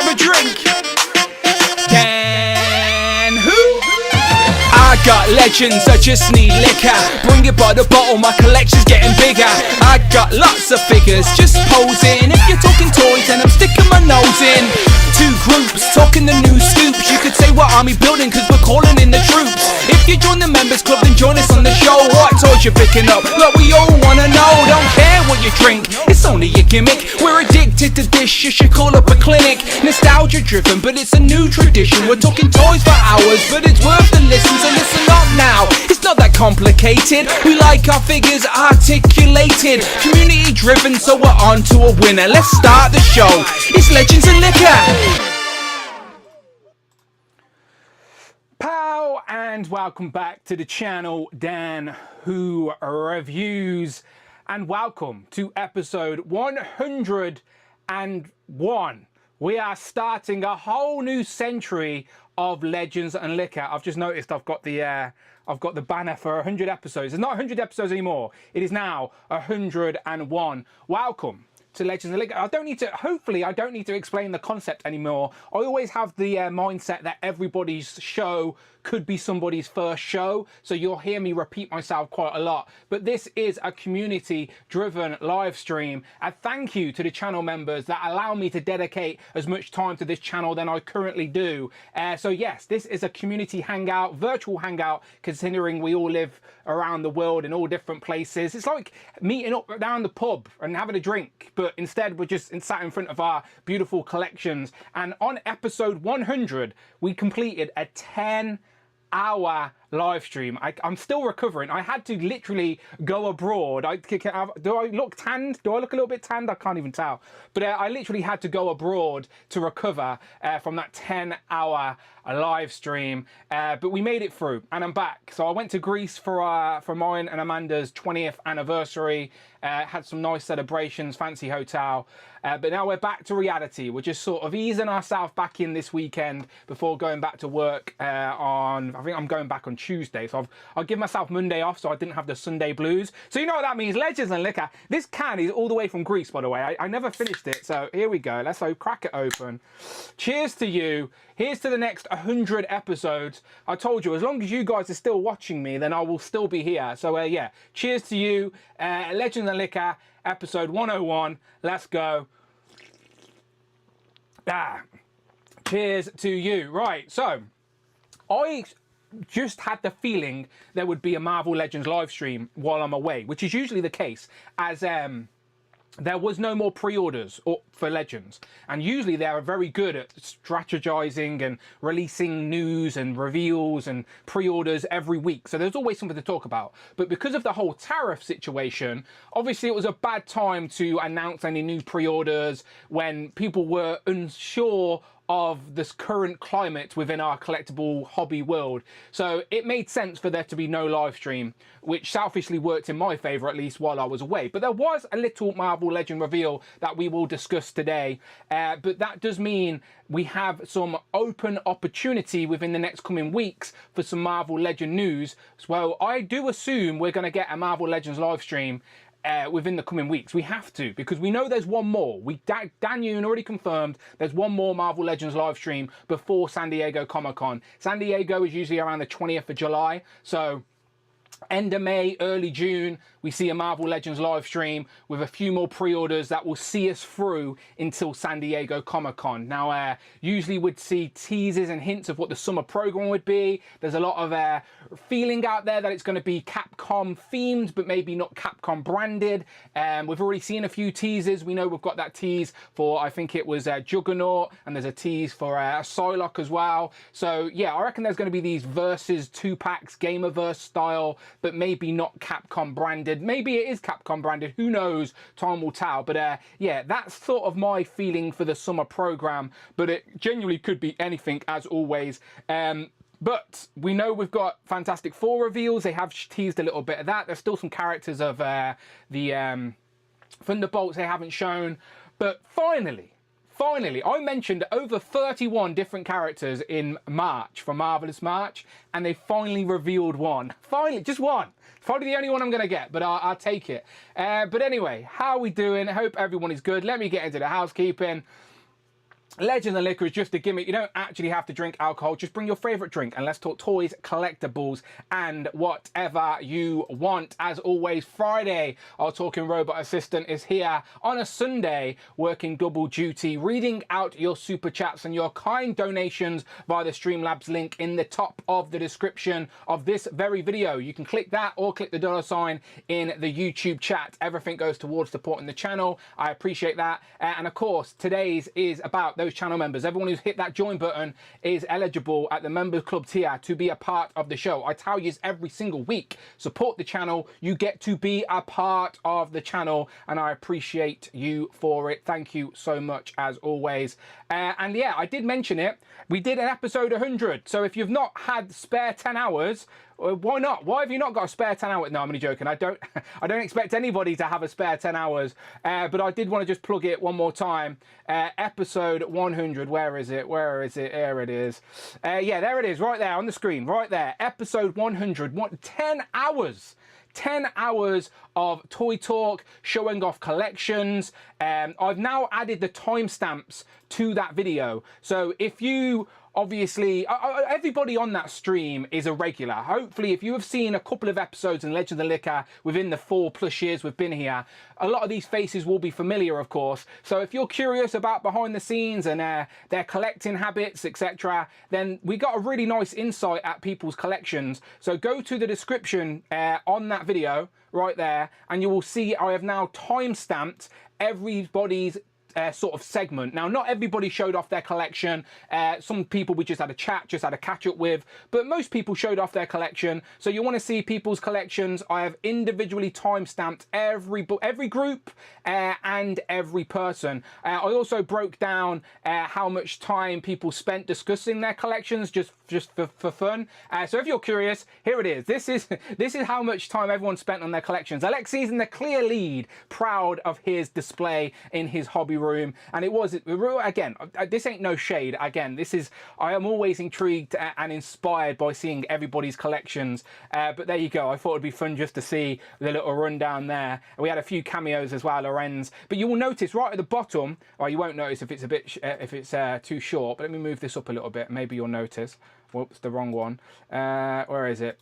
have a drink. Dan who? I got legends, I just need liquor. Bring it by the bottle, my collection's getting bigger. I got lots of figures, just posing. If you're talking toys, then I'm sticking my nose in. Two groups, talking the new scoops. You could say we're army building, cause we're calling in the troops. If you join the members club, then join us on the show. What toys you picking up? Look, we all wanna know. Don't care what you drink, it's only a gimmick. We're addicted to this, you should call up a clinic. Nostalgia driven, but it's a new tradition. We're talking toys for hours, but it's worth the listen. So listen up now, it's not that complicated. We like our figures articulated, community driven, so we're on to a winner. Let's start the show. It's Legends and Liquor. Pow, and welcome back to the channel, Dan Who Reviews, and welcome to episode 101. We are starting a whole new century of Legends and Liquor. I've just noticed I've got the banner for 100 episodes. It's not 100 episodes anymore. It is now 101. Welcome to Legends and Liquor. Hopefully I don't need to explain the concept anymore. I always have the mindset that everybody's show could be somebody's first show, so you'll hear me repeat myself quite a lot. But this is a community-driven live stream. A thank you to the channel members that allow me to dedicate as much time to this channel than I currently do. So yes, this is a community hangout, virtual hangout, considering we all live around the world in all different places. It's like meeting up down the pub and having a drink, but instead we're just sat in front of our beautiful collections. And on episode 100, we completed a 10-hour live stream. I'm still recovering. I had to literally go abroad. Do I look tanned? Do I look a little bit tanned? I can't even tell. But I literally had to go abroad to recover from that 10-hour live stream. But we made it through, and I'm back. So I went to Greece for mine and Amanda's 20th anniversary. Had some nice celebrations, fancy hotel. But now we're back to reality. We're just sort of easing ourselves back in this weekend before going back to work I think I'm going back on Tuesday. So I'll give myself Monday off so I didn't have the Sunday blues. So you know what that means, Legends and Liquor. This can is all the way from Greece, by the way. I never finished it. So here we go. Let's crack it open. Cheers to you. Here's to the next 100 episodes. I told you, as long as you guys are still watching me, then I will still be here. So yeah, cheers to you. Legends and Liquor, episode 101. Let's go. Cheers to you. Right, so I just had the feeling there would be a Marvel Legends live stream while I'm away, which is usually the case, as there was no more pre-orders for Legends, and usually they are very good at strategizing and releasing news and reveals and pre-orders every week, so there's always something to talk about. But because of the whole tariff situation, obviously it was a bad time to announce any new pre-orders when people were unsure of this current climate within our collectible hobby world. So it made sense for there to be no live stream, which selfishly worked in my favor, at least while I was away. But there was a little Marvel Legend reveal that we will discuss today. But that does mean we have some open opportunity within the next coming weeks for some Marvel Legend news. So I do assume we're going to get a Marvel Legends live stream within the coming weeks. We have to, because we know there's one more. Dan Yoon already confirmed there's one more Marvel Legends live stream before San Diego Comic-Con. San Diego is usually around the 20th of July, so end of May, early June, we see a Marvel Legends live stream with a few more pre-orders that will see us through until San Diego Comic-Con. Now, usually we'd see teasers and hints of what the summer program would be. There's a lot of feeling out there that it's going to be Capcom themed, but maybe not Capcom branded. We've already seen a few teasers. We know we've got that tease for, I think it was Juggernaut, and there's a tease for Psylocke as well. So yeah, I reckon there's going to be these versus 2-packs, Gamerverse style, but maybe not Capcom branded. Maybe it is Capcom branded, who knows, time will tell. But yeah, that's sort of my feeling for the summer program, but it genuinely could be anything, as always. But we know we've got Fantastic Four reveals. They have teased a little bit of that. There's still some characters of the Thunderbolts they haven't shown. But finally, I mentioned over 31 different characters in March, for Marvelous March, and they finally revealed one. Finally, just one. Probably the only one I'm going to get, but I'll take it. But anyway, how are we doing? I hope everyone is good. Let me get into the housekeeping. Legend and Liquor is just a gimmick. You don't actually have to drink alcohol. Just bring your favorite drink and let's talk toys, collectibles, and whatever you want. As always, Friday, our Talking Robot Assistant is here on a Sunday, working double duty, reading out your super chats and your kind donations via the Streamlabs link in the top of the description of this very video. You can click that or click the $ in the YouTube chat. Everything goes towards supporting the channel. I appreciate that. And of course, today's is about those channel members. Everyone who's hit that join button is eligible at the members club tier to be a part of the show. I tell you every single week, support the channel, you get to be a part of the channel, and I appreciate you for it. Thank you so much as always. And yeah, I did mention it, we did an episode 100, so if you've not had spare 10 hours, why not? Why have you not got a spare 10 hours? No, I'm only joking. I don't expect anybody to have a spare 10 hours. But I did want to just plug it one more time. Episode 100. Where is it? Where is it? There it is. Yeah, there it is. Right there on the screen. Right there. Episode 100. 10 hours. 10 hours of toy talk, showing off collections. I've now added the timestamps to that video. So if you... Obviously, everybody on that stream is a regular. Hopefully, if you have seen a couple of episodes in Legend of Liquor within the 4+ years we've been here, a lot of these faces will be familiar, of course. So if you're curious about behind the scenes and their collecting habits, etc., then we got a really nice insight at people's collections. So go to the description on that video right there, and you will see I have now time-stamped everybody's sort of segment. Now, not everybody showed off their collection. Some people we just had a chat, just had a catch up with, but most people showed off their collection. So you want to see people's collections. I have individually time-stamped every group and every person. I also broke down how much time people spent discussing their collections just for fun. So if you're curious, here it is. This is how much time everyone spent on their collections. Alexi's in the clear lead, proud of his display in his hobby room, and it was, again, this ain't no shade, again, I am always intrigued and inspired by seeing everybody's collections, but there you go. I thought it'd be fun just to see the little rundown there. We had a few cameos as well, Lorenz, but you will notice right at the bottom, or you won't notice if it's a bit if it's too short, but let me move this up a little bit, maybe you'll notice. Whoops, the wrong one. Where is it?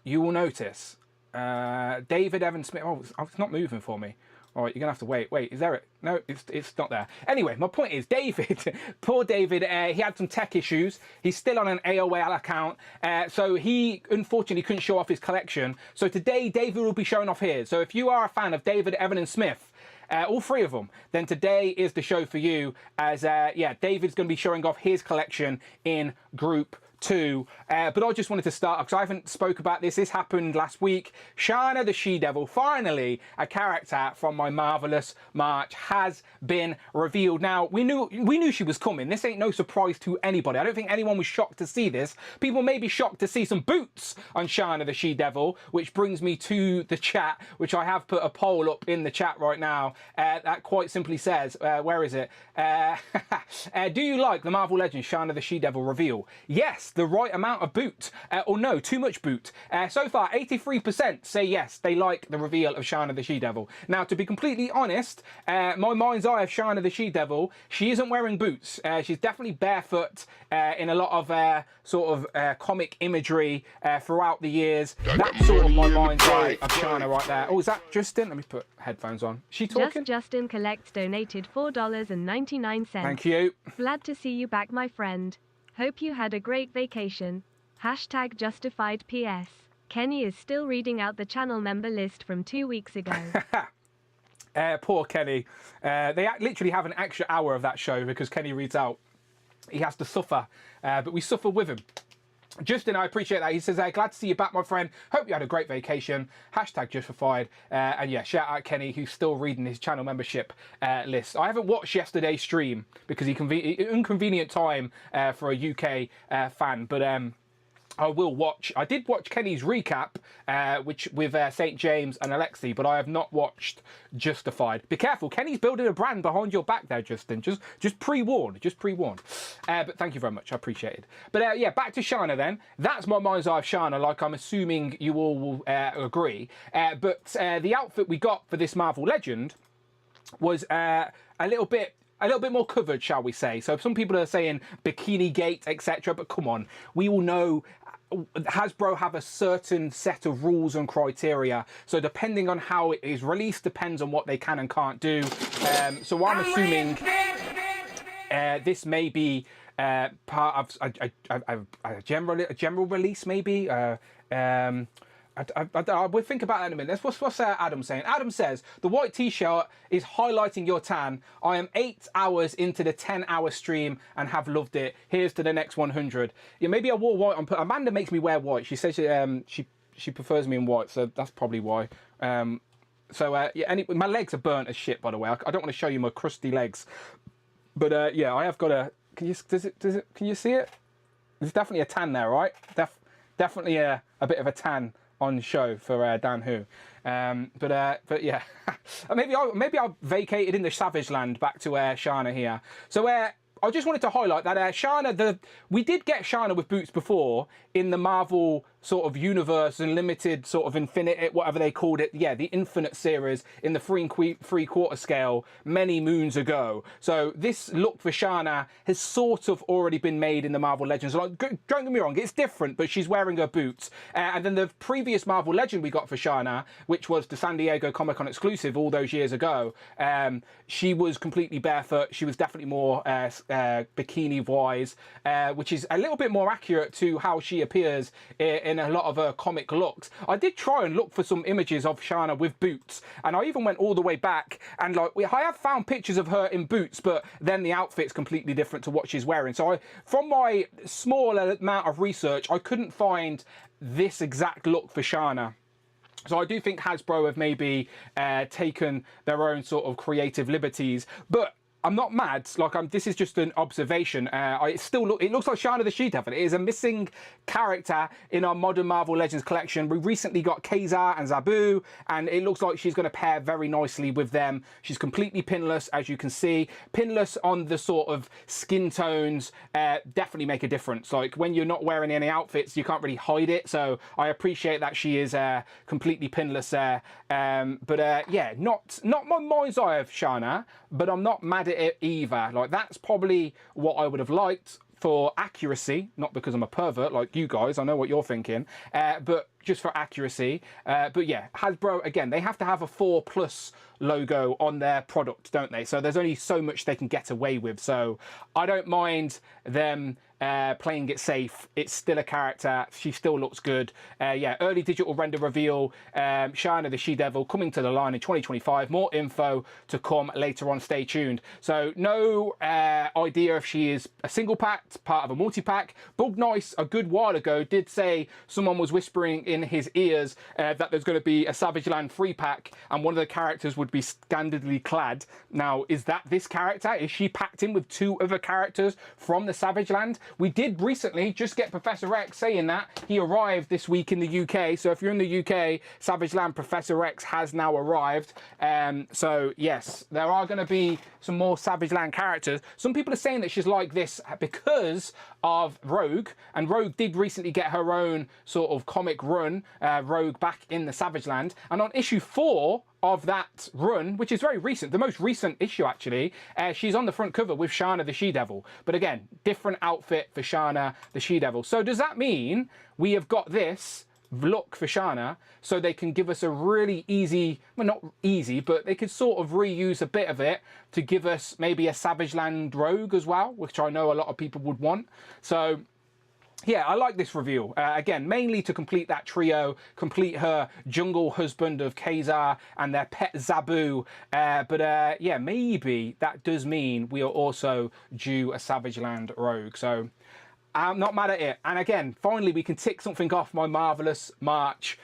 You will notice David Evan Smith. Oh, it's not moving for me. All right, you're gonna have to wait. Wait, is there it? No, it's not there. Anyway, my point is, David, poor David, he had some tech issues. He's still on an AOL account, so he unfortunately couldn't show off his collection. So today, David will be showing off his. So if you are a fan of David Evan and Smith, all three of them, then today is the show for you, as yeah, David's going to be showing off his collection in group 2, but I just wanted to start because I haven't spoke about this. This happened last week. Shauna the She-Devil, finally a character from my marvelous March, has been revealed. Now we knew she was coming. This ain't no surprise to anybody. I don't think anyone was shocked to see this. People may be shocked to see some boots on Shauna the She-Devil, which brings me to the chat, which I have put a poll up in the chat right now. That quite simply says, where is it? Do you like the Marvel Legends Shauna the She-Devil reveal? Yes, the right amount of boot, or no, too much boot. So far, 83% say yes, they like the reveal of Shauna the She-Devil. Now, to be completely honest, my mind's eye of Shauna the She-Devil, she isn't wearing boots. She's definitely barefoot in a lot of sort of comic imagery throughout the years. That's sort of my mind's eye of Shauna right there. Oh, is that Justin? Let me put headphones on. Is she talking? Justin Collects donated $4.99. Thank you. Glad to see you back, my friend. Hope you had a great vacation. Hashtag justified PS. Kenny is still reading out the channel member list from 2 weeks ago. Poor Kenny. They literally have an extra hour of that show because Kenny reads out. He has to suffer, but we suffer with him. Justin, I appreciate that. He says, glad to see you back, my friend. Hope you had a great vacation. Hashtag justified. And yeah, shout out Kenny, who's still reading his channel membership list. I haven't watched yesterday's stream because inconvenient time for a UK fan. But I will watch. I did watch Kenny's recap, which with St. James and Alexi, but I have not watched Justified. Be careful, Kenny's building a brand behind your back there, Justin. Just pre-warned, just pre-warned. But thank you very much, I appreciate it. But yeah, back to Shauna then. That's my mind's eye of Shauna, like I'm assuming you all will agree. But the outfit we got for this Marvel Legend was a little bit a little bit more covered, shall we say. So some people are saying Bikini Gate, etc. But come on, we all know Hasbro have a certain set of rules and criteria. So depending on how it is released depends on what they can and can't do. So I'm assuming this may be part of a general release, maybe. We'll think about that in a minute. What's Adam saying? Adam says, the white t-shirt is highlighting your tan. I am 8 hours into the 10-hour stream and have loved it. Here's to the next 100. Yeah, maybe I wore white on. Amanda makes me wear white. She says she prefers me in white, so that's probably why. Yeah, anyway, my legs are burnt as shit, by the way. I don't want to show you my crusty legs. But yeah, I have got a... Can you see it? There's definitely a tan there, right? Definitely a bit of a tan on show for Dan Who. But yeah, maybe I'll vacate it in the Savage Land back to Shanna here. So I just wanted to highlight that Shanna, we did get Shanna with boots before in the Marvel sort of universe and limited sort of infinite, whatever they called it. Yeah, the Infinite series in the 3/4 scale many moons ago. So this look for Shanna has sort of already been made in the Marvel Legends. Like, don't get me wrong, it's different, but she's wearing her boots. And then the previous Marvel Legend we got for Shanna, which was the San Diego Comic-Con exclusive all those years ago, she was completely barefoot. She was definitely more bikini-wise, which is a little bit more accurate to how she appears in a lot of her comic looks. I did try and look for some images of Shanna with boots, and I even went all the way back, and like I have found pictures of her in boots, but then the outfit's completely different to what she's wearing. So from my small amount of research, I couldn't find this exact look for Shanna. So I do think Hasbro have maybe taken their own sort of creative liberties, but I'm not mad. Like, this is just an observation. It looks like Shauna the She-Devil. It is a missing character in our modern Marvel Legends collection. We recently got Kazar and Zabu, and it looks like she's going to pair very nicely with them. She's completely pinless, as you can see. Pinless on the sort of skin tones definitely make a difference. Like, when you're not wearing any outfits, you can't really hide it. So I appreciate that she is completely pinless there. Yeah, not my mind's eye of Shauna, but I'm not mad at it either. Like, that's probably what I would have liked for accuracy, not because I'm a pervert like you guys, I know what you're thinking, but just for accuracy. But yeah, Hasbro, again, they have to have a 4+ logo on their product, don't they? So there's only so much they can get away with. So I don't mind them playing it safe. It's still a character. She still looks good. Yeah, early digital render reveal. Shauna the She-Devil coming to the line in 2025. More info to come later on. Stay tuned. So no idea if she is a single pack, part of a multi-pack. Bug Nice a good while ago did say someone was whispering in his ears that there's going to be a Savage Land 3-pack and one of the characters would be scandalously clad. Now, is that this character? Is she packed in with 2 other characters from the Savage Land? We did recently just get Professor X saying that. He arrived this week in the UK. So if you're in the UK, Savage Land Professor X has now arrived. So yes, there are going to be some more Savage Land characters. Some people are saying that she's like this because of Rogue, and Rogue did recently get her own sort of comic run, Rogue back in the Savage Land, and on issue 4 of that run, which is very recent, the most recent issue actually, she's on the front cover with Shauna the She-Devil. But again, different outfit for Shauna the She-Devil. So does that mean we have got this look for Shauna, so they can give us a really easy, well, not easy, but they could sort of reuse a bit of it to give us maybe a Savage Land Rogue as well, which I know a lot of people would want. So yeah, I like this reveal. Again, mainly to complete that trio, complete her jungle husband of Kazar and their pet Zabu. Yeah, maybe that does mean we are also due a Savage Land Rogue. So I'm not mad at it. And again, finally, we can tick something off my Marvelous March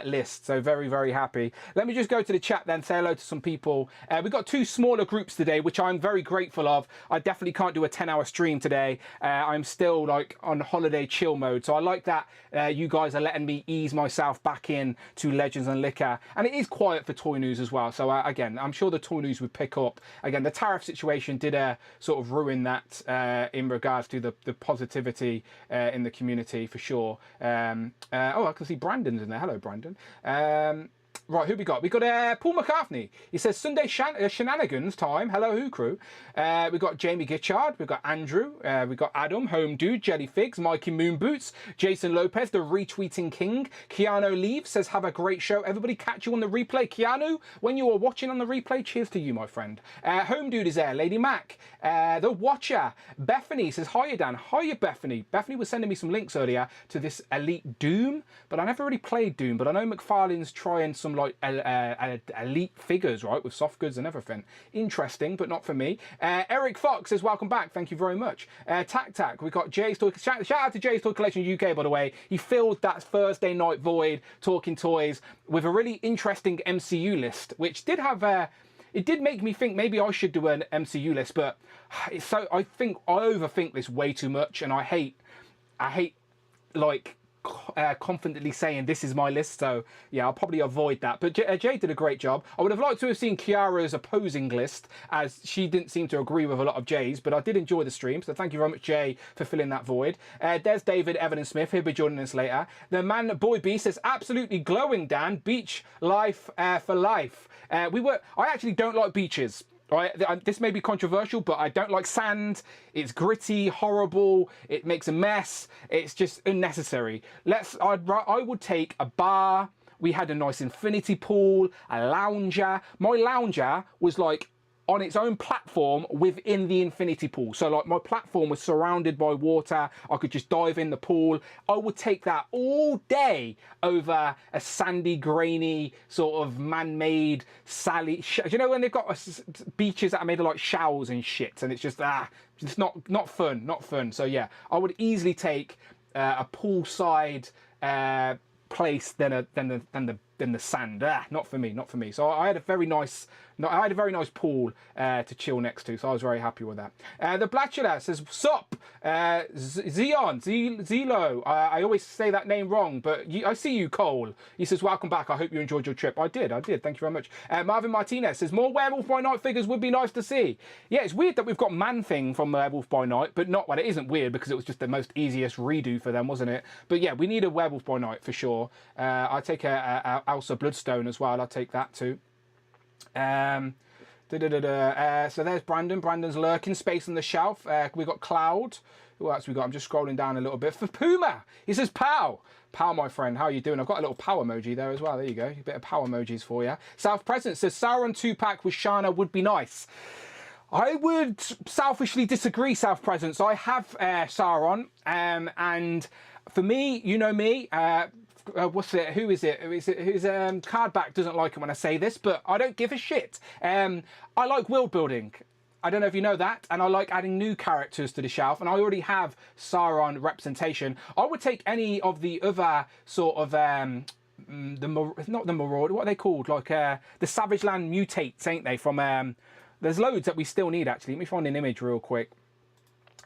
list. So very, very happy. Let me just go to the chat then, say hello to some people. We've got 2 smaller groups today, which I'm very grateful of. I definitely can't do a 10-hour stream today. I'm still like on holiday chill mode. So I like that you guys are letting me ease myself back in to Legends and Liquor. And it is quiet for toy news as well. So again, I'm sure the toy news would pick up. Again, the tariff situation did sort of ruin that in regards to the positivity in the community for sure. Oh, I can see Brandon's in there. Hello, Brandon. Right, who we got? We got Paul McCartney. He says Sunday shenanigans time. Hello, Who Crew. We got Jamie Gitchard. We got Andrew. We got Adam, Home Dude, Jelly Figs, Mikey Moonboots, Jason Lopez, the retweeting king. Keanu Leave says have a great show. Everybody catch you on the replay. Keanu, when you are watching on the replay, cheers to you, my friend. Home Dude is there. Lady Mac, the Watcher. Bethany says hiya Dan. Hiya Bethany. Bethany was sending me some links earlier to this Elite Doom, but I never really played Doom. But I know McFarlane's trying some like elite figures, right, with soft goods and everything. Interesting, but not for me. Eric Fox says welcome back. Thank you very much. Tac. We got Jay's Toy. Shout out to Jay's Toy Collection UK, by the way. He filled that Thursday night void talking toys with a really interesting MCU list, which did have it did make me think maybe I should do an MCU list, but it's so I think I overthink this way too much, and I hate like confidently saying this is my list, so yeah, I'll probably avoid that. But Jay did a great job. I would have liked to have seen Kiara's opposing list, as she didn't seem to agree with a lot of Jay's, but I did enjoy the stream, so thank you very much, Jay, for filling that void. Des David, Evan and Smith, he'll be joining us later. The man Boy B says absolutely glowing, Dan. Beach life for life. I actually don't like beaches. Right, this may be controversial, but I don't like sand. It's gritty, horrible. It makes a mess. It's just unnecessary. I would take a bar. We had a nice infinity pool, a lounger. My lounger was like on its own platform within the infinity pool. So like my platform was surrounded by water. I could just dive in the pool. I would take that all day over a sandy, grainy, sort of man-made you know when they've got beaches that are made of like shells and shit, and it's just it's not fun. So yeah, I would easily take a poolside place than the sand. Not for me. So I had a very nice pool to chill next to, so I was very happy with that. The Blatchula says sup, Zelo. I always say that name wrong, but I see you, Cole. He says welcome back. I hope you enjoyed your trip. I did. Thank you very much. Marvin Martinez says more Werewolf by Night figures would be nice to see. Yeah, it's weird that we've got Man Thing from Werewolf by Night, but not. Well, it isn't weird because it was just the most easiest redo for them, wasn't it? But yeah, we need a Werewolf by Night for sure. I take a Elsa Bloodstone as well. I'll take that too. So there's Brandon. Brandon's lurking. Space on the shelf. We got Cloud. Who else we got? I'm just scrolling down a little bit. For Puma, he says pow, my friend. How are you doing? I've got a little power emoji there as well. There you go. A bit of power emojis for you. South Presence says Sauron 2-pack with Shanna would be nice. I would selfishly disagree, South Presence. I have Sauron, and for me, you know me. What's it? Who is it? Who's Cardback doesn't like it when I say this, but I don't give a shit. I like world building. I don't know if you know that, and I like adding new characters to the shelf, and I already have Sauron representation. I would take any of the other sort of not the Marauder, what are they called? Like the Savage Land mutates, ain't they? From there's loads that we still need actually. Let me find an image real quick.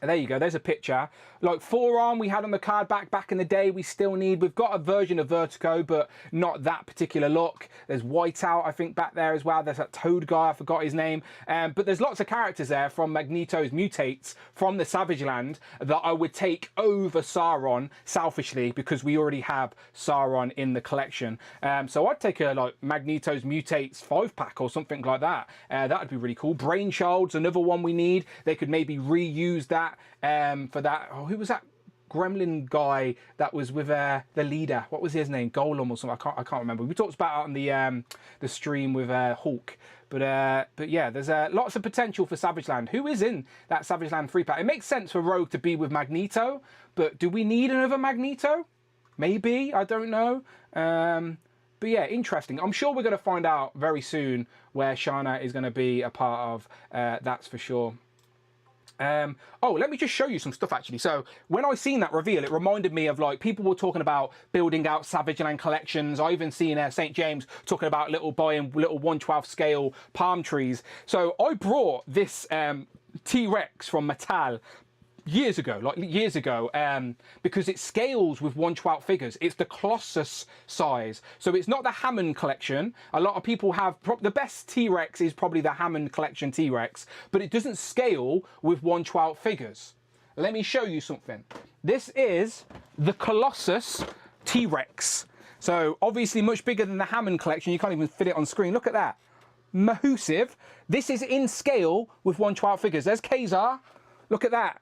There you go, there's a picture. Like Forearm we had on the card back in the day, we still need. We've got a version of Vertigo, but not that particular look. There's Whiteout, I think, back there as well. There's that Toad guy, I forgot his name. But there's lots of characters there from Magneto's Mutates from the Savage Land that I would take over Sauron, selfishly, because we already have Sauron in the collection. So I'd take a like Magneto's Mutates 5-pack or something like that. That would be really cool. Brainchild's another one we need. They could maybe reuse that for that. Oh, who was that gremlin guy that was with the leader? What was his name? Golem or something? I can't remember. We talked about it on the stream with Hulk. But yeah, there's lots of potential for Savage Land. Who is in that Savage Land 3-pack? It makes sense for Rogue to be with Magneto, but do we need another Magneto? Maybe, I don't know. But yeah, interesting. I'm sure we're going to find out very soon where Shanna is going to be a part of. That's for sure. Oh, let me just show you some stuff actually. So when I seen that reveal, it reminded me of like people were talking about building out Savage Land collections. I even seen St. James talking about buying little 1/12 scale palm trees. So I brought this T-Rex from Mattel years ago, because it scales with 1/12 figures. It's the Colossus size, so it's not the Hammond collection. A lot of people have the best T-Rex is probably the Hammond collection T-Rex, but it doesn't scale with 1/12 figures. Let me show you something. This is the Colossus T-Rex. So obviously much bigger than the Hammond collection. You can't even fit it on screen. Look at that. Massive. This is in scale with 1/12 figures. There's Kazar. Look at that.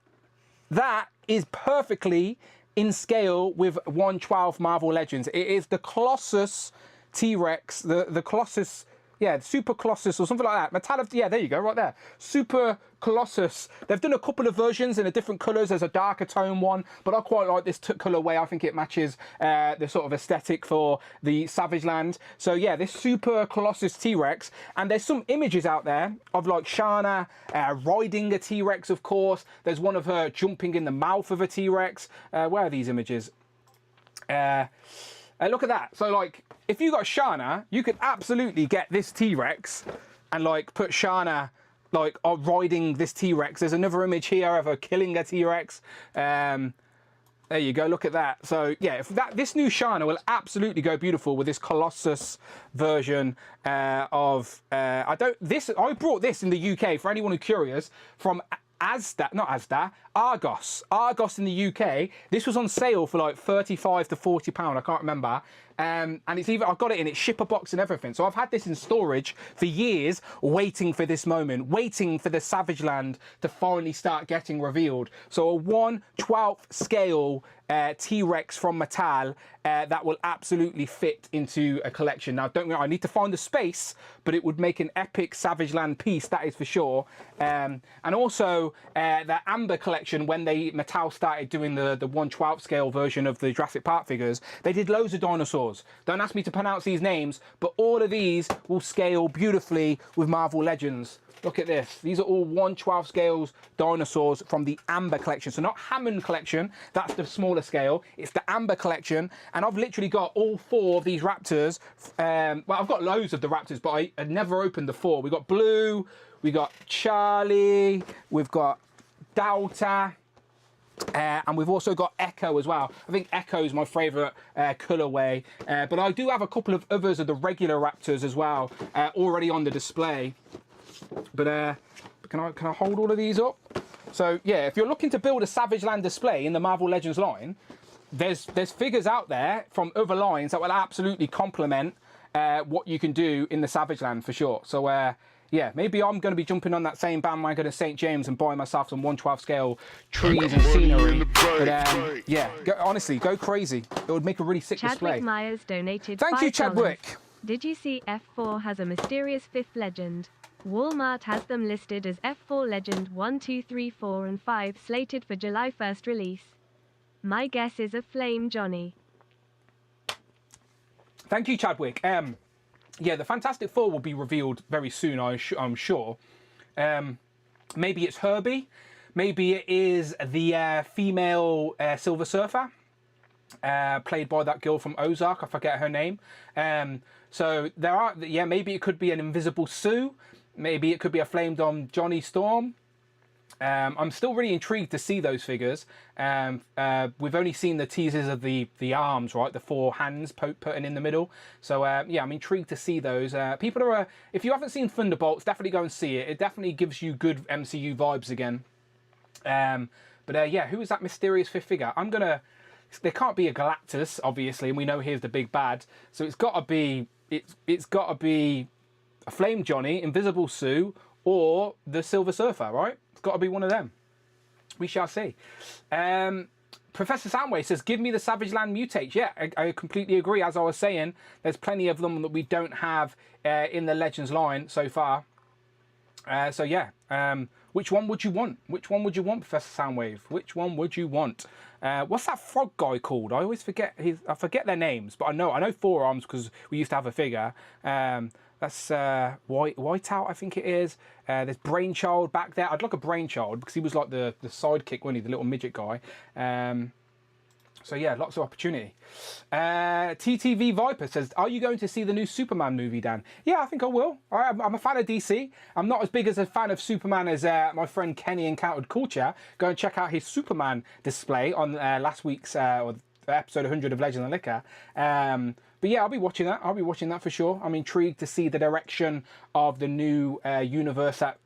That is perfectly in scale with 1/12 Marvel Legends. It is the Colossus T-Rex, the Colossus, yeah, Super Colossus or something like that. Yeah, there you go, right there. Super Colossus. They've done a couple of versions in a different colours. There's a darker tone one, but I quite like this colourway. I think it matches the sort of aesthetic for the Savage Land. So yeah, this Super Colossus T-Rex, and there's some images out there of like Shanna riding a T-Rex, of course. There's one of her jumping in the mouth of a T-Rex. Where are these images? Look at that. So like, if you got Shanna, you could absolutely get this T-Rex and like put Shanna like riding this T-Rex. There's another image here of her killing a T-Rex. There you go. Look at that. So yeah, this new Shanna will absolutely go beautiful with this Colossus version I brought this in the UK for anyone who's curious from Argos in the UK. This was on sale for like £35 to £40. I can't remember. And it's I've got it in its shipper box and everything. So I've had this in storage for years, waiting for this moment, waiting for the Savage Land to finally start getting revealed. So a 1/12 scale T-Rex from Mattel that will absolutely fit into a collection. Now, don't worry, I need to find the space, but it would make an epic Savage Land piece, that is for sure. And also the Amber collection, when Mattel started doing the 1/12 scale version of the Jurassic Park figures, they did loads of dinosaurs. Don't ask me to pronounce these names, but all of these will scale beautifully with Marvel Legends. Look at this. These are all 1/12 scales dinosaurs from the Amber collection. So not Hammond collection, that's the smaller scale. It's the Amber collection. And I've literally got all 4 of these raptors. Well, I've got loads of the raptors, but I had never opened the 4. We've got Blue, we got Charlie, we've got Delta, and we've also got Echo as well. I think Echo is my favourite colourway. But I do have a couple of others of the regular raptors as well already on the display. But can I hold all of these up? So yeah, if you're looking to build a Savage Land display in the Marvel Legends line, there's figures out there from other lines that will absolutely complement what you can do in the Savage Land for sure. So yeah, maybe I'm going to be jumping on that same bandwagon as St. James and buying myself some 1/12 scale trees and scenery. But yeah, honestly, go crazy. It would make a really sick display. Chadwick Myers donated Thank you, Chadwick. Did you see F4 has a mysterious 5th legend? Walmart has them listed as F4 Legend 1, 2, 3, 4 and 5 slated for July 1st release. My guess is a Flame Johnny. Thank you, Chadwick. Yeah, the Fantastic Four will be revealed very soon, I'm sure. Maybe it's Herbie. Maybe it is the female Silver Surfer, played by that girl from Ozark. I forget her name. So there are, yeah, maybe it could be an Invisible Sue. Maybe it could be a Flamed on Johnny Storm. I'm still really intrigued to see those figures. We've only seen the teasers of the arms, right? The 4 hands putting in the middle. So yeah, I'm intrigued to see those. People are, if you haven't seen Thunderbolts, definitely go and see it. It definitely gives you good MCU vibes again. But yeah, who is that mysterious 5th figure? There can't be a Galactus, obviously, and we know here's the big bad. So it's got to be, it's got to be a Flame Johnny, Invisible Sue, or the Silver Surfer, right? It's got to be one of them. We shall see. Professor Soundwave says, give me the Savage Land mutates. Yeah, I completely agree. As I was saying, there's plenty of them that we don't have in the Legends line so far. So yeah, which one would you want? Which one would you want, Professor Soundwave? Which one would you want? What's that frog guy called? I always forget I forget their names, but I know Forearms because we used to have a figure. That's Whiteout, I think it is. There's Brainchild back there. I'd like a Brainchild because he was like the sidekick, wasn't he? The little midget guy. So yeah, lots of opportunity. TTV Viper says, are you going to see the new Superman movie, Dan? Yeah, I think I will. I'm a fan of DC. I'm not as big as a fan of Superman as my friend Kenny Encountered Culture. Go and check out his Superman display on last week's or episode 100 of Legends and Liquor. But yeah, I'll be watching that. I'll be watching that for sure. I'm intrigued to see the direction of the new universe that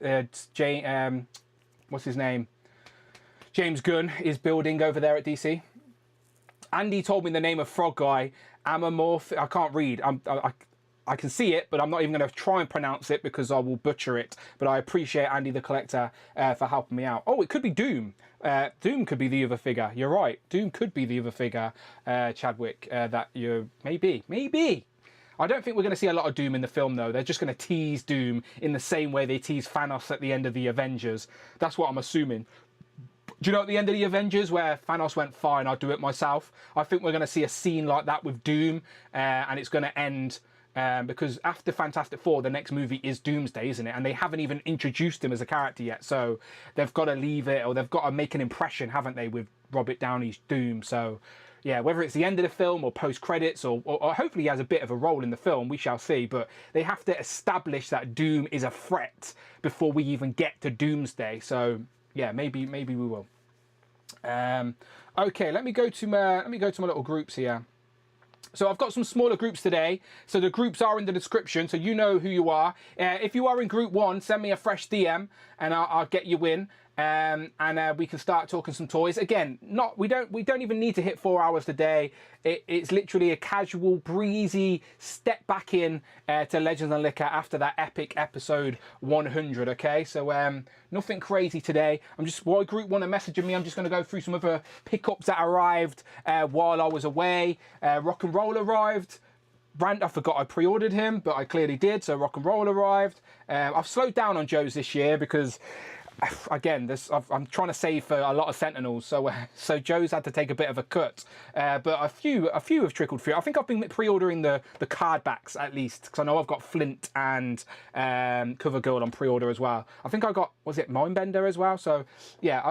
what's his name? James Gunn is building over there at DC. Andy told me the name of Frog Guy, Amamorph. I can't read. I can see it, but I'm not even going to try and pronounce it because I will butcher it. But I appreciate Andy the Collector for helping me out. Oh, it could be Doom. Doom could be the other figure. You're right. Doom could be the other figure, Chadwick, that you... Maybe. I don't think we're going to see a lot of Doom in the film, though. They're just going to tease Doom in the same way they tease Thanos at the end of the Avengers. That's what I'm assuming. Do you know at the end of the Avengers where Thanos went, fine, I'll do it myself? I think we're going to see a scene like that with Doom, and it's going to end... because after Fantastic Four, the next movie is Doomsday, isn't it? And they haven't even introduced him as a character yet. So they've got to leave it, or they've got to make an impression, haven't they, with Robert Downey's Doom. So, yeah, whether it's the end of the film or post-credits, or hopefully he has a bit of a role in the film, we shall see. But they have to establish that Doom is a threat before we even get to Doomsday. So, yeah, maybe we will. Okay, let me go to my little groups here. So I've got some smaller groups today. So the groups are in the description, so you know who you are. If you are in group 1, send me a fresh DM and I'll get you in. And we can start talking some toys. Again, we don't even need to hit 4 hours today. It's literally a casual, breezy step back in to Legends and Liquor after that epic episode 100. Okay, so nothing crazy today. While group 1 are messaging me, I'm just going to go through some other pickups that arrived while I was away. Rock and Roll arrived. Brand, I forgot I pre-ordered him, but I clearly did. So Rock and Roll arrived. I've slowed down on Joe's this year because, again, I'm trying to save for a lot of Sentinels, so Joe's had to take a bit of a cut, but a few have trickled through. I think I've been pre-ordering the card backs at least, because I know I've got Flint and Cover Girl on pre-order as well. I think I got, was it Mindbender as well? So yeah,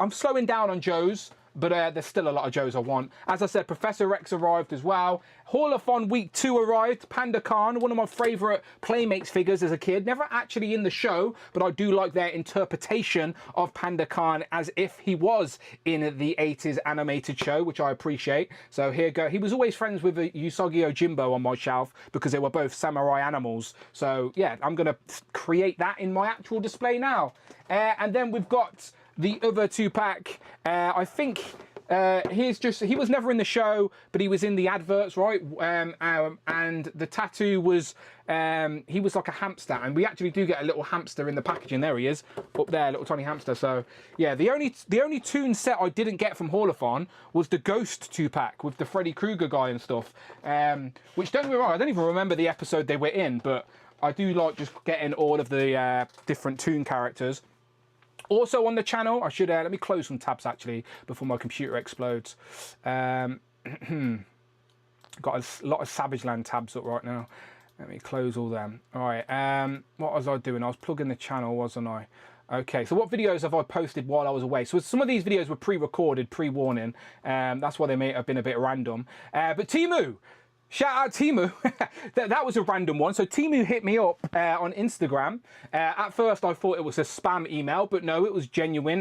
I'm slowing down on Joe's. But there's still a lot of Joes I want. As I said, Professor X arrived as well. Hallathon Week 2 arrived. Panda Khan, one of my favourite Playmates figures as a kid. Never actually in the show, but I do like their interpretation of Panda Khan as if he was in the 80s animated show, which I appreciate. So here go. He was always friends with Usagi Yojimbo on my shelf because they were both samurai animals. So yeah, I'm going to create that in my actual display now. And then we've got the other 2-pack. I think he was never in the show, but he was in the adverts, right? And the tattoo was, he was like a hamster, and we actually do get a little hamster in the packaging. There he is, up there, little tiny hamster. So yeah, the only Toon set I didn't get from Hallathon was the Ghost 2-pack with the Freddy Krueger guy and stuff. Which, don't get me wrong, I don't even remember the episode they were in, but I do like just getting all of the different Toon characters. Also on the channel, I should let me close some tabs actually before my computer explodes. Got a lot of Savage Land tabs up right now. Let me close all them. All right. What was I doing? I was plugging the channel, wasn't I? Okay. So what videos have I posted while I was away? So some of these videos were pre-recorded, pre-warning. That's why they may have been a bit random. But Temu. Shout out Temu. That was a random one. So Temu hit me up on Instagram. At first I thought it was a spam email, but no, it was genuine.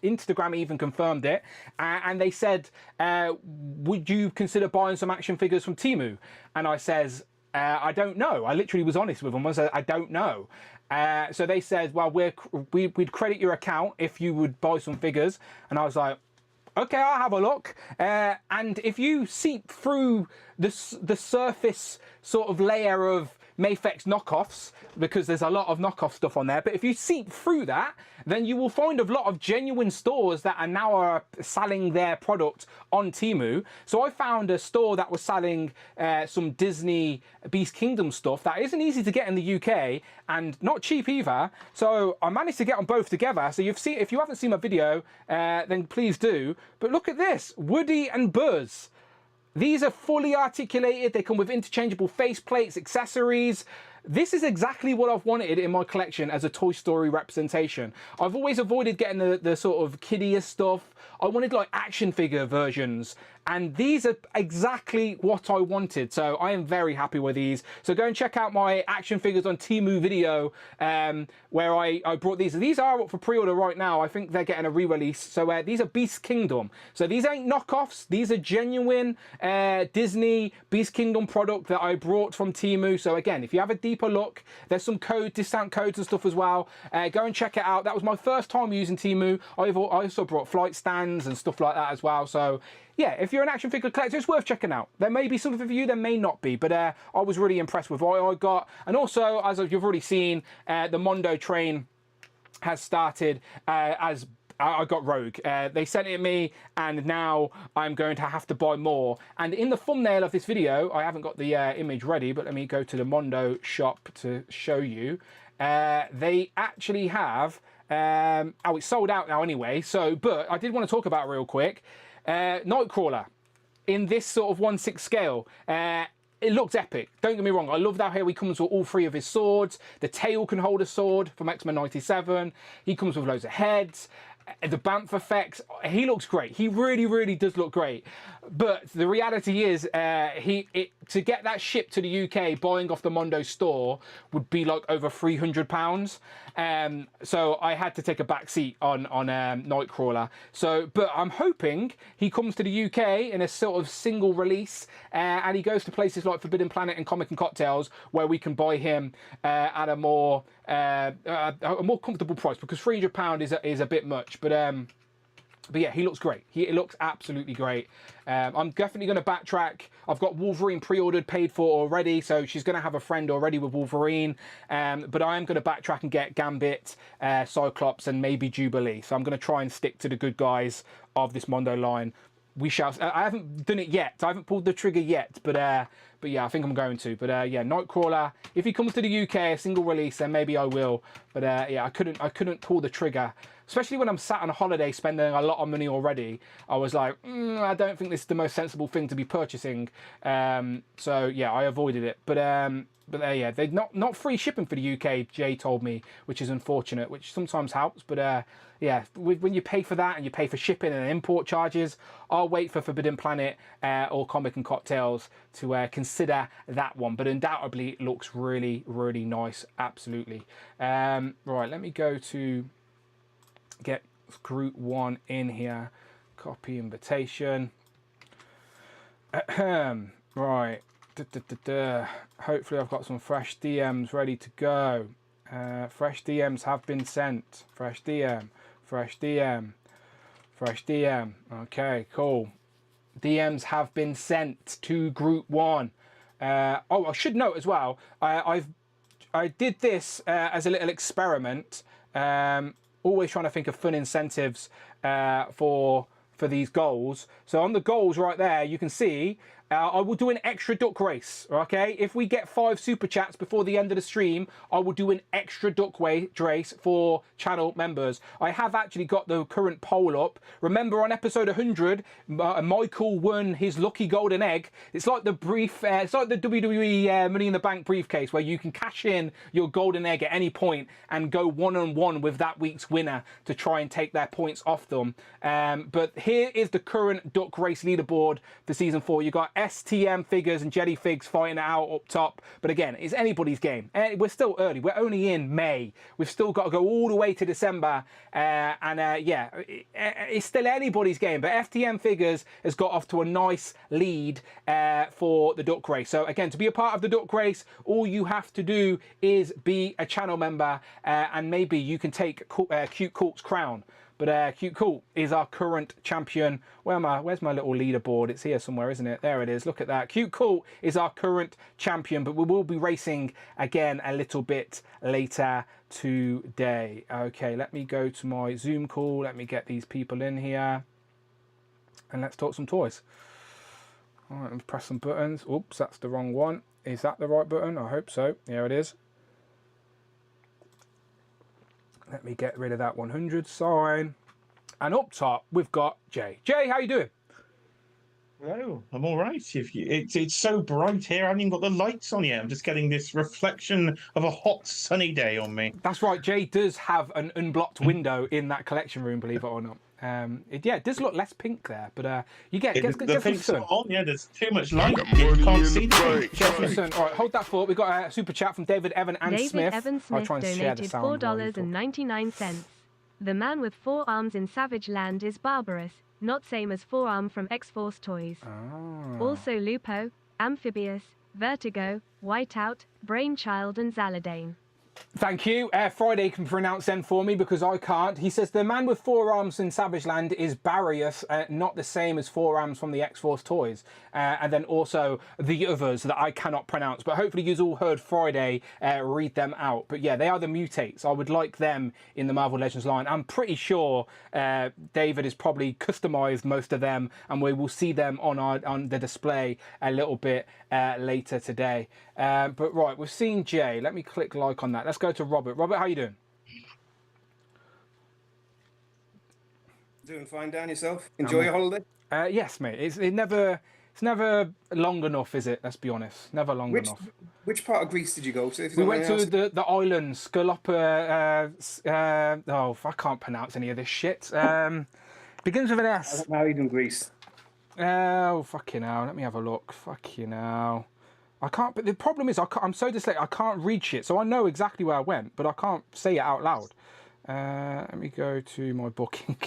Instagram even confirmed it. And they said, would you consider buying some action figures from Temu? And I says, I don't know. I literally was honest with them. I said, I don't know. So they said, well, we'd credit your account if you would buy some figures. And I was like, okay, I'll have a look. And if you seep through the surface sort of layer of Mafex knockoffs, because there's a lot of knockoff stuff on there, but if you seep through that, then you will find a lot of genuine stores that are now selling their product on Temu. So I found a store that was selling some Disney Beast Kingdom stuff that isn't easy to get in the UK and not cheap either. So I managed to get them both together. So if you haven't seen my video, then please do. But look at this, Woody and Buzz. These are fully articulated. They come with interchangeable faceplates, accessories. This is exactly what I've wanted in my collection as a Toy Story representation. I've always avoided getting the sort of kiddier stuff. I wanted like action figure versions, and these are exactly what I wanted. So I am very happy with these. So go and check out my action figures on Temu video, where I brought these. These are up for pre-order right now. I think they're getting a re-release. So these are Beast Kingdom. So these ain't knockoffs. These are genuine Disney Beast Kingdom product that I brought from Temu. So again, if you have a deeper look. There's some discount codes and stuff as well. Go and check it out. That was my first time using Temu. I also brought flight stands and stuff like that as well. So yeah, if you're an action figure collector, it's worth checking out. There may be something for you, there may not be, but I was really impressed with what I got. And also, as you've already seen, the Mondo train has started as I got Rogue. They sent it to me, and now I'm going to have to buy more. And in the thumbnail of this video, I haven't got the image ready, but let me go to the Mondo shop to show you. They actually have, oh, it's sold out now anyway. So, but I did want to talk about it real quick. Nightcrawler in this sort of 1/6 scale. It looks epic. Don't get me wrong. I love how here he comes with all 3 of his swords. The tail can hold a sword from X-Men 97. He comes with loads of heads. The Bamf effects, he looks great. He really, really does look great. But the reality is, to get that shipped to the UK, buying off the Mondo store would be like over £300. So I had to take a back seat on Nightcrawler. So, but I'm hoping he comes to the UK in a sort of single release, and he goes to places like Forbidden Planet and Comic and Cocktails, where we can buy him at a more comfortable price, because £300 is a bit much. But yeah, he looks great. He looks absolutely great. I'm definitely going to backtrack. I've got Wolverine pre-ordered, paid for already, so she's going to have a friend already with Wolverine. But I am going to backtrack and get Gambit, Cyclops, and maybe Jubilee. So I'm going to try and stick to the good guys of this Mondo line. We shall. I haven't done it yet. I haven't pulled the trigger yet, but yeah, I think I'm going to. But yeah, Nightcrawler. If he comes to the UK, a single release, then maybe I will. But yeah, I couldn't pull the trigger, especially when I'm sat on a holiday spending a lot of money already. I was like, I don't think this is the most sensible thing to be purchasing. So yeah, I avoided it. But yeah, they're not free shipping for the UK. Jay told me, which is unfortunate, which sometimes helps. But yeah, when you pay for that and you pay for shipping and import charges, I'll wait for Forbidden Planet or Comic and Cocktails to consider that one. But undoubtedly, it looks really, really nice. Absolutely. Right, let me go to get Group 1 in here. Copy invitation. Right. Hopefully I've got some fresh DMs ready to go. Fresh DMs have been sent. Fresh DM. Fresh DM. Fresh DM. Okay, cool. DMs have been sent to Group 1. Oh, I should note as well, I did this as a little experiment. Always trying to think of fun incentives for these goals. So on the goals right there, you can see I will do an extra duck race, okay? If we get 5 super chats before the end of the stream, I will do an extra duck race for channel members. I have actually got the current poll up. Remember on episode 100, Michael won his lucky golden egg. It's like the it's like the WWE Money in the Bank briefcase, where you can cash in your golden egg at any point and go one-on-one with that week's winner to try and take their points off them. But here is the current duck race leaderboard for season 4. You got STM figures and Jelly Figs fighting it out up top. But again, it's anybody's game. We're still early. We're only in May. We've still got to go all the way to December. Yeah, it's still anybody's game. But FTM Figures has got off to a nice lead for the duck race. So again, to be a part of the duck race, all you have to do is be a channel member, and maybe you can take Cute Cool's crown. But Cute Cool is our current champion. Where's my little leaderboard? It's here somewhere, isn't it? There it is. Look at that. Cute Cool is our current champion, but we will be racing again a little bit later today. Okay, let me go to my Zoom call. Let me get these people in here. And let's talk some toys. All right, let's press some buttons. Oops, that's the wrong one. Is that the right button? I hope so. Here it is. Let me get rid of that 100 sign. And up top, we've got Jay. Jay, how you doing? Hello, I'm all right. It's so bright here, I haven't even got the lights on yet. I'm just getting this reflection of a hot, sunny day on me. That's right. Jay does have an unblocked window in that collection room, believe it or not. It does look less pink there, but you get the some sun. On, yeah, there's too much light. You can't see the Get some sun. All right, hold that thought. We've got a super chat from David Evan and Smith. David Evan Smith donated $4.99. The man with 4 arms in Savage Land is barbarous, not same as Forearm from X-Force Toys. Ah. Also Lupo, Amphibious, Vertigo, Whiteout, Brainchild and Zaladane. Thank you. Friday can pronounce them for me because I can't. He says the man with 4 arms in Savage Land is Barrius, not the same as 4 arms from the X-Force toys. And then also the others that I cannot pronounce. But hopefully you've all heard Friday read them out. But yeah, they are the mutates. I would like them in the Marvel Legends line. I'm pretty sure David has probably customized most of them, and we will see them on the display a little bit later today. But right, we've seen Jay. Let me click like on that. Let's go to Robert. Robert, how you doing? Doing fine, Dan. Yourself? Enjoy your holiday? Yes, mate. It's never long enough, is it? Let's be honest. Never long enough. Which part of Greece did you go to? We went to the island, Skalopa. I can't pronounce any of this shit. Begins with an S. How are you doing, Greece? Oh, fucking hell. Let me have a look. Fucking hell. I can't, but the problem is I'm so dyslexic, I can't read shit. So I know exactly where I went, but I can't say it out loud. Let me go to my booking.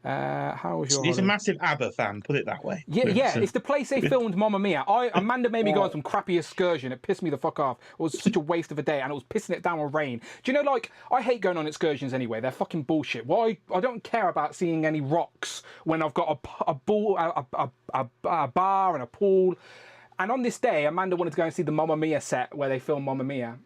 How was your He's holiday? a massive ABBA fan, put it that way. Yeah, it's the place they filmed Mamma Mia. Amanda made me go on some crappy excursion. It pissed me the fuck off. It was such a waste of a day, and it was pissing it down with rain. Do you know, like, I hate going on excursions anyway. They're fucking bullshit. Why? I don't care about seeing any rocks when I've got a bar and a pool. And on this day, Amanda wanted to go and see the Mamma Mia set where they filmed Mamma Mia.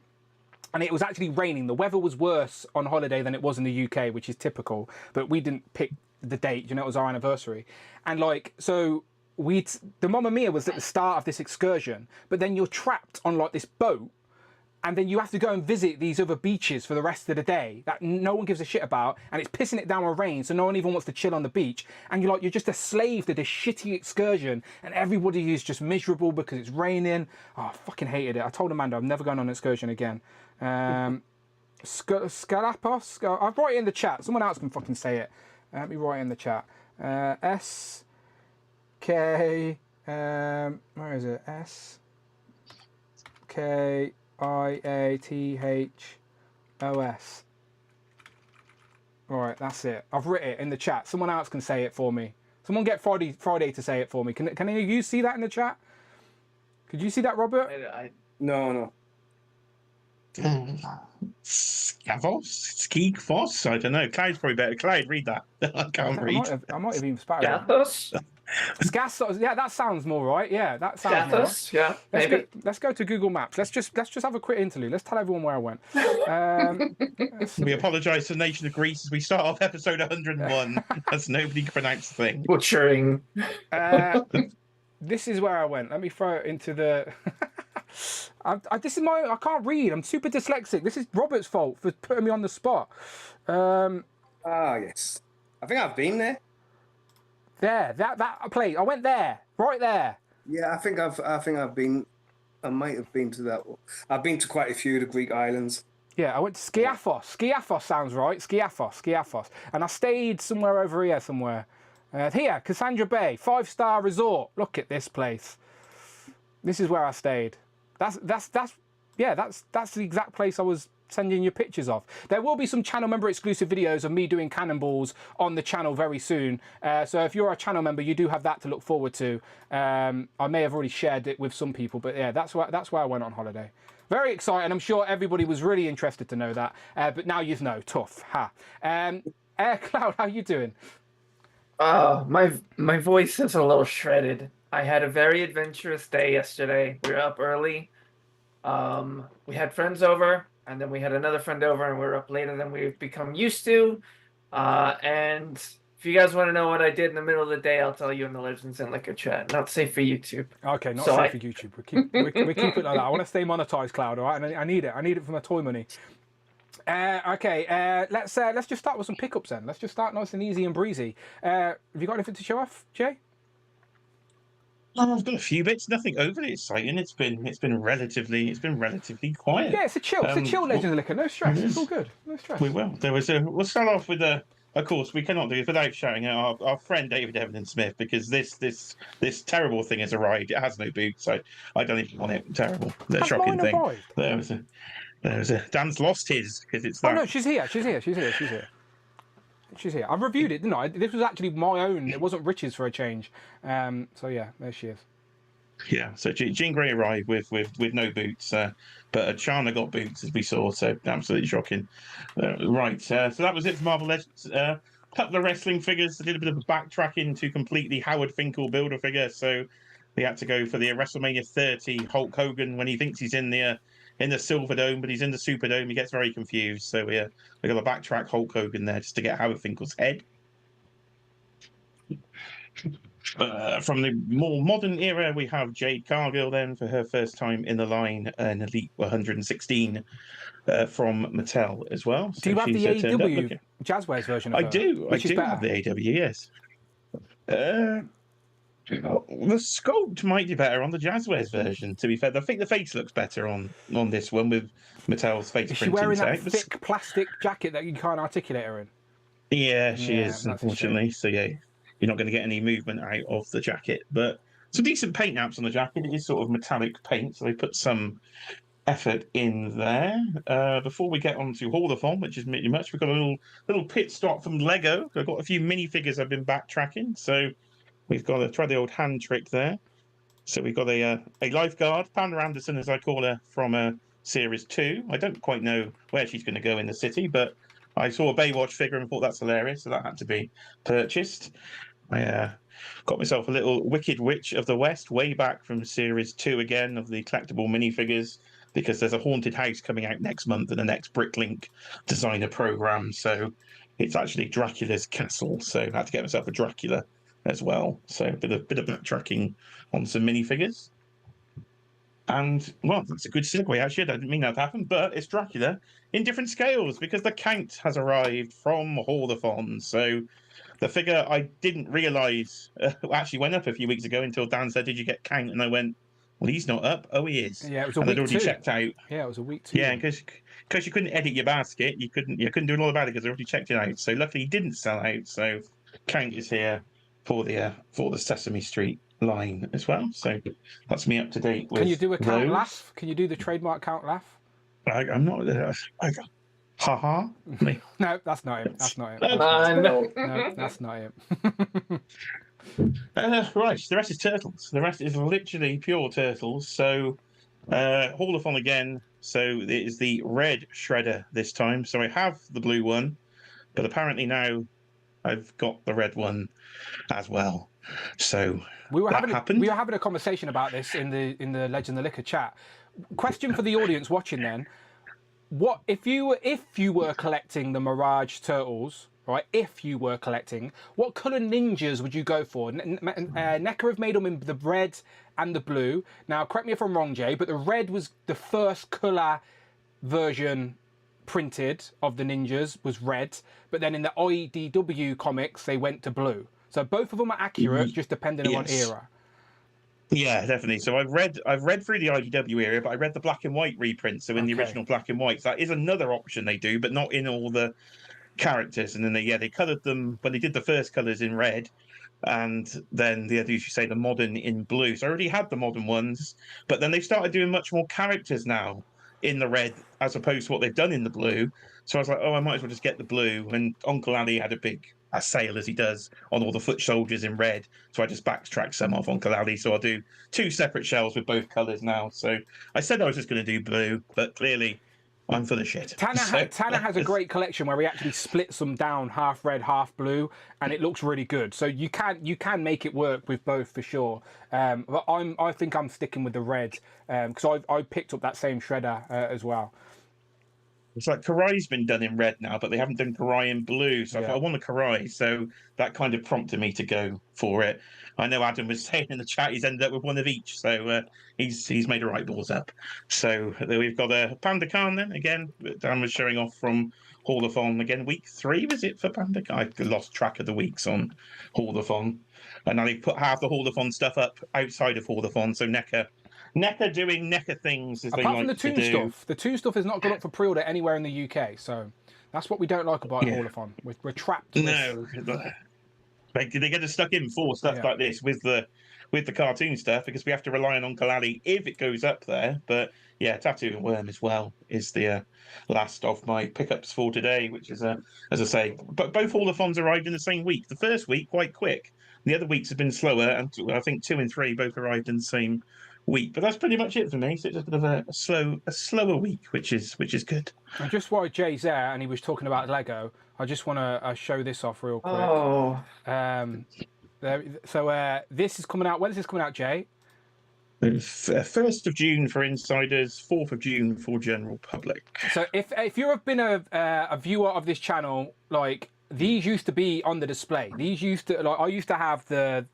And it was actually raining. The weather was worse on holiday than it was in the UK, which is typical. But we didn't pick the date, you know, it was our anniversary. And like, so the Mamma Mia was at the start of this excursion, but then you're trapped on like this boat, and then you have to go and visit these other beaches for the rest of the day that no one gives a shit about, and it's pissing it down with rain, so no one even wants to chill on the beach. And you're just a slave to this shitty excursion, and everybody is just miserable because it's raining. Oh, I fucking hated it. I told Amanda I'm never going on an excursion again. Scalapos? I'll write it in the chat. Someone else can fucking say it. Let me write it in the chat. S K where is it? S K IATHOS. Right, that's it. I've written it in the chat. Someone else can say it for me. Someone get Friday to say it for me. Can any of you see that in the chat? Could you see that, Robert? No. Scavos? Skeegfoss? I don't know. Clyde's probably better. Clyde, read that. I can't read. I might have even spouted it. Gathos? Scathos, yeah, that sounds more right. Yeah, that sounds more right. Gathos? Yeah, maybe. Let's go to Google Maps. Let's just have a quick interlude. Let's tell everyone where I went. We apologise to the nation of Greece as we start off episode 101 as nobody can pronounce the thing. Butchering. This is where I went. Let me throw it into the. I can't read. I'm super dyslexic. This is Robert's fault for putting me on the spot. Yes. I think I've been there. There, that place. I went there, right there. Yeah, I think I've been. I might have been to that. I've been to quite a few of the Greek islands. Yeah, I went to Skiathos. Skiathos sounds right. Skiathos. And I stayed somewhere over here somewhere. Here, Cassandra Bay, 5-star resort. Look at this place. This is where I stayed. That's the exact place I was sending you pictures of. There will be some channel member exclusive videos of me doing cannonballs on the channel very soon. So if you're a channel member, you do have that to look forward to. I may have already shared it with some people, but yeah, that's where I went on holiday. Very exciting. I'm sure everybody was really interested to know that. But now you know. Tough. Ha. Cloud, how you doing? My voice is a little shredded. I had a very adventurous day yesterday. We were up early. We had friends over, and then we had another friend over, and we were up later than we've become used to. And if you guys want to know what I did in the middle of the day, I'll tell you in the Legends and Liquor chat. Not safe for YouTube. Okay, not safe for YouTube. We keep it like that. I want to stay monetized, Cloud. All right, and I need it. I need it for my toy money. Okay, let's just start with some pickups then. Let's just start nice and easy and breezy. Have you got anything to show off, Jay? I've got a few bits. Nothing overly exciting. It's been relatively quiet. Yeah, it's a chill Legends of Liquor. No stress. It's all good. No stress. We will. We'll start off with of course, we cannot do it without shouting out our friend David Evan Smith, because this terrible thing has arrived. It has no boots, so I don't even want it. Terrible. The shocking thing. Arrived? There was a Dan's lost his because it's that. Oh no, she's here. I've reviewed it, didn't I? This was actually my own. It wasn't Rich's for a change. So yeah, there she is. Yeah, so Jean Grey arrived with no boots, but Shanna got boots, as we saw, so absolutely shocking. Right, so that was it for Marvel Legends. Couple of wrestling figures. I did a bit of a backtracking to complete the Howard Finkel Build-A-Figure, so we had to go for the WrestleMania 30 Hulk Hogan when he thinks he's in the Silver Dome, but he's in the Superdome. He gets very confused, so we got to backtrack Hulk Hogan there just to get Howard Finkel's head. From the more modern era, we have Jade Cargill then for her first time in the line, an Elite 116 from Mattel as well. So do you have the AEW Jazzwares version of her? I do better? have the AEW, yes. The sculpt might be better on the Jazzwares version, to be fair. I think the face looks better on this one with Mattel's face printing. Is she wearing that thick plastic jacket that you can't articulate her in? Yeah, she is, unfortunately. So, yeah, you're not going to get any movement out of the jacket. But some decent paint apps on the jacket. It is sort of metallic paint, so they put some effort in there. Before we get on to Hallathon, which is pretty much, we've got a little pit stop from Lego. I've got a few minifigures I've been backtracking, so we've got to try the old hand trick there. So we've got a lifeguard, Pamela Anderson, as I call her, from Series 2. I don't quite know where she's going to go in the city, but I saw a Baywatch figure and thought that's hilarious, so that had to be purchased. I got myself a little Wicked Witch of the West, way back from Series 2 again, of the collectible minifigures, because there's a haunted house coming out next month in the next Bricklink designer program. So it's actually Dracula's castle. So I had to get myself a Dracula as well. So a bit of backtracking on some minifigures. And, well, that's a good segue, actually. I didn't mean that to happen, but it's Dracula in different scales because the count has arrived from Hallathon. So the figure I didn't realise actually went up a few weeks ago until Dan said, "Did you get count?" And I went, "Well, he's not up." Oh, he is. Yeah, it was a and week I'd already two. checked out. Yeah, it was a week 2. Yeah, because you couldn't edit your basket, you couldn't do all about it because I already checked it out. So luckily, he didn't sell out. So count is here for the Sesame Street line as well. So that's me up to date with. Can you do a count those. laugh? Can you do the trademark count laugh? I'm not. Ha. No, that's not it. That's not it. No. No, that's not it. Right, the rest is turtles. The rest is literally pure turtles. So, Hallathon again. So it is the red shredder this time. So I have the blue one, but apparently now I've got the red one as well. So we were happened. having a conversation about this in the Legend of the Liquor chat. Question for the audience watching then: what if you were collecting the Mirage Turtles? Right, if you were collecting, what colour ninjas would you go for? NECA have made them in the red and the blue. Now, correct me if I'm wrong, Jay, but the red was the first colour version printed of the ninjas was red, but then in the IDW comics they went to blue. So both of them are accurate, just depending on era. Yeah, definitely. So I've read through the IDW area, but I read the black and white reprint. So in the original black and whites, that is another option they do, but not in all the characters. And then they coloured them when they did the first colours in red, and then they usually say the modern in blue. So I already had the modern ones, but then they started doing much more characters now in the red as opposed to what they've done in the blue. So I was like, oh, I might as well just get the blue. And Uncle Ali had a sale, as he does, on all the foot soldiers in red. So I just backtracked some off Uncle Ali. So I'll do 2 separate shells with both colours now. So I said I was just going to do blue, but clearly I'm full of shit. Tanner has a great collection where he actually splits them down half red, half blue, and it looks really good. So you can make it work with both for sure. But I think I'm sticking with the red because I picked up that same shredder as well. It's like Karai's been done in red now, but they haven't done Karai in blue. So I thought I want a Karai. So that kind of prompted me to go for it. I know Adam was saying in the chat he's ended up with one of each. So he's made a right balls up. So we've got a Panda Khan then. Again, Dan was showing off from Hallathon. Again, week 3, was it for Panda Khan? I lost track of the weeks on Hallathon. And now they put half the Hallathon stuff up outside of Hallathon. So NECA doing NECA things as Apart they like to do. Apart from the Toon stuff. The Toon stuff has not gone up for pre-order anywhere in the UK. So that's what we don't like about Hallathon. We're trapped. No. They get us stuck in for stuff like this with the cartoon stuff because we have to rely on Uncle Ali if it goes up there. But yeah, Tattoo and Worm as well is the last of my pickups for today, which is as I say, but both Hallathons arrived in the same week. The first week quite quick. The other weeks have been slower, and I think 2 and 3 both arrived in the same week. But that's pretty much it for me. So it's just a bit of a slower week, which is good. And just while Jay's there and he was talking about Lego, I just want to show this off real quick. Oh. This is coming out. When is this coming out, Jay? 1st of June for insiders, 4th of June for general public. So if you've been a viewer of this channel, like these used to be on the display. These used to I used to have the.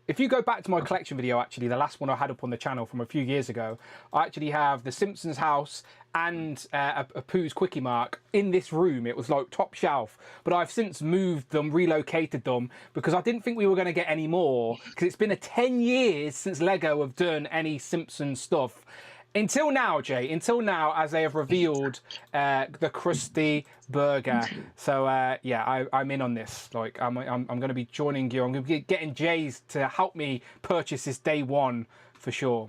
If you go back to my collection video, actually, the last one I had up on the channel from a few years ago, I actually have the Simpsons house and a Pooh's Quickie Mark in this room. It was like top shelf, but I've since moved them, relocated them, because I didn't think we were going to get any more, because it's been 10 years since Lego have done any Simpsons stuff. Until now, Jay, as they have revealed the Krusty Burger. So yeah, I'm in on this. Like I'm going to be joining you. I'm going to be getting Jay's to help me purchase this day one for sure.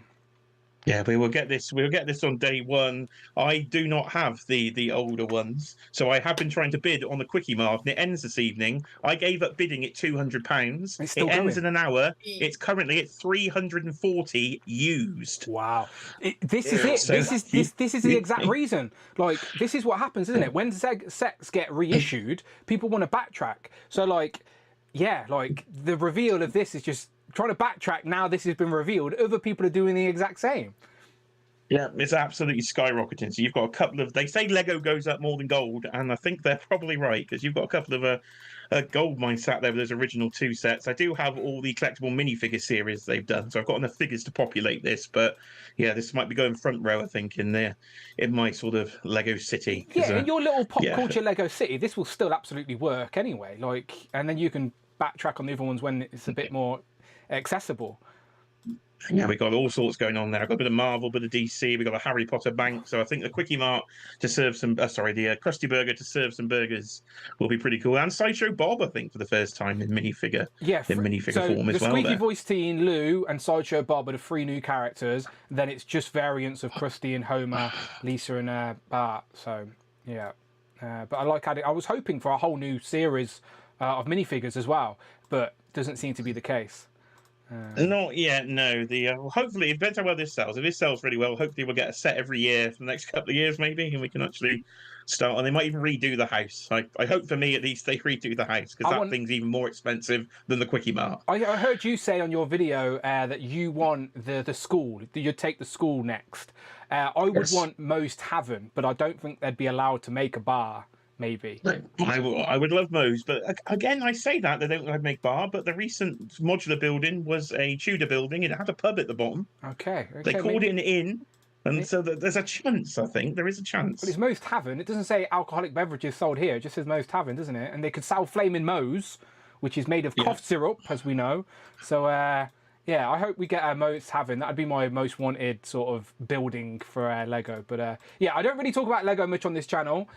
Yeah, we will get this. We'll get this on day one. I do not have the older ones, so I have been trying to bid on the Quickie Mark, and it ends this evening. I gave up bidding at £200. It ends in an hour. It's currently at 340 used. Wow, this is it. So, this is the exact reason. Like this is what happens, isn't it? When sets get reissued, people want to backtrack. So like, yeah, like the reveal of this is just. Trying to backtrack now this has been revealed, other people are doing the exact same. Yeah, it's absolutely skyrocketing. So you've got a couple of, they say Lego goes up more than gold, and I think they're probably right, because you've got a couple of gold mine sat there with those original 2 sets. I do have all the collectible minifigure series they've done, so I've got enough figures to populate this, but yeah, this might be going front row, I think, in my sort of Lego city. Yeah, in your little pop culture Lego city, this will still absolutely work anyway, like, and then you can backtrack on the other ones when it's a bit more accessible. Yeah, we've got all sorts going on there. I've got a bit of Marvel, a bit of DC. We've got a Harry Potter bank. So I think the Quickie Mart to serve some, the Krusty Burger to serve some burgers will be pretty cool. And Sideshow Bob, I think, for the first time in minifigure, form as well. The squeaky voice teen, Lou, and Sideshow Bob are the 3 new characters. Then it's just variants of Krusty and Homer, Lisa and Bart. So yeah, but I like adding. I was hoping for a whole new series of minifigures as well, but doesn't seem to be the case. Not yet, no. Hopefully, it depends how well this sells. If this sells really well, hopefully we'll get a set every year for the next couple of years, maybe, and we can actually start. And they might even redo the house. I hope, for me at least, they redo the house, because that thing's even more expensive than the Quickie Mart. I heard you say on your video that you want the school. You'd take the school next. I would want Moe's Tavern, but I don't think they'd be allowed to make a bar. Maybe. I would love Moe's, but again, I say that they don't make bar, but the recent modular building was a Tudor building. It had a pub at the bottom. Okay. They called it an inn, and so there's a chance, I think. There is a chance. But it's Moe's Tavern. It doesn't say alcoholic beverages sold here. It just says Moe's Tavern, doesn't it? And they could sell Flaming Moe's, which is made of cough syrup, as we know. So, yeah, I hope we get a Moe's Tavern. That'd be my most wanted sort of building for Lego. But yeah, I don't really talk about Lego much on this channel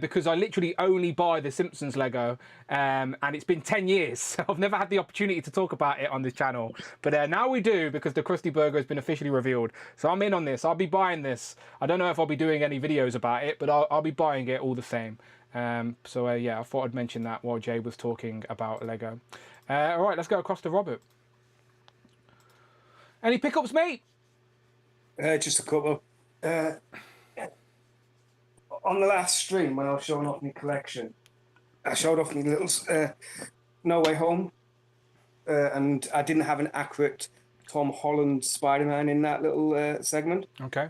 because I literally only buy the Simpsons Lego, and it's been 10 years. So I've never had the opportunity to talk about it on this channel. But now we do, because the Krusty Burger has been officially revealed. So I'm in on this. I'll be buying this. I don't know if I'll be doing any videos about it, but I'll be buying it all the same. So yeah, I thought I'd mention that while Jay was talking about Lego. All right, let's go across to Robert. Any pickups, mate? Just a couple. On the last stream, when I was showing off my collection, I showed off my little No Way Home, and I didn't have an accurate Tom Holland Spider-Man in that little segment. Okay.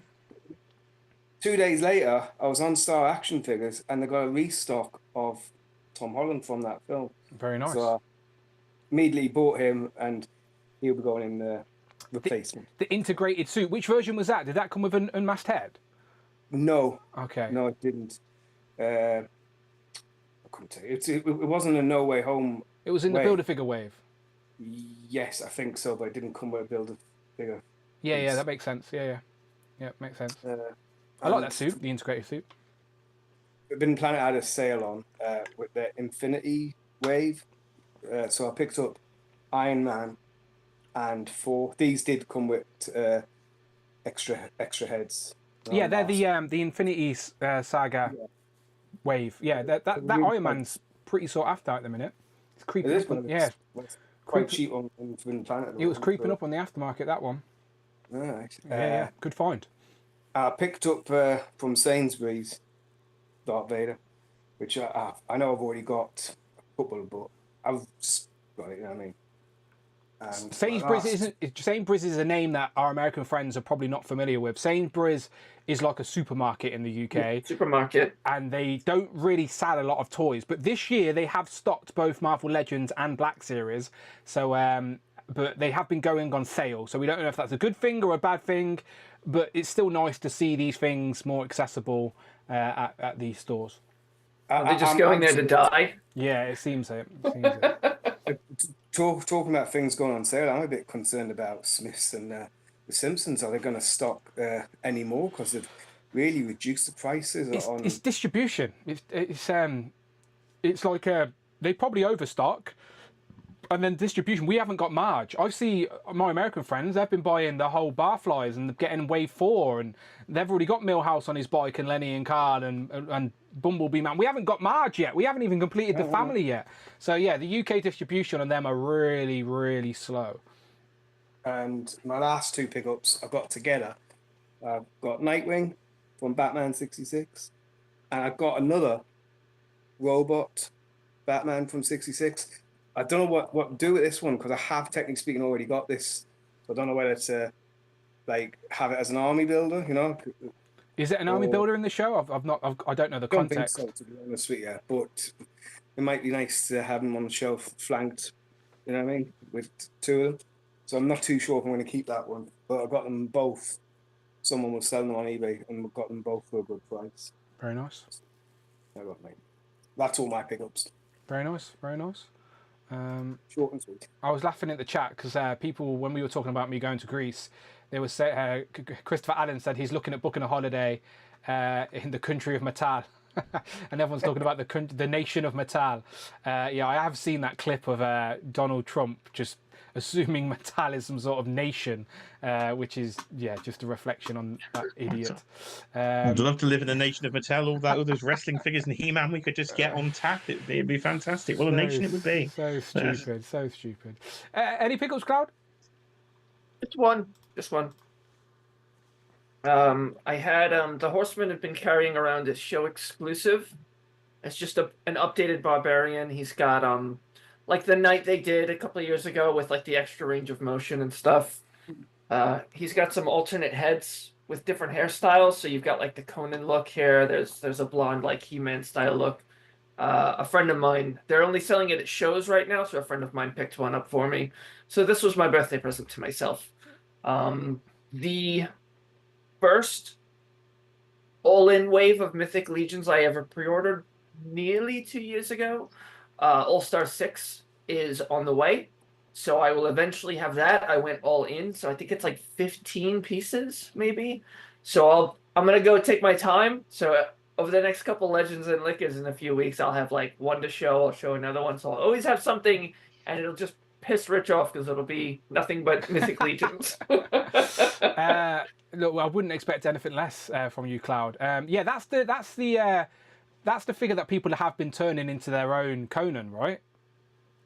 2 days later, I was on Star Action Figures, and they got a restock of Tom Holland from that film. Very nice. So I immediately bought him, and he'll be going in the replacement. The integrated suit. Which version was that? Did that come with an unmasked head? No. Okay. No, it didn't. I couldn't tell you. It wasn't a No Way Home. It was in the Build-A-Figure wave. Yes, I think so, but it didn't come with a Build-A-Figure. Yeah, that makes sense. Yeah, makes sense. I like that suit, the integrated suit. We've been planning to add a sale on with the Infinity Wave. So I picked up Iron Man and 4. These did come with extra heads. Yeah, they're the Infinity Saga wave. Yeah, that Iron Man's pretty sought after at the minute. It's creepy. It is, yeah, quite cheap on Forbidden Planet. It was creeping up on the aftermarket, that one. All right. Yeah, good find. I picked up from Sainsbury's Darth Vader, which I know I've already got a couple, but I've got it, you know what I mean? And Sainsbury's is a name that our American friends are probably not familiar with. Sainsbury's is like a supermarket in the UK. Supermarket. And they don't really sell a lot of toys. But this year they have stocked both Marvel Legends and Black Series. So, but they have been going on sale. So we don't know if that's a good thing or a bad thing. But it's still nice to see these things more accessible at these stores. Are they just going there to die? Yeah, it seems it. Talking about things going on sale, I'm a bit concerned about Smiths and the Simpsons. Are they going to stock any more because they've really reduced the prices? It's distribution. It's like they probably overstock, and then distribution. We haven't got Marge. I see my American friends. They've been buying the whole Barflies and getting Wave 4, and they've already got Millhouse on his bike and Lenny and Carl and Bumblebee Man. We haven't got Marge yet. We haven't even completed the family yet. So yeah, the UK distribution on them are really, really slow. And my last two pickups I've got together. I've got Nightwing from Batman 66, and I've got another robot Batman from 66. I don't know what to do with this one because I have, technically speaking, already got this. So I don't know whether to have it as an army builder, you know. Is it an army builder in the show? I don't know the context. I don't think so, to be honest with you. But it might be nice to have them on the shelf flanked, you know what I mean, with two of them. So I'm not too sure if I'm going to keep that one. But I got them both. Someone was selling them on eBay, and we got them both for a good price. Very nice. That's all my pickups. Very nice. Very nice. Short and sweet. I was laughing at the chat because people, when we were talking about me going to Greece, they were Christopher Allen said he's looking at booking a holiday in the country of Metal. And everyone's talking about the nation of Metal. Yeah, I have seen that clip of Donald Trump just assuming Metal is some sort of nation, which is just a reflection on that idiot. I'd love to live in a nation of Mattel. All those wrestling figures and He-Man we could just get on tap. It'd be fantastic. What a nation it would be. So stupid, so stupid. Any pickups, Cloud? Just one. I had the Horseman had been carrying around a show exclusive. It's just an updated Barbarian. He's got like the Knight they did a couple of years ago with like the extra range of motion and stuff. He's got some alternate heads with different hairstyles. So you've got like the Conan look here. There's a blonde like He-Man style look. A friend of mine, they're only selling it at shows right now, so a friend of mine picked one up for me. So this was my birthday present to myself. The first all-in wave of Mythic Legions I ever pre-ordered nearly 2 years ago. All-Star 6 is on the way, so I will eventually have that. I went all in, so I think it's like 15 pieces, maybe. So I'm going to go take my time. So over the next couple Legends and Lickers in a few weeks, I'll have like one to show. I'll show another one, so I'll always have something, and it'll just piss Rich off because it'll be nothing but Mythic Legions. Look, I wouldn't expect anything less from you, Cloud. Yeah, that's the figure that people have been turning into their own Conan, right?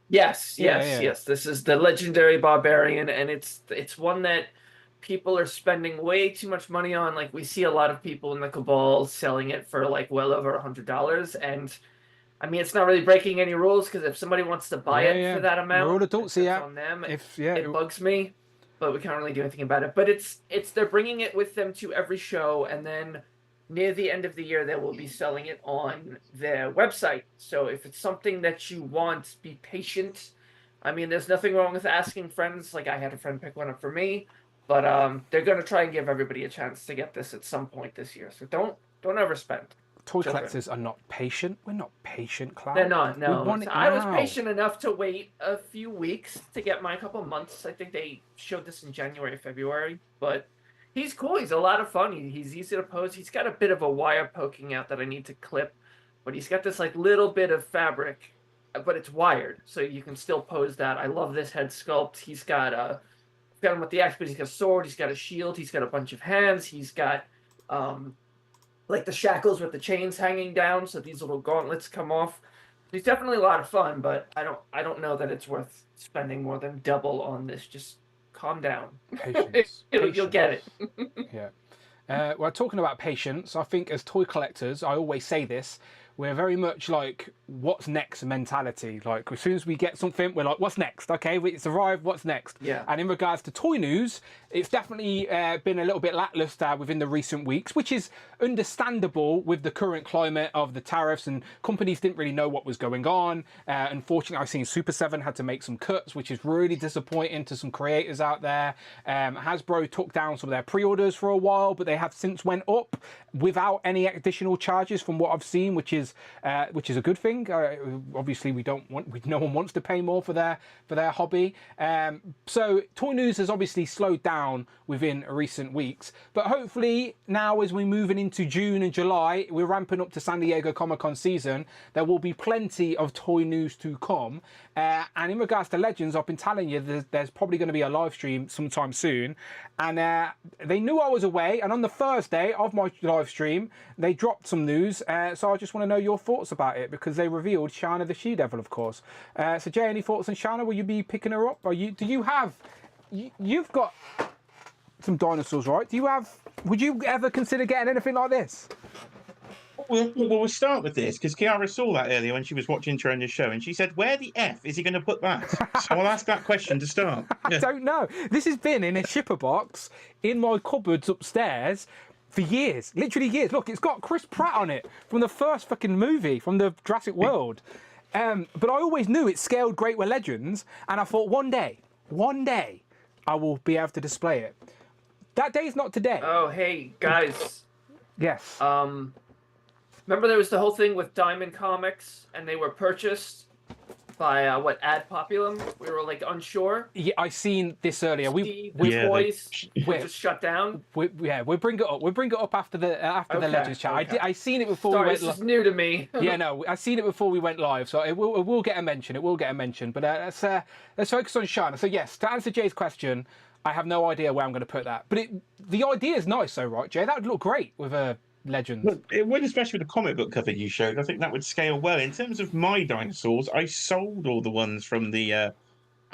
Yes. This is the legendary Barbarian, and it's one that people are spending way too much money on. Like, we see a lot of people in the Cabal selling it for like well over $100, and I mean, it's not really breaking any rules because if somebody wants to buy it for that amount, we're all adults here. On them. It bugs me, but we can't really do anything about it. But it's they're bringing it with them to every show, and then near the end of the year, they will be selling it on their website. So if it's something that you want, be patient. I mean, there's nothing wrong with asking friends. Like, I had a friend pick one up for me, but they're going to try and give everybody a chance to get this at some point this year. So don't overspend. Toy collectors are not patient. We're not patient, Cloud. They're not, no. I was now. patient enough to wait a few weeks to get mine, a couple months. I think they showed this in January, February. But he's cool. He's a lot of fun. He's easy to pose. He's got a bit of a wire poking out that I need to clip. But he's got this like little bit of fabric, but it's wired. So you can still pose that. I love this head sculpt. He's got him with the axe, but he's got a sword. He's got a shield. He's got a bunch of hands. He's got like the shackles with the chains hanging down, so these little gauntlets come off. It's definitely a lot of fun, but I don't know that it's worth spending more than double on this. Just calm down. Patience. You'll get it. Yeah. Well, talking about patience, I think as toy collectors, I always say this, we're very much like, what's next mentality. Like, as soon as we get something, we're like, what's next? Okay, it's arrived, what's next? Yeah. And in regards to toy news, it's definitely been a little bit lackluster within the recent weeks, which is understandable with the current climate of the tariffs, and companies didn't really know what was going on. Unfortunately, I've seen Super 7 had to make some cuts, which is really disappointing to some creators out there. Hasbro took down some of their pre-orders for a while, but they have since went up without any additional charges from what I've seen, which is a good thing. Obviously, no one wants to pay more for their hobby. So toy news has obviously slowed down within recent weeks, but hopefully now as we're moving into June and July, we're ramping up to San Diego Comic-Con season. There will be plenty of toy news to come. And in regards to Legends, I've been telling you there's probably going to be a live stream sometime soon. And they knew I was away, and on the Thursday of my live stream, they dropped some news. So I just want to know your thoughts about it, because they revealed Shauna the She-Devil, of course. So Jay, any thoughts on Shauna? Will you be picking her up? You've got some dinosaurs, right? Would you ever consider getting anything like this? Well, we'll start with this, because Kiara saw that earlier when she was watching Trona's show, and she said, where the F is he going to put that? So I'll ask that question to start. I don't know. This has been in a shipper box in my cupboards upstairs for years. Literally years. Look, it's got Chris Pratt on it from the first fucking movie, from the Jurassic World. But I always knew it scaled great with Legends, and I thought one day, I will be able to display it. That day's not today. Oh, hey, guys. Yes. Remember there was the whole thing with Diamond Comics, and they were purchased by, Ad Populum? We were, like, unsure. Yeah, I seen this earlier. Toys just shut down. We'll bring it up. We'll bring it up after the Legends chat. Okay. I seen it before Sorry, we went this is new to me. Yeah, no, I seen it before we went live, so it will get a mention. It will get a mention. But let's focus on Shauna. So yes, to answer Jay's question, I have no idea where I'm going to put that. But the idea is nice, though, right, Jay? That would look great with a Legends. Well, it would, especially with the comic book cover you showed. I think that would scale well. In terms of my dinosaurs, I sold all the ones from the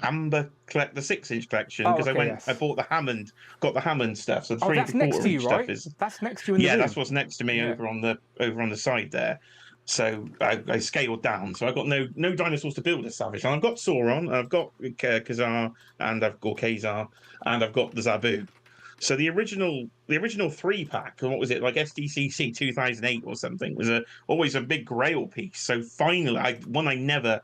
Amber the 6-inch collection, because I bought the Hammond, got the Hammond stuff. So the 3 that's next to you, stuff right? is That's next to you in the room. that's what's next to me over on the side there. So I scaled down. So I've got no dinosaurs to build a Savage. And I've got Sauron, I've got Kazar, and I've got Kazar, and I've got the Zabu. So the original 3-pack, what was it, like SDCC 2008 or something, was always a big grail piece. So finally, one I never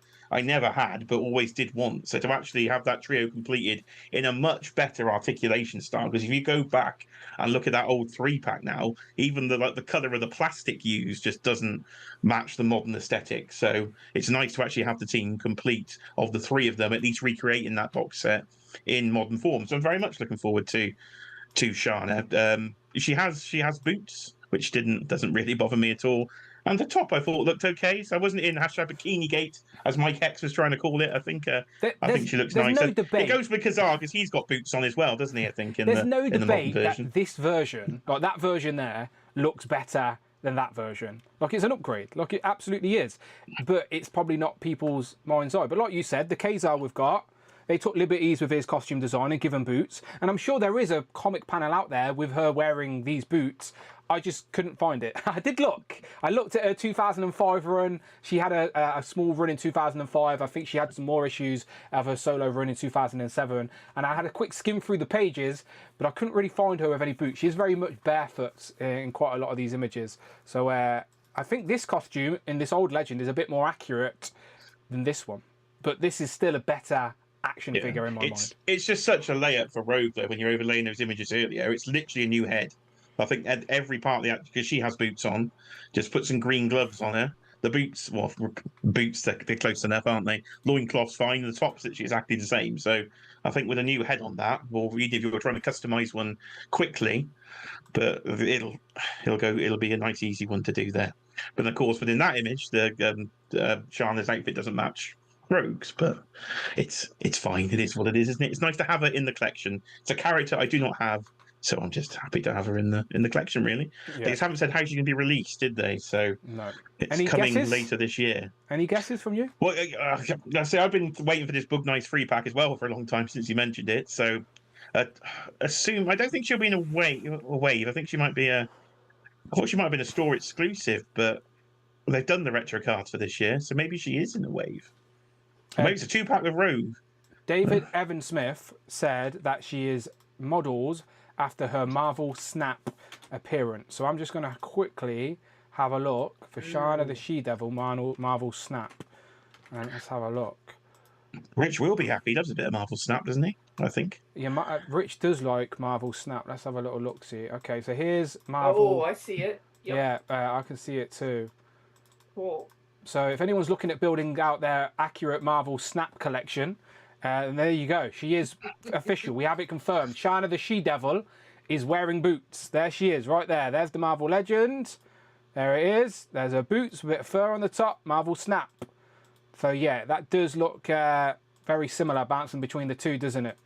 had, but always did want. So to actually have that trio completed in a much better articulation style, because if you go back and look at that old 3-pack now, even the color of the plastic used just doesn't match the modern aesthetic. So it's nice to actually have the team complete of the 3 of them, at least recreating that box set in modern form. So I'm very much looking forward to Shauna. She has boots, which doesn't really bother me at all. And the top I thought looked okay, so I wasn't in #Bikini Gate, as Mike Hex was trying to call it. I think she looks nice. No debate. It goes with Kazar, because he's got boots on as well, doesn't he? I think there's no debate version. that this version, like that version there, looks better than that version. Like, it's an upgrade. Like, it absolutely is. But it's probably not people's mind's eye. But like you said, the Kazar we've got, they took liberties with his costume design and given boots. And I'm sure there is a comic panel out there with her wearing these boots. I just couldn't find it. I did look. I looked at her 2005 run. She had a small run in 2005. I think she had some more issues of her solo run in 2007. And I had a quick skim through the pages, but I couldn't really find her with any boots. She is very much barefoot in quite a lot of these images. So I think this costume in this old Legend is a bit more accurate than this one. But this is still a better action figure in my mind. It's just such a layup for Rogue, though, when you're overlaying those images earlier. It's literally a new head. I think at every part of the act, because she has boots on, just put some green gloves on her. The boots, they're close enough, aren't they? Loincloth's fine, the top's literally exactly the same. So I think with a new head on that, or if you're trying to customize one quickly, but it'll be a nice, easy one to do there. But of course, within that image, the Shana's outfit doesn't match Rogue's, but it's fine. It is what it is, isn't it? It's nice to have her in the collection. It's a character I do not have, So I'm just happy to have her in the collection. Really, Yeah. they just haven't said how she's going to be released, did they? So No. it's Any coming guesses? later this year. Any guesses from you? Well, I say I've been waiting for this Bug Nice 3-pack as well for a long time since you mentioned it. So assume I don't think she'll be in a wave. I think she might be I thought she might have been a store exclusive, but they've done the retro cards for this year, so maybe she is in a wave. Maybe it's a 2-pack with Rogue. David Evan Smith said that she is models after her Marvel Snap appearance. So I'm just going to quickly have a look for Shauna the She-Devil Marvel Snap. And let's have a look. Rich will be happy. He loves a bit of Marvel Snap, doesn't he? I think. Yeah, Rich does like Marvel Snap. Let's have a little look. See. Okay, so here's Marvel. Oh, I see it. Yep. Yeah, I can see it too. Cool. So if anyone's looking at building out their accurate Marvel Snap collection, and there you go. She is official. We have it confirmed. Shanna the She-Devil is wearing boots. There she is, right there. There's the Marvel Legend. There it is. There's her boots, a bit of fur on the top. Marvel Snap. So yeah, that does look very similar, bouncing between the two, doesn't it?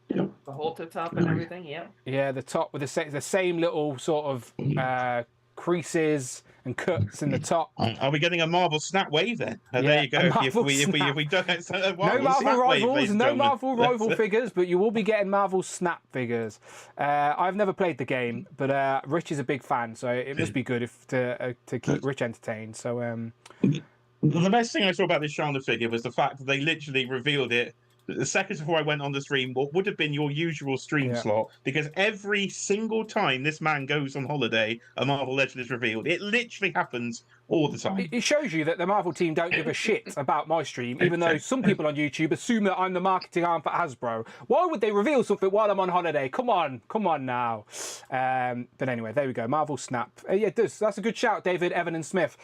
The halter top and everything, yeah. Yeah, the top with the same little sort of creases and cuts in the top. Are we getting a Marvel Snap wave then? There you go. If we don't, no Marvel rivals, no Marvel rival figures, but you will be getting Marvel Snap figures. I've never played the game, but Rich is a big fan, so it must be good to keep Rich entertained. So the best thing I saw about this Shauna figure was the fact that they literally revealed it the seconds before I went on the stream, what would have been your usual stream slot, because every single time this man goes on holiday, a Marvel Legend is revealed. It literally happens all the time. It shows you that the Marvel team don't give a shit about my stream, even though some people on YouTube assume that I'm the marketing arm for Hasbro. Why would they reveal something while I'm on holiday? Come on now. But anyway, there we go. Marvel Snap. Yeah, it does. That's a good shout, David, Evan and Smith.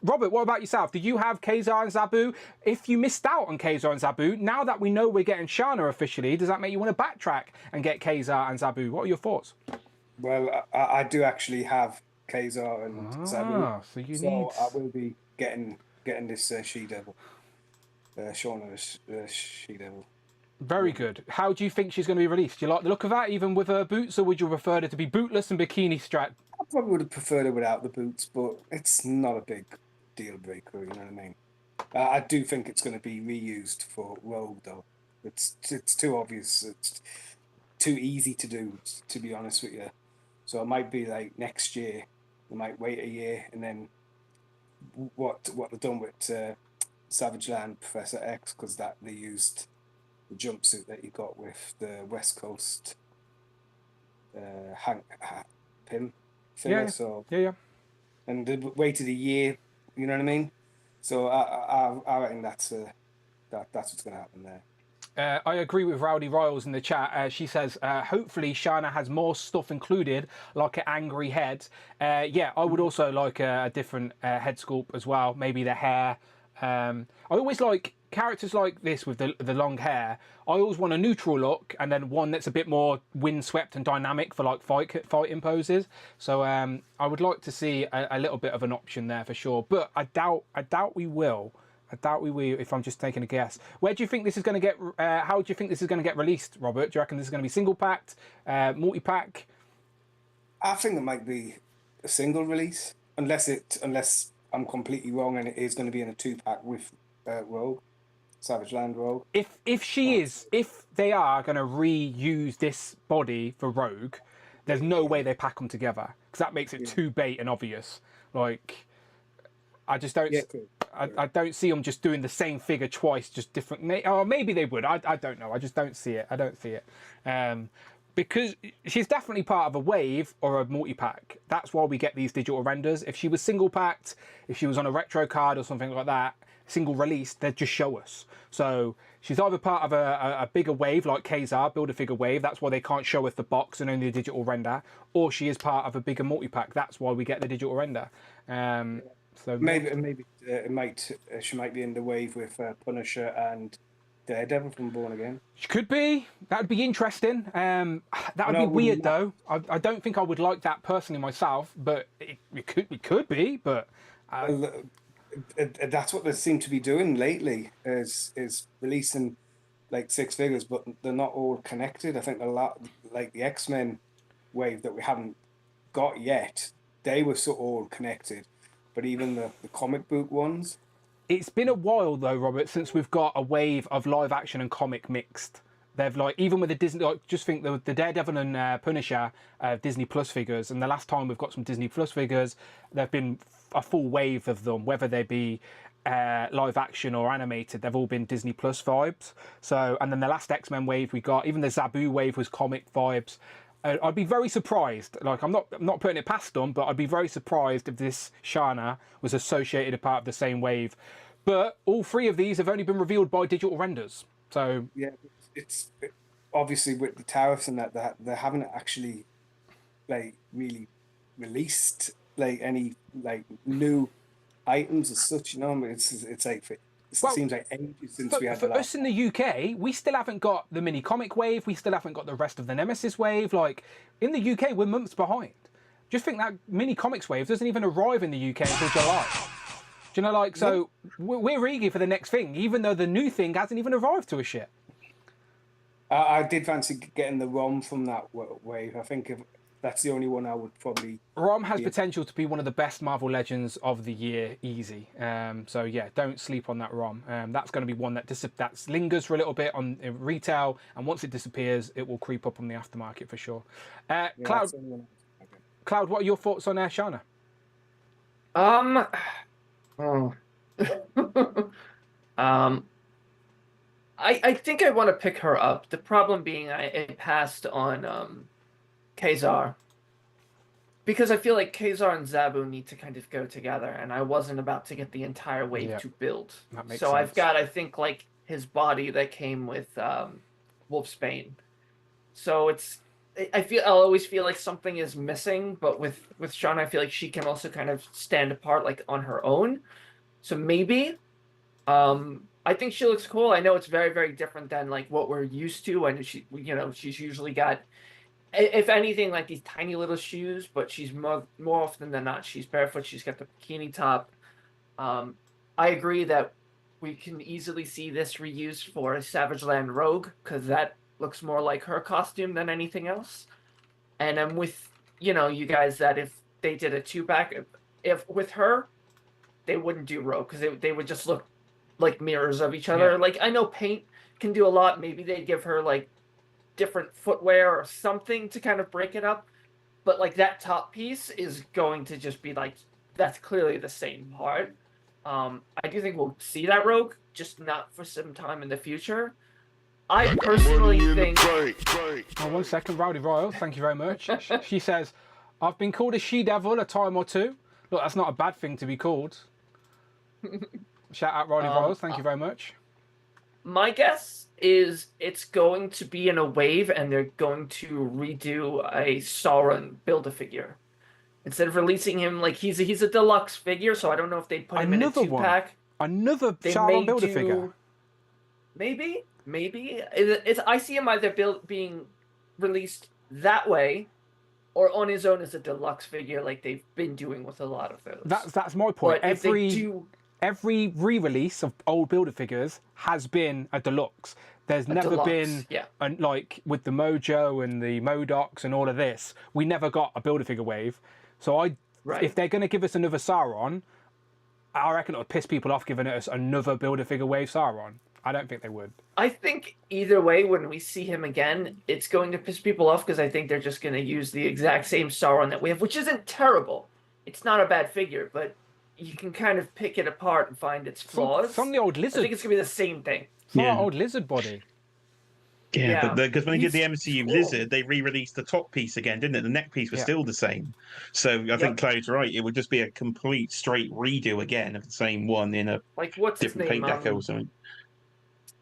Robert, what about yourself? Do you have Kazar and Zabu? If you missed out on Kazar and Zabu, now that we know we're getting Shanna officially, does that make you want to backtrack and get Kazar and Zabu? What are your thoughts? Well, I do actually have Kazar and Zabu, so I will be getting this She-Devil, Shauna the She-Devil. Very good. How do you think she's going to be released? Do you like the look of that, even with her boots, or would you prefer her to be bootless and bikini strapped? I probably would have preferred it without the boots, but it's not a big deal breaker, you know what I mean? I do think it's going to be reused for Rogue, though. It's too obvious. It's too easy to do, to be honest with you. So it might be like next year. We might wait a year, and then what they've done with Savage Land Professor X, because that they used the jumpsuit that you got with the West Coast Hank Pym figure. Yeah. And they waited a year, you know what I mean? So I reckon that's what's going to happen there. I agree with Rowdy Royals in the chat. She says, hopefully Shanna has more stuff included, like an angry head. Yeah, I would also like a different head sculpt as well. Maybe the hair. I always like characters like this with the long hair. I always want a neutral look, and then one that's a bit more windswept and dynamic for like fighting poses. So I would like to see a little bit of an option there for sure. But I doubt we will. I doubt we will, if I'm just taking a guess. Where do you think this is going to get? How do you think this is going to get released, Robert? Do you reckon this is going to be single packed, multi pack? I think it might be a single release, unless I'm completely wrong and it is going to be in a 2-pack with Rogue, Savage Land Rogue. If they are going to reuse this body for Rogue, there's no way they pack them together, because that makes it too bait and obvious. Like, I just don't. Yeah, cool. I don't see them just doing the same figure twice, just different. Or maybe they would. I don't know. I just don't see it. I don't see it. Because she's definitely part of a wave or a multi-pack. That's why we get these digital renders. If she was single-packed, if she was on a retro card or something like that, single release, they'd just show us. So she's either part of a bigger wave like Kazar, Build-A-Figure wave, that's why they can't show us the box and only the digital render, or she is part of a bigger multi-pack, that's why we get the digital render. So maybe she might be in the wave with Punisher and Daredevil from Born Again. She could be. That'd be interesting. That would be weird though. I don't think I would like that personally myself, but it could be. But that's what they seem to be doing lately. Is releasing like 6 figures, but they're not all connected. I think a lot, like the X-Men wave that we haven't got yet, they were sort of all connected. But even the comic book ones. It's been a while though, Robert, since we've got a wave of live action and comic mixed. They've like, even with the Disney, like, just think the Daredevil and Punisher Disney Plus figures, and the last time we've got some Disney Plus figures, there've been a full wave of them, whether they be live action or animated, they've all been Disney Plus vibes. So, and then the last X-Men wave we got, even the Zabu wave was comic vibes. I'd be very surprised. Like, I'm not putting it past them, but I'd be very surprised if this Shanna was associated a part of the same wave. But all three of these have only been revealed by digital renders. So yeah, it's obviously with the tariffs and that they haven't actually like really released like any like new items as such. You know, it's like it seems like ages since we had for us in the UK, we still haven't got the mini comic wave. We still haven't got the rest of the Nemesis wave. Like, in the UK, we're months behind. Just think that mini comics wave doesn't even arrive in the UK until July. Do you know, like, so we're eager for the next thing, even though the new thing hasn't even arrived to us yet. I did fancy getting the ROM from that wave. I think if that's the only one I would probably... ROM has potential to be one of the best Marvel Legends of the year, easy. So yeah, don't sleep on that ROM. That's going to be one that lingers for a little bit on retail, and once it disappears, it will creep up on the aftermarket for sure. Cloud, what are your thoughts on Shanna? I think I want to pick her up. The problem being I passed on Kazar, because I feel like Kazar and Zabu need to kind of go together, and I wasn't about to get the entire wave to build. That makes so sense. I've got, I think, like his body that came with Wolfsbane. So I'll always feel like something is missing, but with Shauna, I feel like she can also kind of stand apart like on her own. So maybe I think she looks cool. I know it's very, very different than like what we're used to, and she's usually got, if anything, like these tiny little shoes, but she's more often than not, she's barefoot. She's got the bikini top. I agree that we can easily see this reused for a Savage Land Rogue, because that looks more like her costume than anything else. And I'm with, you guys, that if they did a 2-pack, if with her, they wouldn't do Rogue, because they would just look like mirrors of each other. Yeah. Like, I know paint can do a lot. Maybe they'd give her like different footwear or something to kind of break it up, but like that top piece is going to just be like, that's clearly the same part. I do think we'll see that Rogue, just not for some time in the future. I personally think... Oh, 1 second, Rowdy Royal, thank you very much. She says, I've been called a she-devil a time or two. Look, that's not a bad thing to be called. Shout out Rowdy Royals, thank you very much. My guess is it's going to be in a wave, and they're going to redo a Sauron Build-A-Figure. Instead of releasing him, like, he's a deluxe figure, so I don't know if they put him in a 2-pack. Another Sauron Build-A-Figure. Maybe. I see him either being released that way, or on his own as a deluxe figure, like they've been doing with a lot of those. That's my point. But every re-release of old Build-A-Figures has been a deluxe. There's never been, like with the Mojo and the Modox and all of this, we never got a Build-A-Figure wave. So if they're going to give us another Sauron, I reckon it'll piss people off giving us another Build-A-Figure wave Sauron. I don't think they would. I think either way, when we see him again, it's going to piss people off, because I think they're just going to use the exact same Sauron that we have, which isn't terrible. It's not a bad figure, but you can kind of pick it apart and find its flaws. From the old Lizard. I think it's going to be the same thing. From our old Lizard body. Yeah, but because when you did the MCU Lizard, they re-released the top piece again, didn't it? The neck piece was still the same. So I think Cloud's right. It would just be a complete straight redo again of the same one in a different paint deco or something.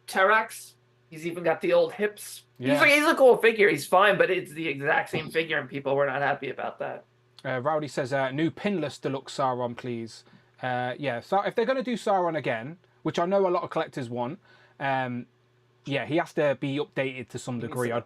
Terax, he's even got the old hips. Yeah. He's a cool figure. He's fine, but it's the exact same figure, and people were not happy about that. Rowdy says, new pinless deluxe Sauron, please. So if they're going to do Sauron again, which I know a lot of collectors want, he has to be updated to some degree. I'd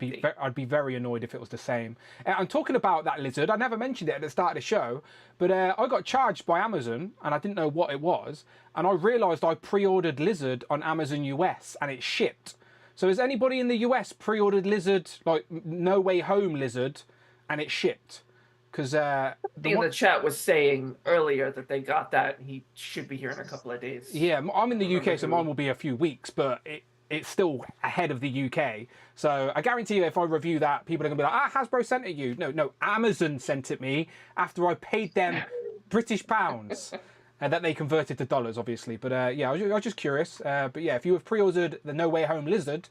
be very annoyed if it was the same. I'm talking about that Lizard. I never mentioned it at the start of the show, but I got charged by Amazon, and I didn't know what it was, and I realised I pre-ordered Lizard on Amazon US, and it shipped. So has anybody in the US pre-ordered Lizard, like No Way Home Lizard, and it shipped? Because the chat was saying earlier that they got that. And he should be here in a couple of days. Yeah, I'm in the UK, so mine will be a few weeks, but it's still ahead of the UK. So I guarantee you, if I review that, people are going to be like, Hasbro sent it you. No, Amazon sent it me after I paid them British pounds. That they converted to dollars, obviously. But yeah, I was just curious. But yeah, if you have pre-ordered the No Way Home Lizard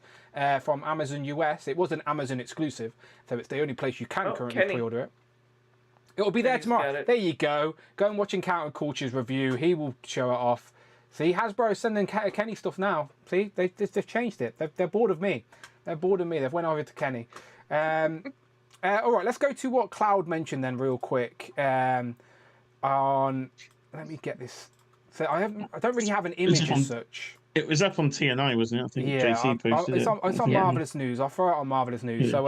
from Amazon US, it was an Amazon exclusive, so it's the only place you can currently pre-order it. It'll be there tomorrow. There you go. Go and watch Encounter Culture's review. He will show it off. See, Hasbro is sending Kenny stuff now. See, they've changed it. They're bored of me. They're bored of me. They've went over to Kenny. All right, let's go to what Cloud mentioned then real quick. Let me get this. So I don't really have an image as such. It was up on TNI, wasn't it? I think JC posted it. It's on Marvelous News. I'll throw it on Marvelous News. Yeah. So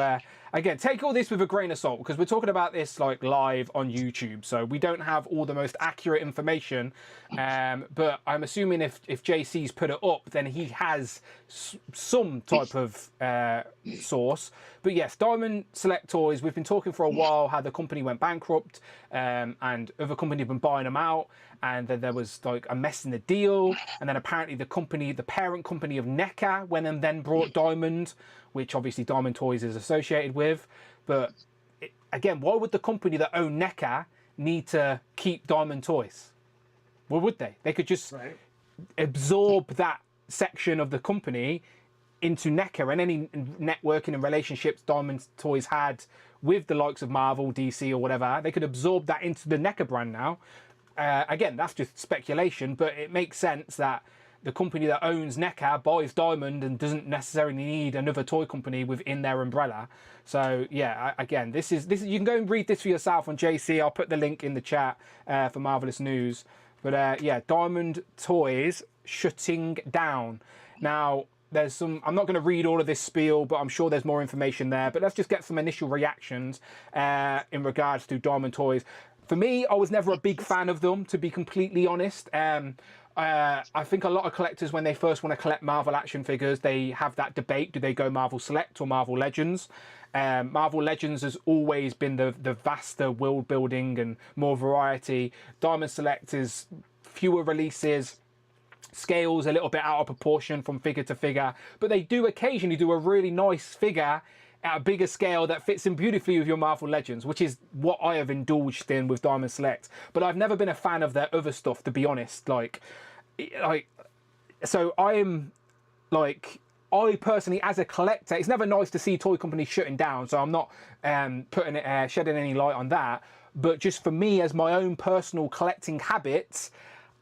again, take all this with a grain of salt because we're talking about this like live on YouTube. So we don't have all the most accurate information. But I'm assuming if JC's put it up, then he has some type of source. But yes, Diamond Select Toys, we've been talking for a while how the company went bankrupt and other companies have been buying them out. And then there was like a mess in the deal. And then apparently the parent company of NECA went and then brought Diamond, which obviously Diamond Toys is associated with. But again, why would the company that owned NECA need to keep Diamond Toys? Why would they? They could just absorb that section of the company into NECA and any networking and relationships Diamond Toys had with the likes of Marvel, DC or whatever. They could absorb that into the NECA brand now. Again, that's just speculation, but it makes sense that the company that owns NECA buys Diamond and doesn't necessarily need another toy company within their umbrella. So yeah, again, this is you can go and read this for yourself on JC. I'll put the link in the chat for Marvelous News. But yeah, Diamond Toys shutting down. Now, there's some. I'm not going to read all of this spiel, but I'm sure there's more information there. But let's just get some initial reactions in regards to Diamond Toys. For me, I was never a big fan of them, to be completely honest. I think a lot of collectors, when they first want to collect Marvel action figures, they have that debate. Do they go Marvel Select or Marvel Legends? Marvel Legends has always been the vaster world building and more variety. Diamond Select is fewer releases, scales a little bit out of proportion from figure to figure. But they do occasionally do a really nice figure at a bigger scale that fits in beautifully with your Marvel Legends, which is what I have indulged in with Diamond Select. But I've never been a fan of their other stuff, to be honest. So I personally, as a collector, it's never nice to see toy companies shutting down. So I'm not shedding any light on that. But just for me, as my own personal collecting habits,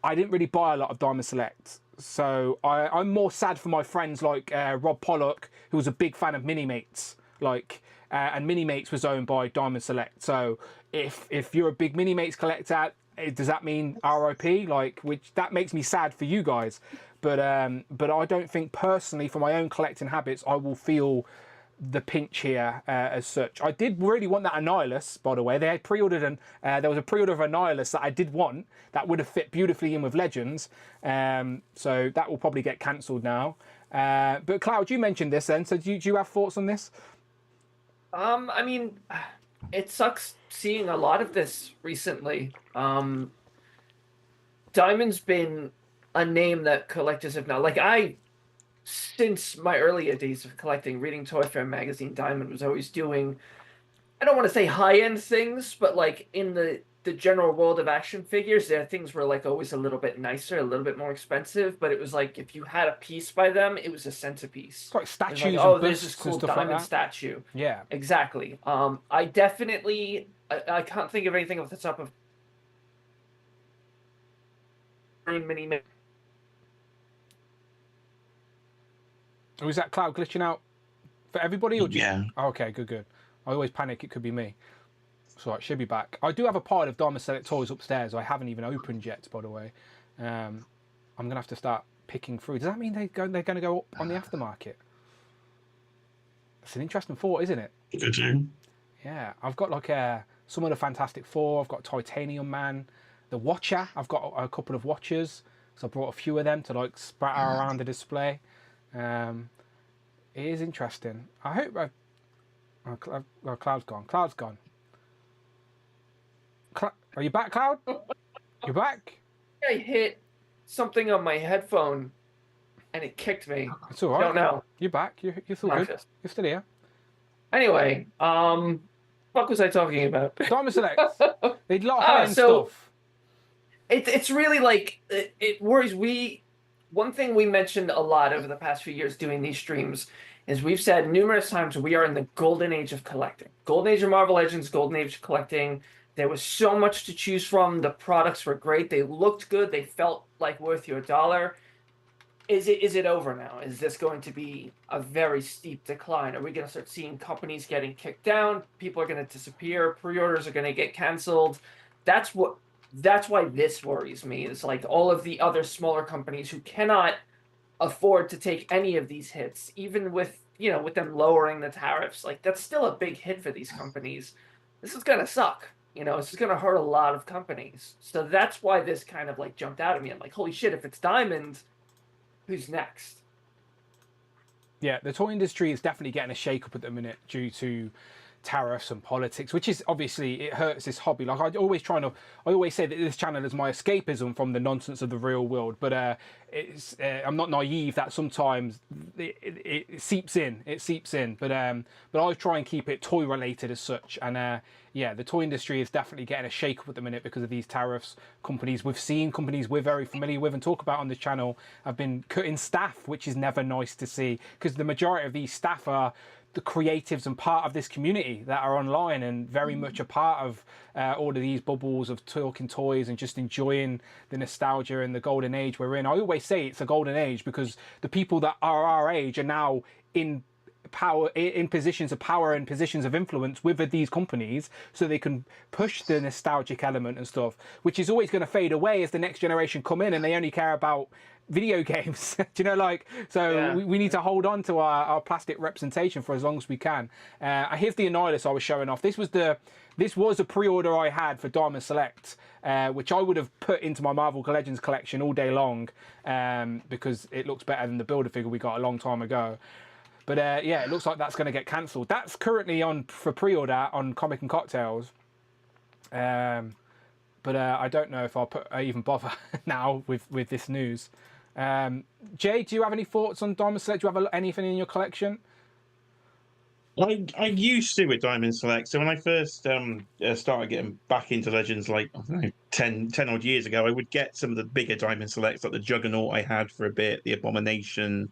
I didn't really buy a lot of Diamond Select. So I'm more sad for my friends like Rob Pollock, who was a big fan of Minimates. And Minimates was owned by Diamond Select. So if you're a big Minimates collector, does that mean RIP? Which that makes me sad for you guys. But I don't think personally, for my own collecting habits, I will feel the pinch here as such. I did really want that Annihilus, by the way. They had pre-ordered and there was a pre-order of Annihilus that I did want that would have fit beautifully in with Legends. So that will probably get cancelled now. But Cloud, you mentioned this then. So do you have thoughts on this? I mean, it sucks seeing a lot of this recently. Diamond's been a name that collectors have not. Since my earlier days of collecting, reading Toy Fair magazine, Diamond was always doing, I don't want to say high-end things, but in the general world of action figures, their things were always a little bit nicer, a little bit more expensive, but it was if you had a piece by them, it was a centerpiece. It's like statues. There's this cool Diamond statue. Yeah. Exactly. I definitely, I can't think of anything off the top of mini. Or is that Cloud glitching out for everybody? Or yeah. Oh, okay, good. I always panic it could be me. So it should be back. I do have a pile of Diamond Select toys upstairs I haven't even opened yet, by the way. I'm going to have to start picking through. Does that mean they're going to go up on the aftermarket? That's an interesting thought, isn't it? Did you? Yeah, I've got some of the Fantastic Four. I've got Titanium Man. The Watcher. I've got a couple of Watchers. So I brought a few of them to spread around the display. It is interesting. I hope Cloud's gone. Cloud's gone. Are you back, Cloud? You back? I hit something on my headphone, and it kicked me. It's all right. I don't know. You're back. You're still good. You're still here. Anyway, what was I talking about? Diamond Selects. They'd lot of stuff. It's really like it worries. One thing we mentioned a lot over the past few years doing these streams is we've said numerous times we are in the golden age of collecting. Golden age of Marvel Legends, golden age of collecting. There was so much to choose from. The products were great. They looked good. They felt like worth your dollar. Is it over now? Is this going to be a very steep decline? Are we going to start seeing companies getting kicked down? People are going to disappear. Pre-orders are going to get canceled. That's why this worries me, is like all of the other smaller companies who cannot afford to take any of these hits, even with them lowering the tariffs. Like, that's still a big hit for these companies. This is going to suck. This is going to hurt a lot of companies. So that's why this kind of like jumped out at me. I'm like, holy shit, if it's Diamond, who's next? Yeah, the toy industry is definitely getting a shake-up at the minute due to tariffs and politics, which is obviously, it hurts this hobby. Like I always say that this channel is my escapism from the nonsense of the real world, but I'm not naive that sometimes it seeps in, but I try and keep it toy related as such. And yeah, the toy industry is definitely getting a shake up at the minute because of these tariffs. Companies we're very familiar with and talk about on this channel have been cutting staff, which is never nice to see, because the majority of these staff are the creatives and part of this community that are online and very much a part of all of these bubbles of talking toys and just enjoying the nostalgia and the golden age we're in. I always say it's a golden age because the people that are our age are now in power, in positions of power and positions of influence with these companies, so they can push the nostalgic element and stuff, which is always going to fade away as the next generation come in and they only care about video games. Do you know, like, so yeah. we need to hold on to our plastic representation for as long as we can. Here's the Annihilus I was showing off. This was a pre-order I had for Diamond Select, which I would have put into my Marvel Legends collection all day long, because it looks better than the Builder figure we got a long time ago. But yeah, it looks like that's going to get cancelled. That's currently on for pre-order on Comic and Cocktails. But I don't know if I even bother now with this news. Jay, do you have any thoughts on Diamond Select? Do you have anything in your collection? I used to with Diamond Select. So when I first started getting back into Legends, like, I don't know, 10 odd years ago, I would get some of the bigger Diamond Selects, like the Juggernaut I had for a bit, the Abomination,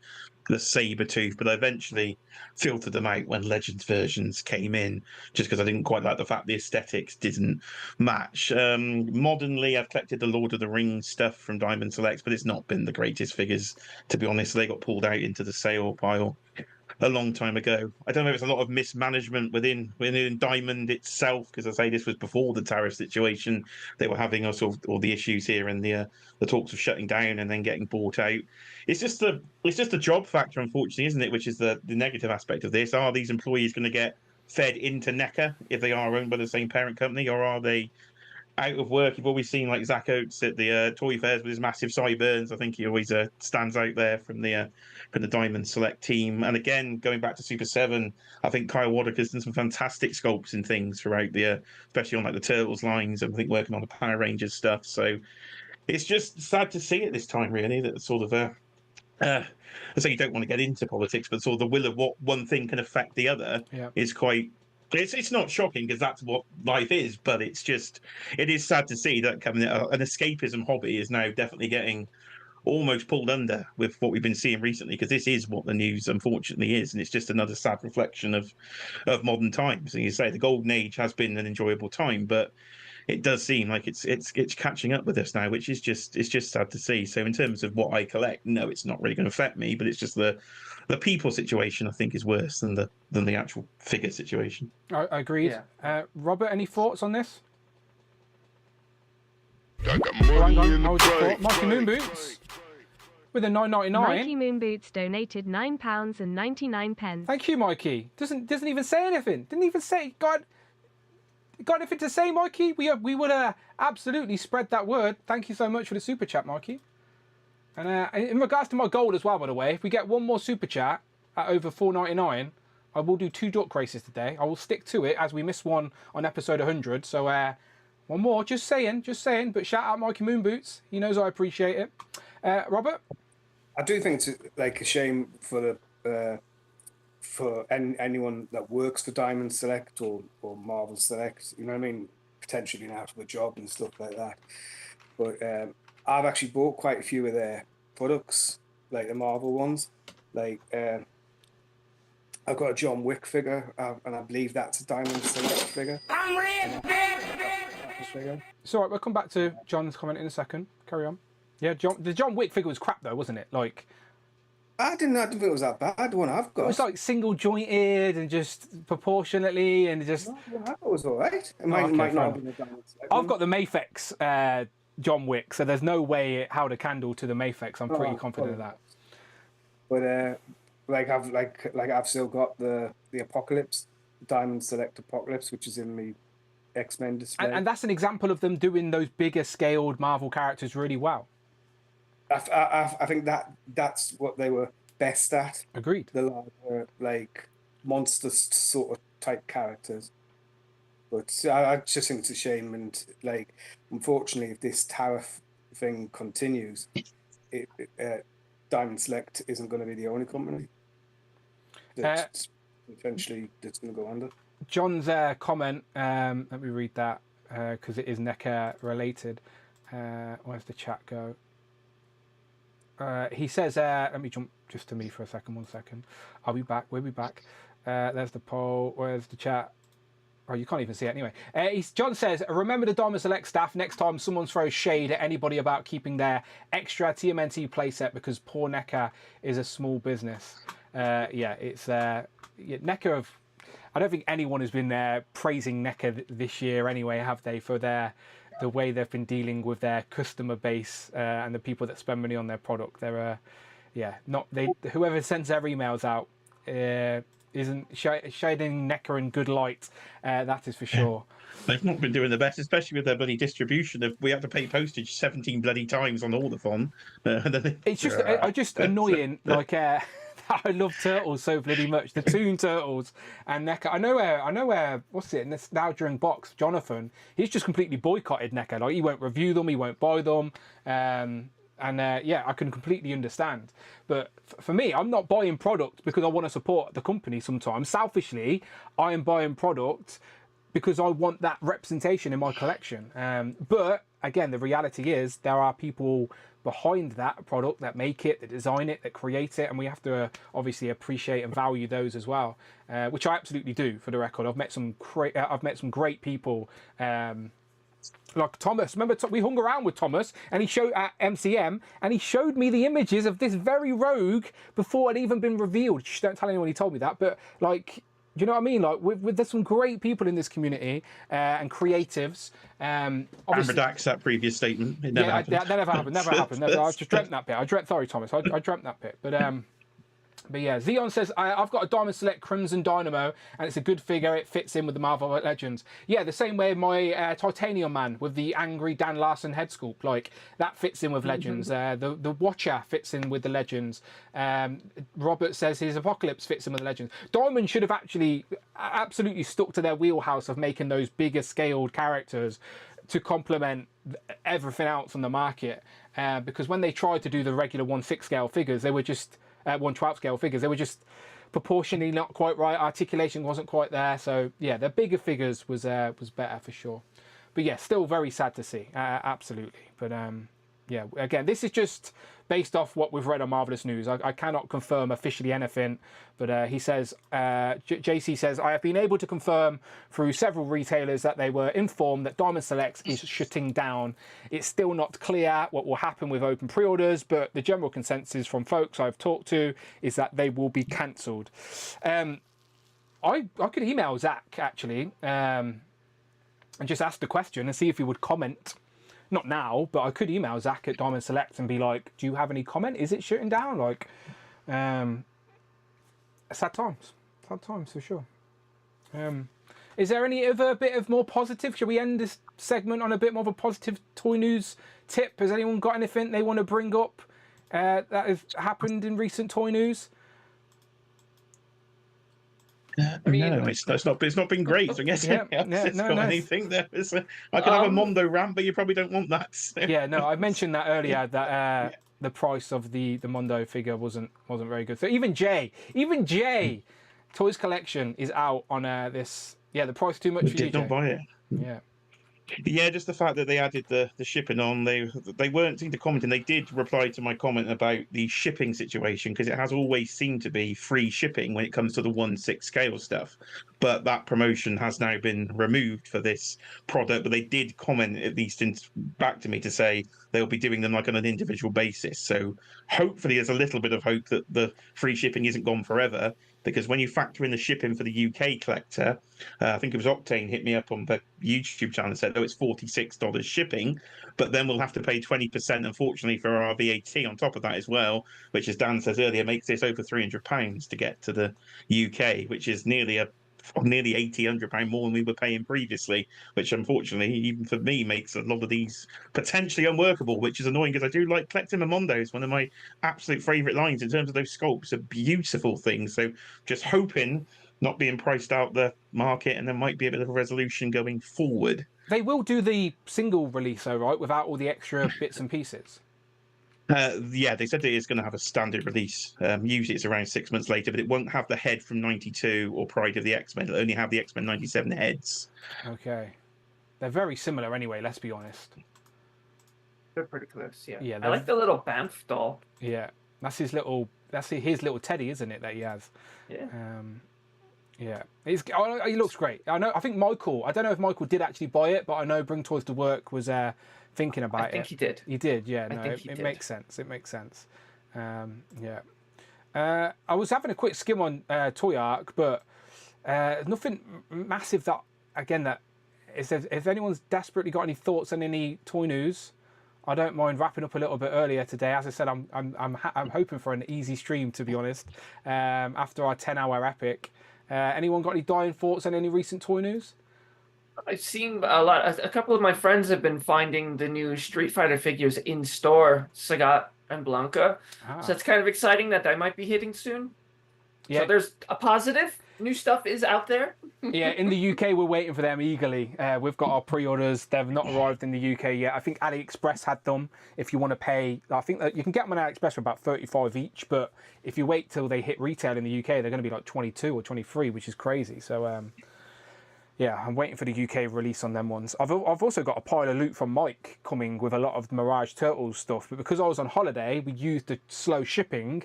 the Sabretooth, but I eventually filtered them out when Legends versions came in, just because I didn't quite like the fact the aesthetics didn't match. Modernly, I've collected the Lord of the Rings stuff from Diamond Selects, but it's not been the greatest figures, to be honest. They got pulled out into the sale pile a long time ago. I don't know if it's a lot of mismanagement within Diamond itself, because I say this was before the tariff situation. They were having all the issues here and the talks of shutting down and then getting bought out. It's just the job factor, unfortunately, isn't it? Which is the negative aspect of this. Are these employees going to get fed into NECA if they are owned by the same parent company, or are they out of work? You've always seen like Zach Oates at the toy fairs with his massive sideburns. I think he always stands out there from the Diamond Select team. And again, going back to Super 7, I think Kyle Waddiker's done some fantastic sculpts and things throughout especially on like the Turtles lines, and I think working on the Power Rangers stuff. So it's just sad to see at this time, really, that sort of I say you don't want to get into politics, but sort of the will of what one thing can affect the other is quite. It's not shocking, because that's what life is, but it is sad to see that an escapism hobby is now definitely getting almost pulled under with what we've been seeing recently, because this is what the news unfortunately is, and it's just another sad reflection of modern times. And you say the golden age has been an enjoyable time, but it does seem like it's catching up with us now, which is just sad to see. So in terms of what I collect, no, it's not really going to affect me, but it's just the people situation, I think, is worse than the actual figure situation. I agreed. Yeah. Robert, any thoughts on this? Mikey Moonboots with a $9.99. Mikey Moonboots donated £9.99. Thank you, Mikey. Doesn't even say anything. Didn't even say. Got anything to say, Mikey? We would absolutely spread that word. Thank you so much for the super chat, Mikey. And in regards to my goal as well, by the way, if we get one more super chat, at over $4.99, I will do 2 duck races today. I will stick to it as we missed one on episode 100. So one more, just saying. But shout out Mikey Moonboots. He knows I appreciate it. Robert? I do think it's like a shame for anyone that works for Diamond Select or Marvel Select, you know what I mean, potentially being out of a job and stuff like that. But I've actually bought quite a few of their products, like the Marvel ones. Like I've got a John Wick figure, and I believe that's a Diamond Select figure. I'm rich, So we'll come back to John's comment in a second. Carry on. Yeah, the John Wick figure was crap though, wasn't it? Like, I didn't think it was that bad. The one I've got. It was like single jointed and just proportionately and just. No, the one I've got was all right. It might not have been the Diamond Select. I've got the Mafex John Wick, so there's no way it held a candle to the Mafex. I'm pretty confident of that. But I've still got the Apocalypse, Diamond Select Apocalypse, which is in the X-Men display. And that's an example of them doing those bigger scaled Marvel characters really well. I think that's what they were best at. Agreed. The larger, like, monster sort of type characters. But I just think it's a shame, and like, unfortunately, if this tariff thing continues, Diamond Select isn't going to be the only company that's eventually that's going to go under. John's comment, let me read that because it is NECA related. Where's the chat go? He says, let me jump just to me for a second, 1 second. I'll be back, we'll be back. There's the poll, where's the chat? Oh, you can't even see it anyway. John says, remember the Diamond Select staff next time someone throws shade at anybody about keeping their extra TMNT playset because poor NECA is a small business. It's NECA of... I don't think anyone has been praising NECA this year anyway, have they, for the way they've been dealing with their customer base and the people that spend money on their product. They're, whoever sends their emails out isn't shining NECA in good light, that is for sure. They've not been doing the best, especially with their bloody distribution. We have to pay postage 17 bloody times on Hallathon. It's just annoying. Like I love Turtles so bloody much. The Toon Turtles and NECA. I know where. What's it? This now during box, Jonathan. He's just completely boycotted NECA. Like he won't review them. He won't buy them. I can completely understand. But for me, I'm not buying product because I want to support the company sometimes. Selfishly, I am buying product because I want that representation in my collection. But again, the reality is there are people behind that product that make it, that design it, that create it, and we have to obviously appreciate and value those as well, which I absolutely do. For the record, I've met some great people. Like Thomas, remember we hung around with Thomas and he showed at MCM and he showed me the images of this very rogue before it had even been revealed. Shh, don't tell anyone he told me that, but like, you know what I mean? Like, there's some great people in this community and creatives. Obviously, redacts that previous statement. It never happened. That never happened. Never happened. Never. I just dreamt that bit. Sorry, Thomas. I dreamt that bit. But yeah, Zeon says, I've got a Diamond Select Crimson Dynamo, and it's a good figure. It fits in with the Marvel Legends. Yeah, the same way my Titanium Man with the angry Dan Larson head sculpt. Like, that fits in with Legends. The Watcher fits in with the Legends. Robert says his Apocalypse fits in with the Legends. Diamond should have actually absolutely stuck to their wheelhouse of making those bigger scaled characters to complement everything else on the market. Because when they tried to do the regular 1/6 scale figures, they were just... 1/12 scale figures, they were just proportionally not quite right. Articulation wasn't quite there. So yeah, the bigger figures was better for sure. But yeah, still very sad to see. Absolutely. But yeah, again, this is just based off what we've read on Marvelous News. I cannot confirm officially anything, but he says, JC says, I have been able to confirm through several retailers that they were informed that Diamond Select is shutting down. It's still not clear what will happen with open pre-orders, but the general consensus from folks I've talked to is that they will be cancelled. I could email Zach, actually, and just ask the question and see if he would comment. Not now, but I could email Zach at Diamond Select and be like, do you have any comment? Is it shutting down? Like, sad times for sure. Is there any other bit of more positive? Should we end this segment on a bit more of a positive toy news tip? Has anyone got anything they want to bring up that has happened in recent toy news? I mean, No, it's not been great. So I guess Yeah, else yeah, it's no, got no. anything there. I could have a Mondo rant, but you probably don't want that. So. Yeah, no, I mentioned that earlier that the price of the Mondo figure wasn't very good. So even Jay, Toys Collection is out on this. Yeah, the price too much We for you, did not Jay. buy it. Yeah. Yeah, just the fact that they added the shipping on, they weren't seem to comment, and they did reply to my comment about the shipping situation, because it has always seemed to be free shipping when it comes to the 1/6 scale stuff. But that promotion has now been removed for this product. But they did comment, at least back to me, to say they'll be doing them like on an individual basis. So hopefully there's a little bit of hope that the free shipping isn't gone forever, because when you factor in the shipping for the UK collector, I think it was Octane hit me up on the YouTube channel and said, oh, it's $46 shipping, but then we'll have to pay 20%, unfortunately, for our VAT on top of that as well, which, as Dan says earlier, makes this over £300 to get to the UK, which is nearly £80-100 more than we were paying previously, which unfortunately, even for me, makes a lot of these potentially unworkable, which is annoying, because I do like collecting the Mondos. One of my absolute favourite lines in terms of those sculpts, are beautiful things. So just hoping not being priced out the market, and there might be a bit of a resolution going forward. They will do the single release, though, right, without all the extra bits and pieces. Yeah, they said it is going to have a standard release. Usually it's around 6 months later, but it won't have the head from 92 or Pride of the X-Men. It'll only have the X-Men 97 heads. Okay. They're very similar anyway, let's be honest. They're pretty close, yeah. Yeah, I like the little Banff doll. Yeah. That's his little teddy, isn't it, that he has? Yeah. Yeah, he looks great. I think Michael. I don't know if Michael did actually buy it, but I know Bring Toys to Work was thinking about it. I think he did. He did. Yeah. No, it makes sense. It makes sense. Yeah. I was having a quick skim on Toy Arc, but nothing massive that if anyone's desperately got any thoughts on any toy news, I don't mind wrapping up a little bit earlier today. As I said, I'm hoping for an easy stream, to be honest, after our 10-hour epic. Anyone got any dying thoughts on any recent toy news? I've seen a couple of my friends have been finding the new Street Fighter figures in store, Sagat and Blanca. So it's kind of exciting that might be hitting soon. Yeah. So there's a positive. New stuff is out there. Yeah, in the UK, we're waiting for them eagerly. We've got our pre-orders. They've not arrived in the UK yet. I think AliExpress had them. If you want to pay, I think that you can get them on AliExpress for about 35 each. But if you wait till they hit retail in the UK, they're going to be like 22 or 23, which is crazy. So, yeah, I'm waiting for the UK release on them ones. I've also got a pile of loot from Mike coming with a lot of Mirage Turtles stuff. But because I was on holiday, we used the slow shipping.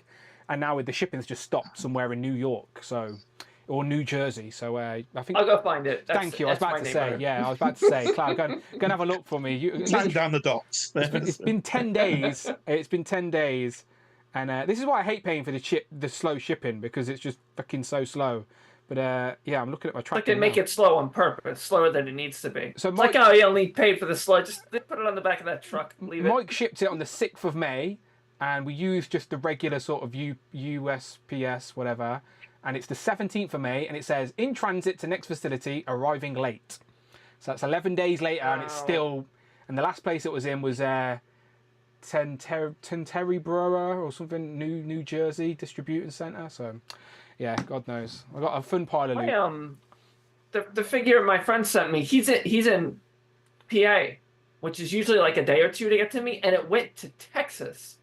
And now the shipping's just stopped somewhere in New York. So... or New Jersey, so I think I'll go find it. Thank you. I was about to say, Cloud, go and have a look for me. Time down the dots. It's been 10 days. It's been 10 days, and this is why I hate paying for the slow shipping, because it's just fucking so slow. But yeah, I'm looking at my tracking. Like they make it slow on purpose, slower than it needs to be. So Mike, like how he only paid for the slow. Just put it on the back of that truck. Leave it. Mike shipped it on the 6th of May, and we used just the regular sort of USPS whatever. And it's the 17th of May, and it says, in transit to next facility, arriving late. So that's 11 days later, and it's still... And the last place it was in was Tenteryborough or something, New Jersey Distributing Centre. So, yeah, God knows. I got a fun pile of loot. The figure my friend sent me, he's in PA, which is usually like a day or two to get to me, and it went to Texas.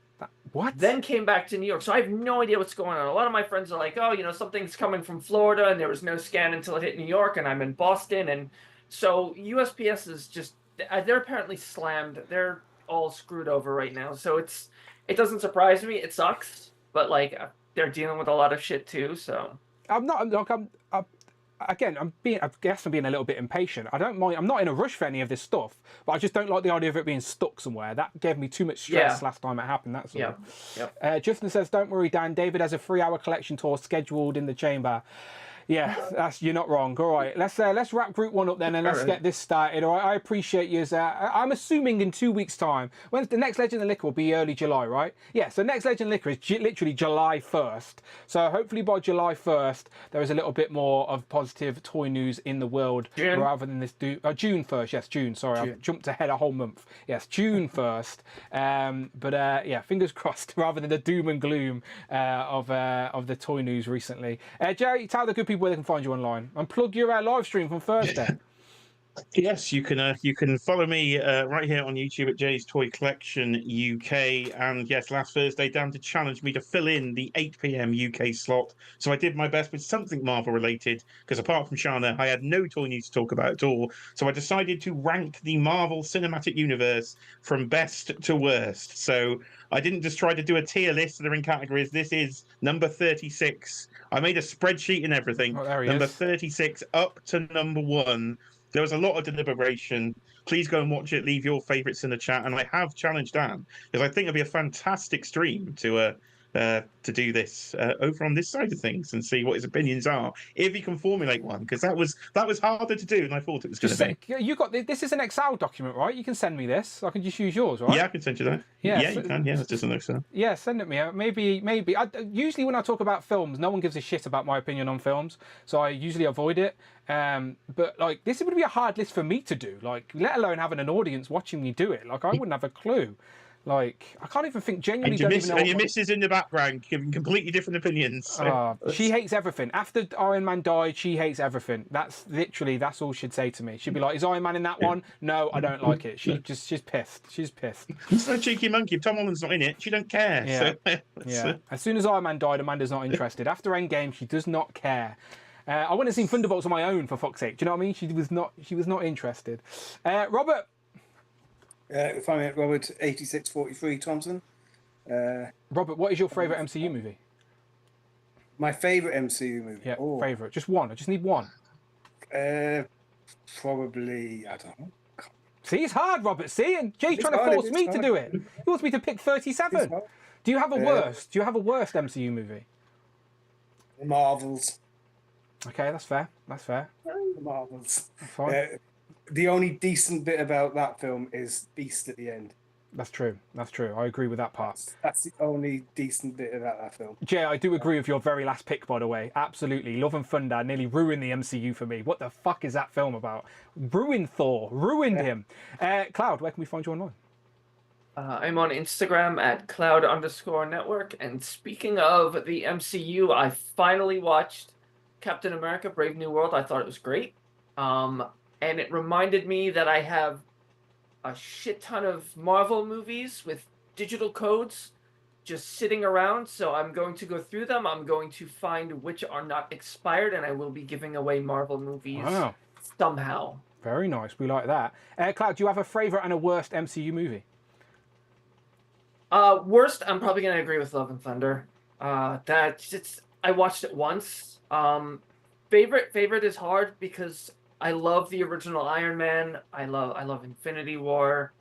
What? Then came back to New York. So I have no idea what's going on. A lot of my friends are like, oh, something's coming from Florida, and there was no scan until it hit New York, and I'm in Boston. And so USPS is just, they're apparently slammed. They're all screwed over right now. So it doesn't surprise me. It sucks. But, like, they're dealing with a lot of shit, too. So I'm being a little bit impatient. I don't mind. I'm not in a rush for any of this stuff, but I just don't like the idea of it being stuck somewhere. That gave me too much stress last time it happened. That's all. Yeah. Justin says, "Don't worry, Dan. David has a 3-hour collection tour scheduled in the chamber." Yeah, you're not wrong. All right, let's wrap Group 1 up then, and let's get this started. All right, I appreciate you. I'm assuming in 2 weeks' time, when the next Legend of Liquor will be early July, right? Yeah, so next Legend of Liquor is literally July 1st. So hopefully by July 1st, there is a little bit more of positive toy news in the world rather than this June 1st. Yes, June. Sorry, I've jumped ahead a whole month. Yes, June 1st. But yeah, fingers crossed, rather than the doom and gloom of the toy news recently. Jerry, tell the good people people where they can find you online and plug your live stream from Thursday. Yes, you can follow me right here on YouTube at Jay's Toy Collection UK. And yes, last Thursday, Dan did challenge me to fill in the 8 p.m. UK slot. So I did my best with something Marvel related, because apart from Shanna, I had no toy news to talk about at all. So I decided to rank the Marvel Cinematic Universe from best to worst. So I didn't just try to do a tier list that are in categories. This is number 36. I made a spreadsheet and everything. Oh, there he number is. 36 up to number 1. There was a lot of deliberation. Please go and watch it. Leave your favourites in the chat. And I have challenged Dan, because I think it'd be a fantastic stream to do this over on this side of things and see what his opinions are, if he can formulate one, because that was harder to do than I thought it was going to be. You got this is an Excel document, right? You can send me this. I can just use yours, right? Yeah, I can send you that. Yeah, you can. Yeah, it's just an Excel. Yeah, send it me. Maybe. Usually when I talk about films, no one gives a shit about my opinion on films, so I usually avoid it. But like, this would be a hard list for me to do. Like, let alone having an audience watching me do it. Like, I wouldn't have a clue. Like, I can't even think genuinely. And your missus in the background giving completely different opinions. So she hates everything. After Iron Man died, she hates everything. That's all she'd say to me. She'd be like, "Is Iron Man in that one? No, I don't like it." She's pissed. She's pissed. It's no cheeky monkey. If Tom Holland's not in it, she don't care. Yeah. So, yeah. As soon as Iron Man died, Amanda's not interested. After Endgame, she does not care. I wouldn't have seen Thunderbolts on my own, for fuck's sake. Do you know what I mean? She was not interested. Robert. If I'm at Robert 8643 Thompson. Robert, what is your favourite MCU movie? My favourite MCU movie? Yeah, favourite. Just one. I just need one. Probably, I don't know. See, it's hard, Robert. See, and Jay's trying to force me to do it. He wants me to pick 37. Do you have a worst? Do you have a worst MCU movie? The Marvels. Okay, that's fair. That's fair. The Marvels. That's fine. The only decent bit about that film is Beast at the end. That's true. That's true. I agree with that part. That's the only decent bit about that film. Jay, I do agree with your very last pick, by the way. Absolutely. Love and Thunder nearly ruined the MCU for me. What the fuck is that film about? Ruined Thor. Ruined him. Cloud, where can we find you online? I'm on Instagram at cloud_network. And speaking of the MCU, I finally watched Captain America Brave New World. I thought it was great. And it reminded me that I have a shit ton of Marvel movies with digital codes just sitting around. So I'm going to go through them. I'm going to find which are not expired, and I will be giving away Marvel movies somehow. Very nice. We like that. Cloud, do you have a favourite and a worst MCU movie? Worst, I'm probably going to agree with Love and Thunder. I watched it once. Favorite is hard because I love the original Iron Man. I love Infinity War.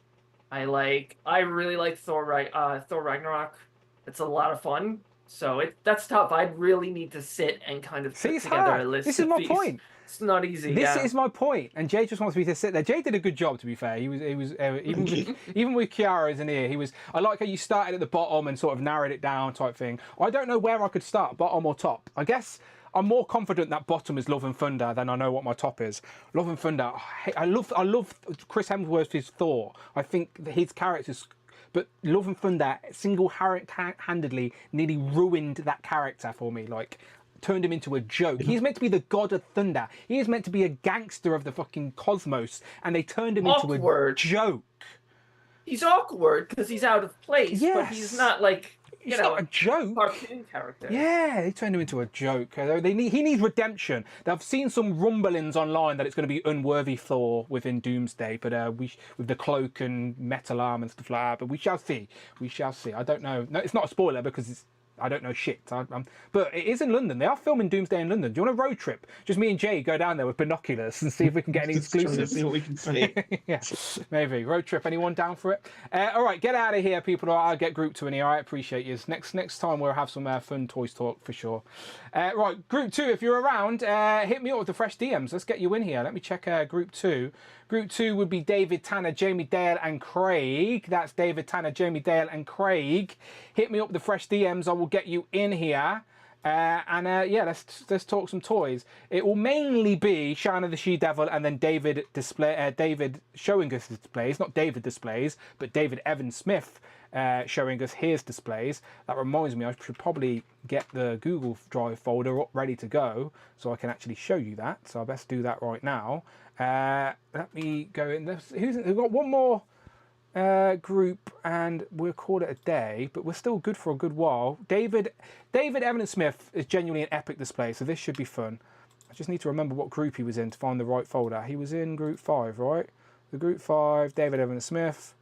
I really like Thor Ragnarok. It's a lot of fun. So that's tough. I'd really need to sit and kind of put together a list. This is my point. It's not easy. This is my point. And Jay just wants me to sit there. Jay did a good job, to be fair. He was even with Kiara as an ear. I like how you started at the bottom and sort of narrowed it down type thing. I don't know where I could start, bottom or top. I guess I'm more confident that bottom is Love and Thunder than I know what my top is. Love and Thunder. I love Chris Hemsworth's Thor. I think his character's. But Love and Thunder single-handedly nearly ruined that character for me. Like, turned him into a joke. He's meant to be the god of thunder. He is meant to be a gangster of the fucking cosmos, and they turned him into a joke. He's awkward because he's out of place, but he's not like he's not a joke. Cartoon character. Yeah, they turned him into a joke. He needs redemption. I've seen some rumblings online that it's going to be unworthy Thor within Doomsday, but with the cloak and metal arm and stuff like that. But we shall see. We shall see. I don't know. No, it's not a spoiler because I don't know shit. But it is in London. They are filming Doomsday in London. Do you want a road trip? Just me and Jay go down there with binoculars and see if we can get any exclusives. See what we can see. Yeah, maybe. Road trip. Anyone down for it? All right, get out of here, people. I'll get Group 2 in here. I appreciate you. Next time we'll have some fun toys talk for sure. Right, Group 2, if you're around, hit me up with the fresh DMs. Let's get you in here. Let me check Group 2. Group 2 would be David, Tanner, Jamie, Dale, and Craig. That's David, Tanner, Jamie, Dale, and Craig. Hit me up with the fresh DMs. I will get you in here. Yeah, let's talk some toys. It will mainly be Shauna the She-Devil and then David showing us the displays. Not David displays, but David Evan Smith showing us his displays. That reminds me, I should probably get the Google Drive folder up ready to go so I can actually show you that. So I best do that right now. Let me go in. We've got one more group and we'll call it a day, but we're still good for a good while. David Evan Smith is genuinely an epic display, so this should be fun. I just need to remember what group he was in to find the right folder. He was in group 5, right? The group 5, David Evan Smith.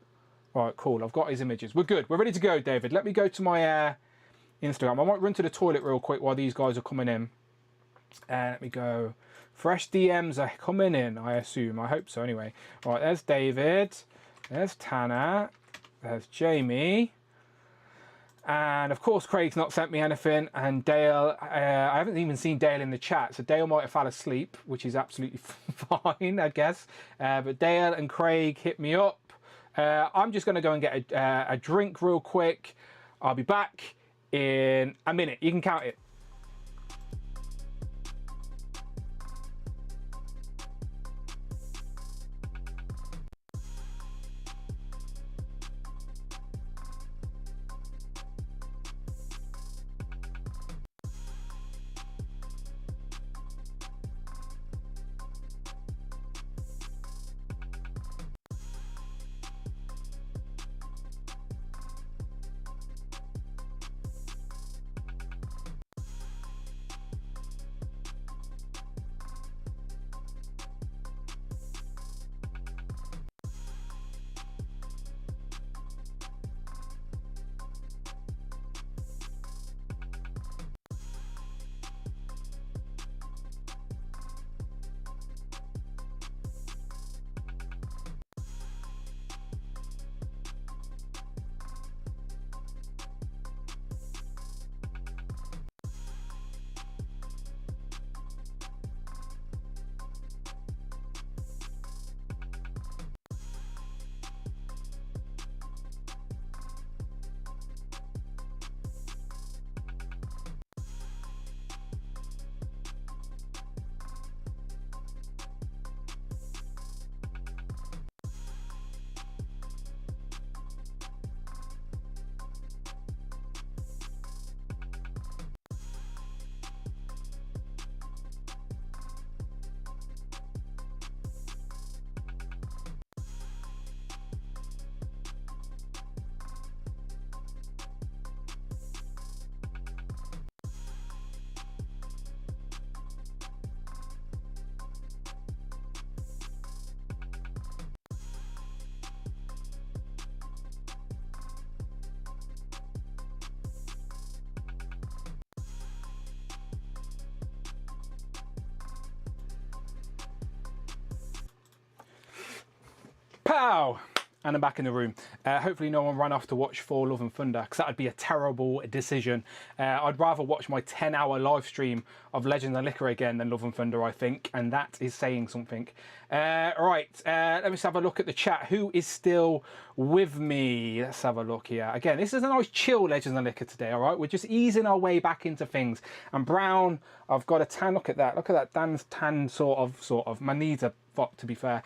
All right, cool. I've got his images. We're good. We're ready to go, David. Let me go to my Instagram. I might run to the toilet real quick while these guys are coming in. Let me go. Fresh DMs are coming in, I assume. I hope so anyway. All right, there's David. There's Tanner. There's Jamie. And of course, Craig's not sent me anything. And Dale, I haven't even seen Dale in the chat. So Dale might have fell asleep, which is absolutely fine, I guess. But Dale and Craig hit me up. I'm just going to go and get a drink real quick. I'll be back in a minute. You can count it. Pow! And I'm back in the room. Hopefully no one ran off to watch For Love and Thunder, because that would be a terrible decision. I'd rather watch my 10-hour live stream of Legends and Liquor again than Love and Thunder, I think, and that is saying something. Right, let me just have a look at the chat. Who is still with me? Let's have a look here. Again, this is a nice chill Legends and Liquor today, all right? We're just easing our way back into things. And Brown, I've got a tan. Look at that. Look at that. Dan's tan, sort of. My knees are fucked, to be fair.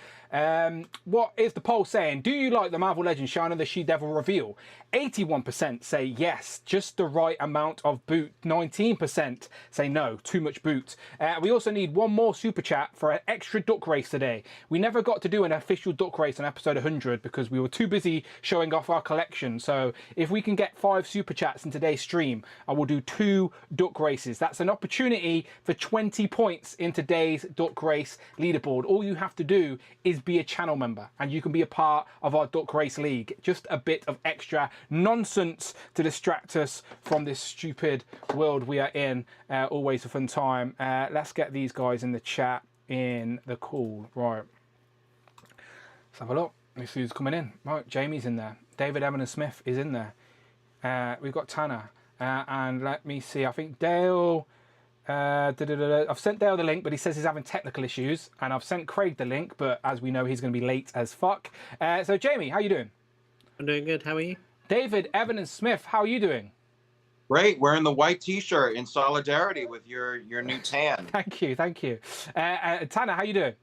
What is the poll saying? Do you like the Marvel Legends Shauna the She-Devil reveal? 81% say yes, just the right amount of boot. 19% say no, too much boot. We also need one more super chat for an extra duck race today. We never got to do an official duck race on episode 100 because we were too busy showing off our collection. So if we can get 5 super chats in today's stream, I will do 2 duck races. That's an opportunity for 20 points in today's duck race leaderboard. All you have to do is be a channel member and you can be a part of our duck race league. Just a bit of extra nonsense to distract us from this stupid world we are in. Always a fun time. Let's get these guys in the chat in the call. Right, let's have a look. Let's see who's coming in. Right, Jamie's in there. David Evan Smith is in there. We've got Tanner. And let me see, I think Dale... I've sent Dale the link, but he says he's having technical issues. And I've sent Craig the link, but as we know, he's going to be late as fuck. So Jamie, how you doing? I'm doing good. How are you? David Evan Smith, how are you doing? Great, wearing the white T-shirt in solidarity with your new tan. Thank you. Tanner, how you doing?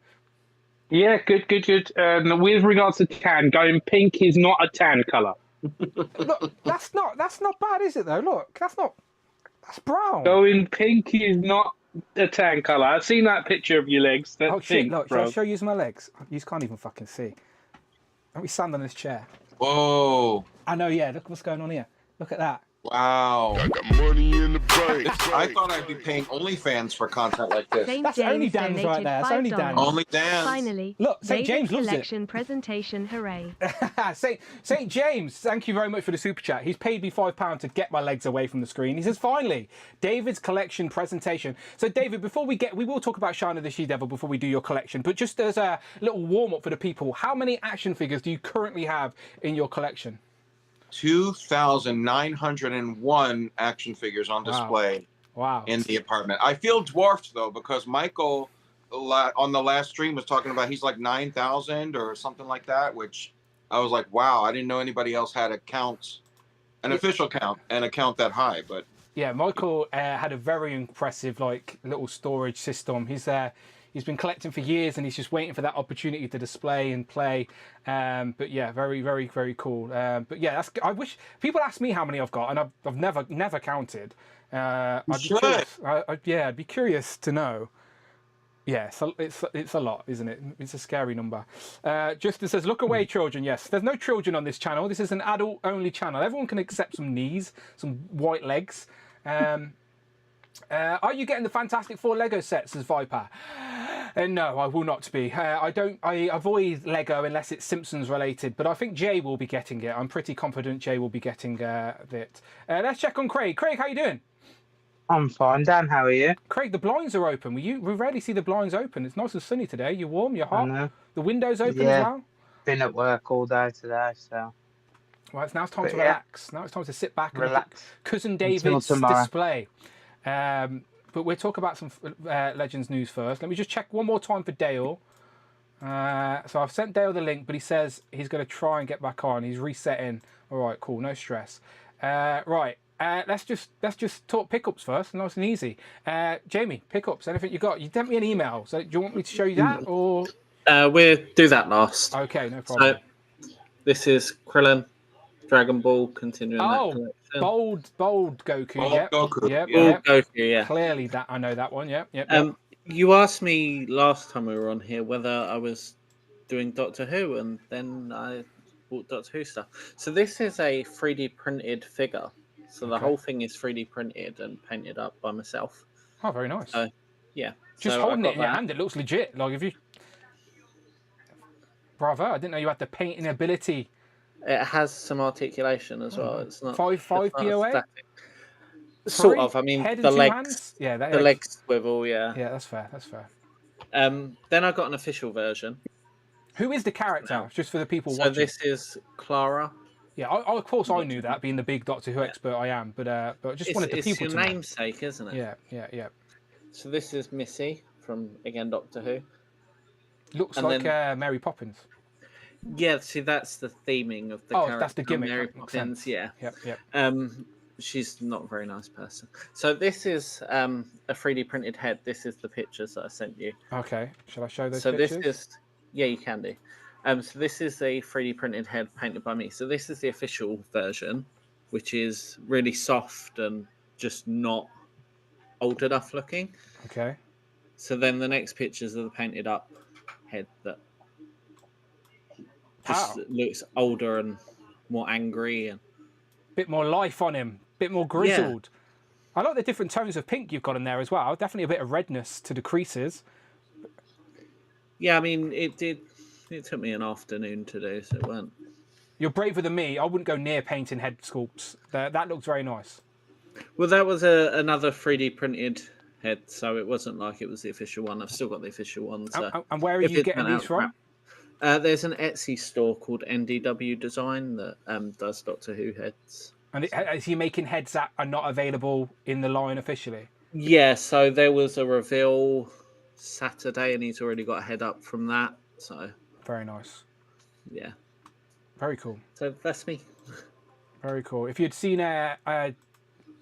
Yeah, good. With regards to tan, going pink is not a tan colour. Look, that's not bad, is it though? Look, that's brown. Going pink is not a tan color. I've seen that picture of your legs. That's Oh shit! pink, Look, bro. shall I show you my legs? You can't even fucking see. Let me stand on this chair. Whoa. I know, yeah. Look what's going on here. Look at that. Wow. I got money in the bank. I thought I'd be paying OnlyFans for content like this. St. That's James only Dan's right donated there. That's only Dan. $5. Only Dan. Finally, Look, St. James David's loves it. collection presentation, hooray. St. James, thank you very much for the super chat. He's paid me £5 to get my legs away from the screen. He says, finally, David's collection presentation. So, David, before we will talk about Shauna the She-Devil before we do your collection, but just as a little warm-up for the people, how many action figures do you currently have in your collection? 2,901 action figures on display. Wow. In the apartment. I feel dwarfed though because Michael on the last stream was talking about he's like 9,000 or something like that, which I was like, wow, I didn't know anybody else had an official count and a count that high. But yeah, Michael had a very impressive little storage system. He's been collecting for years and he's just waiting for that opportunity to display and play. But yeah, very, very, very cool. But yeah, I wish people ask me how many I've got, and I've never counted. I'd be curious to know. Yeah, so it's a lot, isn't it? It's a scary number. Justin says, look away, children. Yes, there's no children on this channel. This is an adult-only channel. Everyone can accept some knees, some white legs. Are you getting the Fantastic Four Lego sets as Viper? No, I will not be. I avoid Lego unless it's Simpsons related, but I think Jay will be getting it. I'm pretty confident Jay will be getting it. Let's check on Craig. Craig, how you doing? I'm fine, Dan. How are you? Craig, the blinds are open. We rarely see the blinds open. It's nice and sunny today. You're warm, you're hot. I know. The window's open as well. Been at work all day today, so. Well, now it's time to relax. Now it's time to sit back and relax. Look at Cousin David's display. But we'll talk about some Legends news first. Let me just check one more time for Dale. So I've sent Dale the link, but he says he's going to try and get back on. He's resetting. All right, cool, no stress. Right, let's just talk pickups first, nice and easy. Jamie, pickups. Anything you got? You sent me an email. So do you want me to show you that, or? We'll do that last. Okay, no problem. So this is Krillin, Dragon Ball, continuing that collection. Bold Goku. Bold Goku. Yep. Goku, yeah. Clearly, that I know that one. Yep. You asked me last time we were on here whether I was doing Doctor Who, and then I bought Doctor Who stuff. So this is a 3D printed figure. So the whole thing is 3D printed and painted up by myself. Oh, very nice. Yeah. Just so holding it in your hand, it looks legit. Like if you, bravo! I didn't know you had the painting ability. It has some articulation as well. It's not five POA. Static. Sort of. I mean, the legs. Hands? Yeah, the legs swivel. Yeah. Yeah, that's fair. That's fair. Then I got an official version. Who is the character? Just for the people watching. So this is Clara. Yeah, of course I knew that, being the big Doctor Who expert I am. But I just wanted the people to know. It's your namesake, isn't it? Yeah. So this is Missy from again Doctor Who. Looks like Mary Poppins. Yeah, see, that's the theming of the character. That's the gimmick. Mary Poppins, yeah. Yep. She's not a very nice person. So this is a 3D printed head. This is the pictures that I sent you. Okay. Shall I show those pictures? So this is, yeah, you can do. So this is a 3D printed head painted by me. So this is the official version, which is really soft and just not old enough looking. Okay. So then the next pictures are the painted up head that just looks older and more angry and bit more life on him, bit more grizzled. Yeah. I like the different tones of pink you've got in there as well. Definitely a bit of redness to the creases. Yeah, I mean it took me an afternoon to do, so it weren't. You're braver than me. I wouldn't go near painting head sculpts. That looks very nice. Well, that was another 3D printed head, so it wasn't like it was the official one. I've still got the official one. So and where are you getting these from? There's an Etsy store called NDW Design that does Doctor Who heads. And is he making heads that are not available in the line officially? Yeah, so there was a reveal Saturday, and he's already got a head up from that. So very nice. Yeah. Very cool. So that's me. Very cool. If you'd seen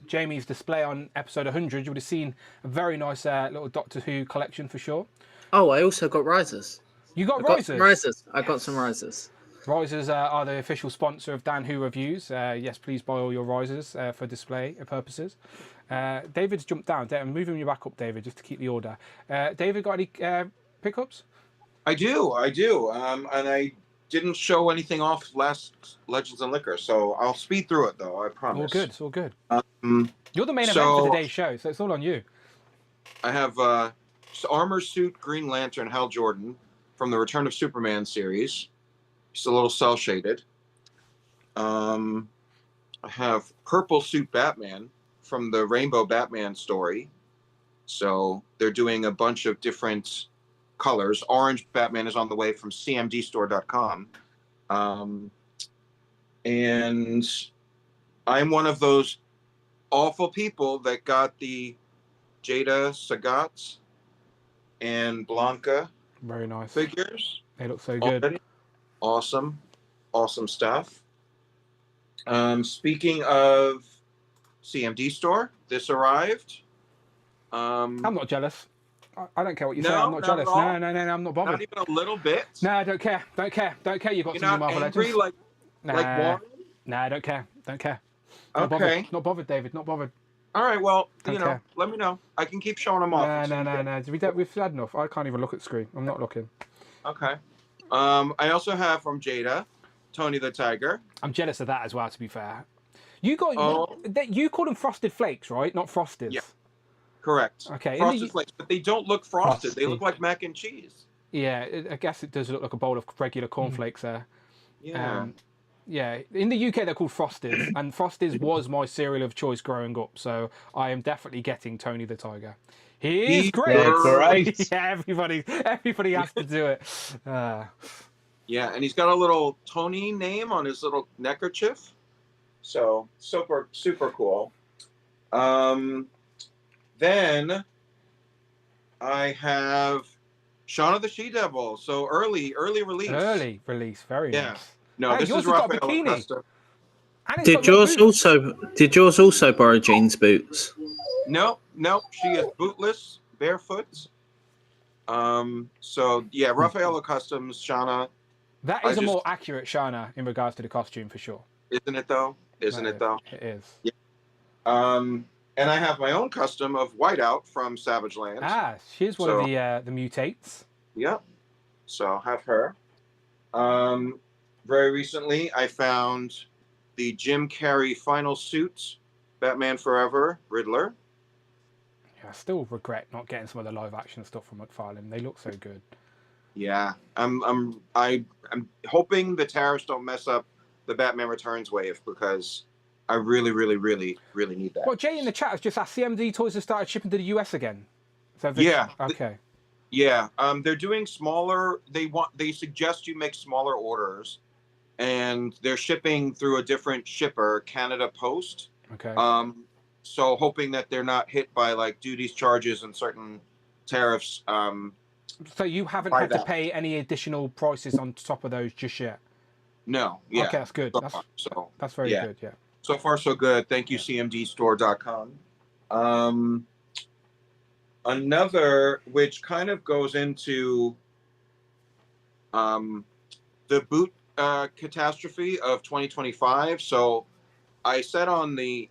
Jamie's display on episode 100, you would have seen a very nice little Doctor Who collection for sure. Oh, I also got risers. You got risers? I got some risers. Risers are the official sponsor of Dan Who Reviews. Yes, please buy all your risers for display purposes. David's jumped down. I'm moving you back up, David, just to keep the order. David, got any pickups? I do. And I didn't show anything off last Legends and Liquor, so I'll speed through it, though, I promise. All good, it's all good. You're the main event for today's show, so it's all on you. I have Armor Suit Green Lantern Hal Jordan from the Return of Superman series. Just a little cel-shaded. I have Purple Suit Batman from the Rainbow Batman story. So they're doing a bunch of different colors. Orange Batman is on the way from cmdstore.com. And I'm one of those awful people that got the Jada Sagat and Blanca very nice figures. They look so good. Already. Awesome stuff. Speaking of CMD store, this arrived. I'm not jealous. I don't care what you say. I'm not jealous. No, I'm not bothered. Not even a little bit. No, I don't care. Don't care. You got some new Marvel Legends. Like Warren? Nah, I don't care. Okay. Not bothered, David. Not bothered. All right. Well, let me know. I can keep showing them off. No. We've had enough. I can't even look at the screen. I'm not looking. Okay. I also have from Jada, Tony the Tiger. I'm jealous of that as well, to be fair. You call them frosted flakes, right? Not frosted. Yeah. Correct. Okay. Frosted flakes, but they don't look frosted. They look like mac and cheese. Yeah, I guess it does look like a bowl of regular cornflakes there. Yeah. Yeah. In the UK, they're called Frosties, and Frosties was my cereal of choice growing up. So I am definitely getting Tony the Tiger. He's great. Great. Yeah, everybody has to do it. Yeah, and he's got a little Tony name on his little neckerchief. So super cool. Then I have Shauna the She-Devil. So early release. Early release, very nice. No, this is Raphael Custom. Did yours also borrow Jean's boots? No, she is bootless, barefoot. So yeah, Raphael Customs, Shanna. That is a more accurate Shanna in regards to the costume for sure. Isn't it though? It is. Yeah. And I have my own custom of Whiteout from Savage Land. She's one of the mutates. Yep. So have her. Very recently, I found the Jim Carrey final suit, Batman Forever, Riddler. Yeah, I still regret not getting some of the live action stuff from McFarlane. They look so good. Yeah, I'm hoping the tariffs don't mess up the Batman Returns wave because I really need that. Well, Jay in the chat has just asked, CMD Toys have started shipping to the US again. So yeah. Okay. Yeah, they're doing smaller. They suggest you make smaller orders, and they're shipping through a different shipper, Canada Post. Okay. So hoping that they're not hit by like duties, charges, and certain tariffs. So you haven't had to pay any additional prices on top of those just yet? No. Yeah. Okay, that's good. That's very good. Yeah. So far, so good. Thank you, cmdstore.com. Another, which kind of goes into the boot catastrophe of 2025. So I said on the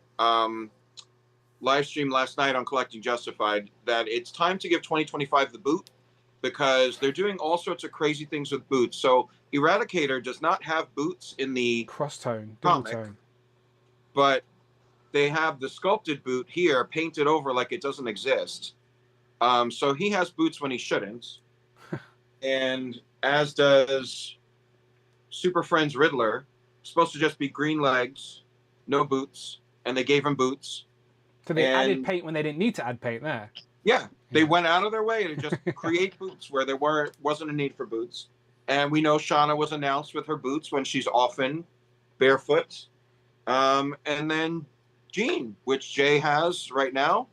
live stream last night on Collecting Justified that it's time to give 2025 the boot because they're doing all sorts of crazy things with boots. So Eradicator does not have boots in the cross-tone, comic, double-tone, but they have the sculpted boot here painted over like it doesn't exist. So he has boots when he shouldn't. And as does Super Friends Riddler. Supposed to just be green legs, no boots, and they gave him boots. So they added paint when they didn't need to add paint there. Yeah, they went out of their way to just create boots where there wasn't a need for boots. And we know Shauna was announced with her boots when she's often barefoot. And then Jean, which Jay has right now,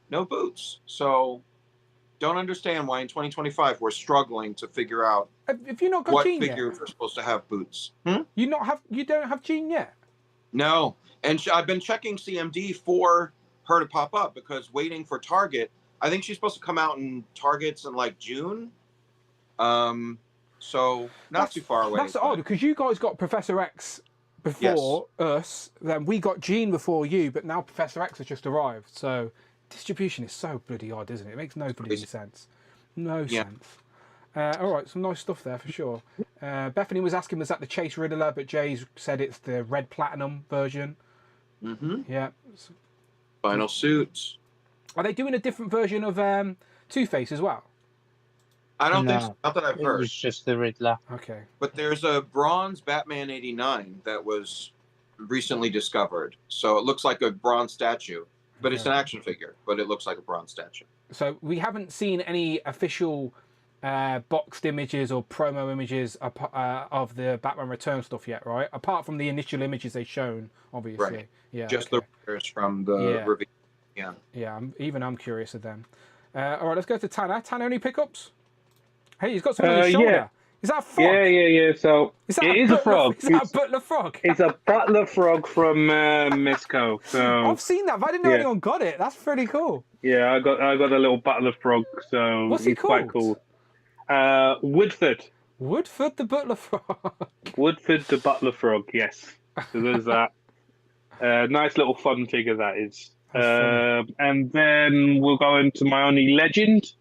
no boots. So don't understand why in 2025 we're struggling to figure out if you not got what Jean figures yet? are supposed to have boots. You don't have Jean yet? No, and I've been checking CMD for her to pop up because waiting for Target. I think she's supposed to come out in Targets in like June. So so not too far away. That's odd because you guys got Professor X before us, then we got Jean before you, but now Professor X has just arrived. So distribution is so bloody odd, isn't it? It makes no bloody sense. No sense. All right, some nice stuff there for sure. Bethany was asking, was that the Chase Riddler? But Jay's said it's the red platinum version. Mm-hmm. Yeah. Final suits. Are they doing a different version of Two-Face as well? I don't think so. Not that I've heard. It was just the Riddler. Okay. But there's a bronze Batman 89 that was recently discovered. So it looks like a bronze statue, but it's an action figure, but it looks like a bronze statue. So we haven't seen any official boxed images or promo images of the Batman Return stuff yet, right? Apart from the initial images they've shown, obviously. Right. Yeah. Just the pictures from the reveal. Yeah. Yeah, I'm curious of them. All right, let's go to Tanner. Tanner, any pickups? Hey, he's got something on his shoulder. Yeah. Is that a frog? Yeah. So it is a frog. Is that a butler frog? It's a butler frog from Mesco. So I've seen that, but I didn't know anyone got it. That's pretty cool. Yeah, I got a little butler frog. So what's he quite cool. Woodford. Woodford the butler frog. Woodford the butler frog. Yes. So there's that. Nice little fun figure that is. And then we'll go into my only legend,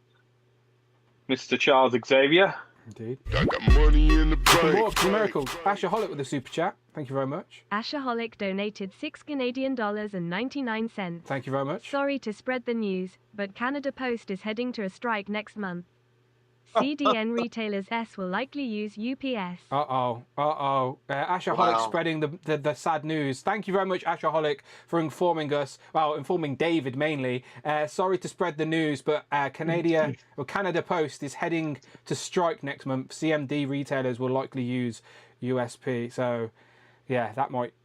Mr. Charles Xavier. Indeed. I got money in the bank. More miracles. Ashaholic with the super chat. Thank you very much. Ashaholic donated $6.99. Thank you very much. Sorry to spread the news, but Canada Post is heading to a strike next month. CDN retailers will likely use UPS. Ashaholic spreading the sad news. Thank you very much, Ashaholic, for informing us. Well, informing David mainly. Sorry to spread the news, but Canada Post is heading to strike next month. CMD retailers will likely use USP. So, yeah,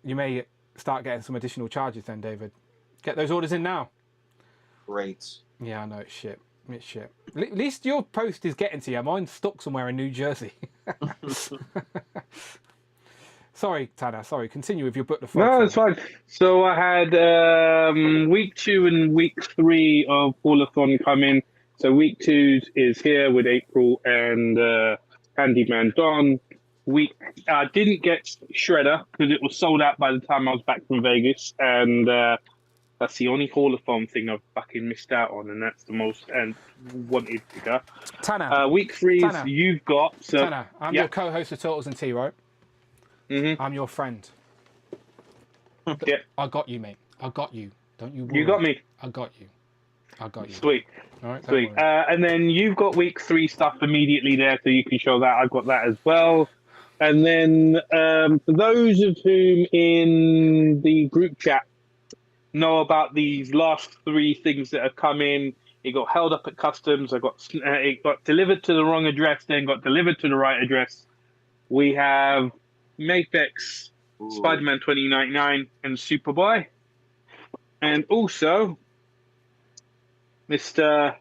you may start getting some additional charges then, David. Get those orders in now. Great. Yeah, I know, it's shit. It's shit. At least your post is getting to you. Mine's stuck somewhere in New Jersey. Sorry, Tanner. Sorry. Continue with your book. No, it's fine. So I had week 2 and week 3 of Hallathon come in. So week 2 is here with April and Handyman Don. I didn't get Shredder because it was sold out by the time I was back from Vegas, and that's the only Hallathon thing I've fucking missed out on, and that's the most wanted figure. Tanner. Week 3 is you've got. So, Tanner, I'm your co-host of Turtles and Tea, right? Mm-hmm. I'm your friend. Yeah. I got you, mate. I got you. Don't you worry. You got me. I got you. Sweet. All right, sweet. And then you've got week 3 stuff immediately there, so you can show that. I've got that as well. And then for those of whom in the group chat know about these last 3 things that have come in, it got held up at customs. It got delivered to the wrong address, then got delivered to the right address. We have Mapex, Spider-Man 2099, and Superboy. And also Mr.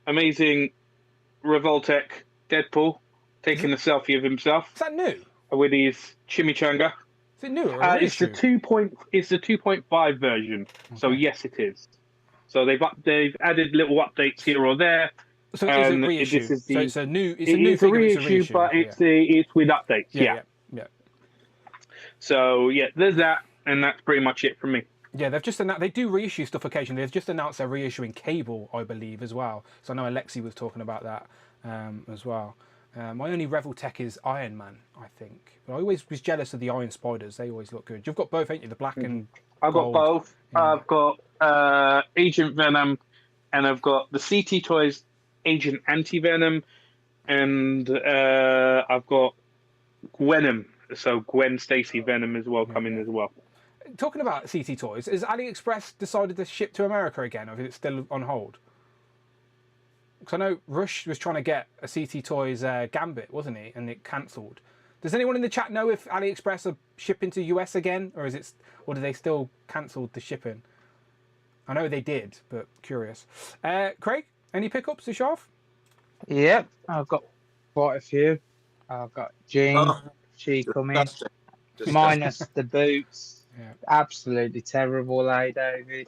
Amazing Revoltech Deadpool taking a selfie of himself. Is that new? With his chimichanga. Is it new? Or it's the 2.5 version. Okay. So yes, it is. So they've added little updates here or there. So it's a reissue. So it's a new figure. It's a reissue, but it's with updates. Yeah. So yeah, there's that, and that's pretty much it from me. Yeah, they've just announced, they do reissue stuff occasionally. They've just announced they're reissuing Cable, I believe, as well. So I know Alexi was talking about that as well. My only Revoltech is Iron Man, I think. But I always was jealous of the Iron Spiders. They always look good. You've got both, ain't you? The black and I've got both. Yeah. I've got Agent Venom, and I've got the CT Toys Agent Anti-Venom, and I've got Gwenom, so Gwen Stacy Venom as well coming as well. Talking about CT Toys, has AliExpress decided to ship to America again, or is it still on hold? Because I know Rush was trying to get a CT Toys Gambit, wasn't he? And it cancelled. Does anyone in the chat know if AliExpress are shipping to US again, or do they still cancelled the shipping? I know they did, but curious. Craig, any pickups to show off? Yep, I've got quite a few. I've got Jean, she coming, minus the boots. Yeah. Absolutely terrible, David.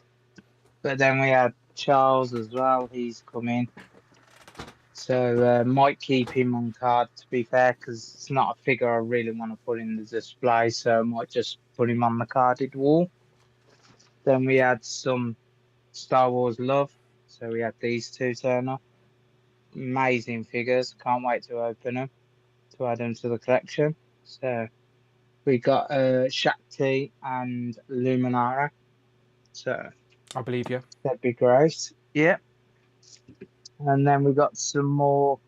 But then we had Charles as well. He's come in. So might keep him on card, to be fair, because it's not a figure I really want to put in the display, so I might just put him on the carded wall. Then we had some Star Wars love, so we had these two turn up. Amazing figures, can't wait to open them, to add them to the collection. So we got Shakti and Luminara, so I believe you. that'd be great. Yeah. And then we got some more,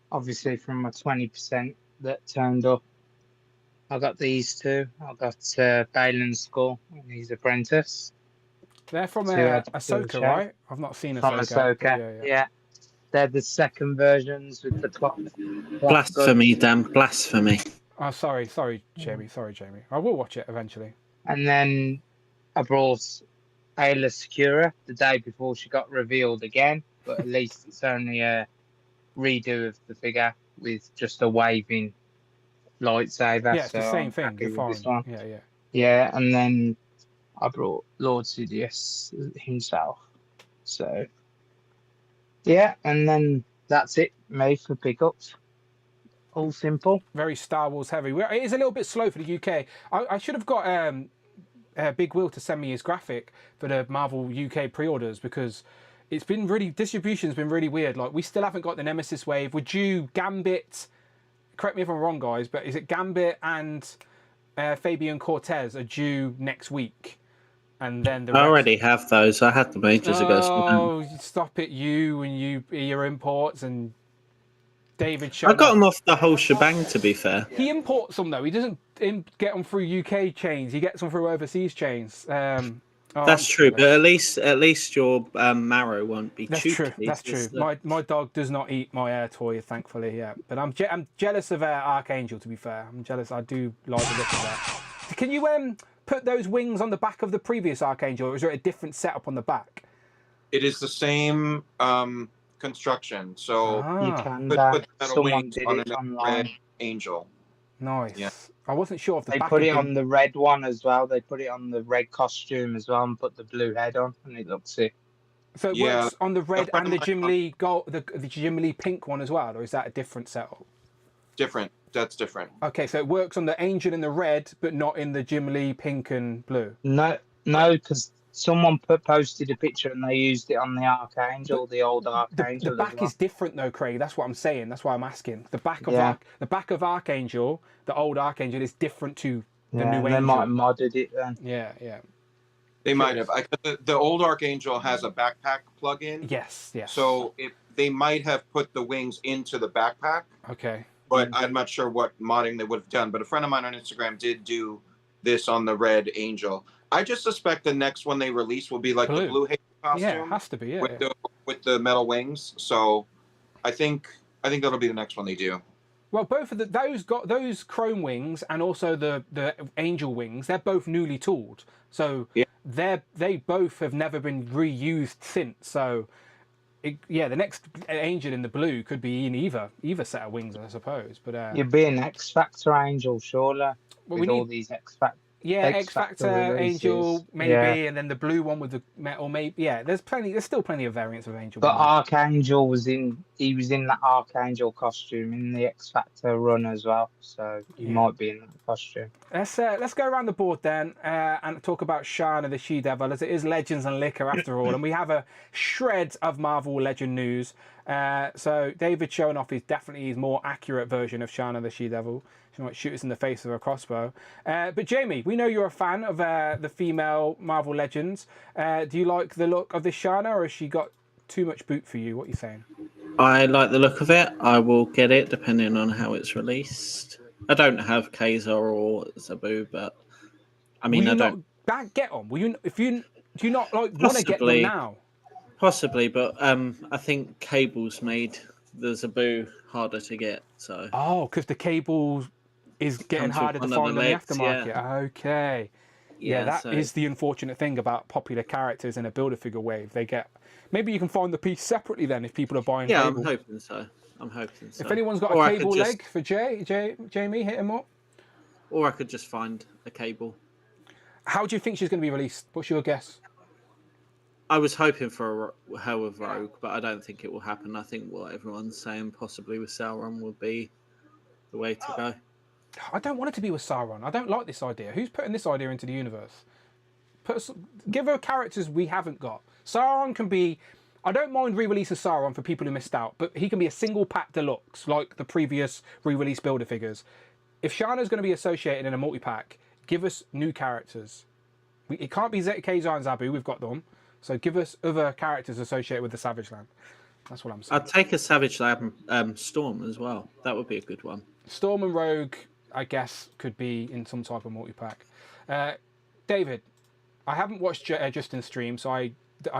obviously from my 20% that turned up. I got these two. I got Balin's Skull and his apprentice. They're from Two out of Ahsoka, two, right? I've not seen From Ahsoka. Ahsoka. Yeah. They're the second versions with the clock. Blasphemy, damn blasphemy. Oh, sorry, Jamie. I will watch it eventually. And then I brought Ayla Secura the day before she got revealed again, but at least it's only a redo of the figure with just a waving lightsaber. Yeah, it's so the same I'm thing. happy You're with fine. this one. Yeah. Yeah, and then I brought Lord Sidious himself. So yeah, and then that's it, made for pickups. All simple. Very Star Wars heavy. It is a little bit slow for the UK. I should have got Big Will to send me his graphic for the Marvel UK pre-orders, because it's been really, distribution's been really weird. Like, we still haven't got the Nemesis wave. We're due Gambit. Correct me if I'm wrong, guys, but is it Gambit and Fabian Cortez are due next week? And then the I rest... already have those. I had them ages ago. Oh, stop it, you and your imports and David. I got them off the whole shebang, to be fair. He imports them though. He doesn't get them through UK chains. He gets them through overseas chains. That's true, but at least your marrow won't be. That's true. That's true. My dog does not eat my air toy, thankfully. Yeah, but I'm jealous of Archangel. To be fair, I'm jealous. I do like the look of that. Can you put those wings on the back of the previous Archangel, or is there a different setup on the back? It is the same construction. So you can. put metal Someone wings did on it an online. red angel. Nice. Yeah. I wasn't sure if They put it on the red one as well. They put it on the red costume as well and put the blue head on, and it looks sick. So it works on the red and the Jim Lee gold, the Jim Lee pink one as well, or is that a different setup? Different. That's different. Okay, so it works on the Angel in the red, but not in the Jim Lee pink and blue. No, because someone posted a picture and they used it on the Archangel, the old Archangel. The back is different though, Craig. That's what I'm saying. That's why I'm asking. The back of the back of Archangel, the old Archangel, is different to the new Angel. They might have modded it then. Yeah. They might have. The old Archangel has a backpack plug-in. Yes. So they might have put the wings into the backpack. Okay. But I'm not sure what modding they would have done. But a friend of mine on Instagram did do this on the red Angel. I just suspect the next one they release will be like the blue Halo costume. Yeah, it has to be. Yeah. With the metal wings. So I think that'll be the next one they do. Well, both of those chrome wings and also the Angel wings, they're both newly tooled. So they both have never been reused since. So the next Angel in the blue could be in either set of wings, I suppose. But you'd be an X Factor Angel, surely. With all these X Factor. Yeah, X Factor Angel, maybe, and then the blue one with the metal, maybe. Yeah, there's still plenty of variants of Angel. But Archangel was in that Archangel costume in the X Factor run as well, so he might be in that costume. Let's go around the board then and talk about Shauna the She-Devil, as it is Legends and Liquor after all, and we have a shred of Marvel Legend news. So David showing off definitely his more accurate version of Shauna the She-Devil. She might shoot us in the face with a crossbow. But Jamie, we know you're a fan of the female Marvel Legends. Do you like the look of this Shauna, or has she got too much boot for you? What are you saying? I like the look of it. I will get it depending on how it's released. I don't have Kazar or Zabu, but I mean, get on. Do you not want to get them now? Possibly, but I think cables made the Zabu harder to get. So because the cables is getting harder to find on the aftermarket. Yeah. Okay. Yeah, that is the unfortunate thing about popular characters in a Build-A-Figure wave. Maybe you can find the piece separately then if people are buying cable. I'm hoping so. If anyone's got a cable leg for Jamie, hit him up. Or I could just find a cable. How do you think she's going to be released? What's your guess? I was hoping for her with Rogue, but I don't think it will happen. I think what everyone's saying, possibly with Sauron, will be the way to go. I don't want it to be with Sauron. I don't like this idea. Who's putting this idea into the universe? Give her characters we haven't got. Sauron can be... I don't mind re-releasing Sauron for people who missed out, but he can be a single pack deluxe, like the previous re-release builder figures. If Shanna's going to be associated in a multi-pack, give us new characters. It can't be Kezar and Zabu, we've got them. So give us other characters associated with the Savage Land. That's what I'm saying. I'd take a Savage Land Storm as well. That would be a good one. Storm and Rogue, I guess, could be in some type of multi-pack. David, I haven't watched Justin's stream, so I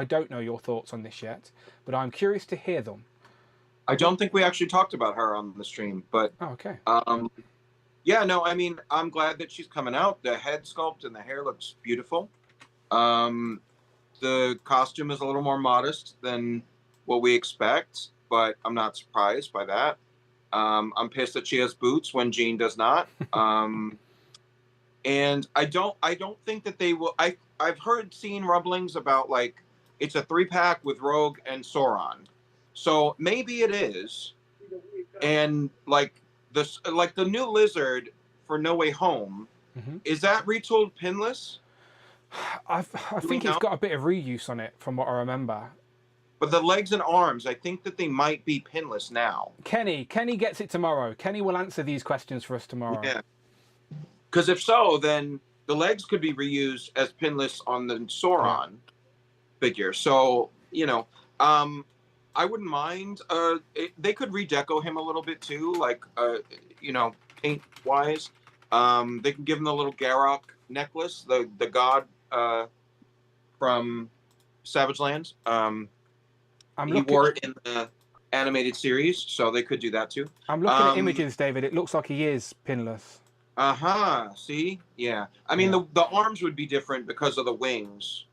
don't know your thoughts on this yet, but I'm curious to hear them. I don't think we actually talked about her on the stream, but okay. Yeah, no, I mean, I'm glad that she's coming out. The head sculpt and the hair looks beautiful. The costume is a little more modest than what we expect, but I'm not surprised by that. I'm pissed that she has boots when Jean does not. And I don't think that they will. I've seen rumblings about, like, it's a 3-pack with Rogue and Sauron. So maybe it is. And like the new Lizard for No Way Home, is that retooled pinless? I think it's got a bit of reuse on it from what I remember. But the legs and arms, I think that they might be pinless now. Kenny gets it tomorrow. Kenny will answer these questions for us tomorrow. Yeah. Because if so, then the legs could be reused as pinless on the Sauron figure. So, I wouldn't mind. They could redeco him a little bit too, like, paint-wise. They can give him the little Garrock necklace, the god from Savage Lands. He wore it in the animated series, so they could do that too. I'm looking at images, David. It looks like he is pinless. See? Yeah. I mean, the arms would be different because of the wings,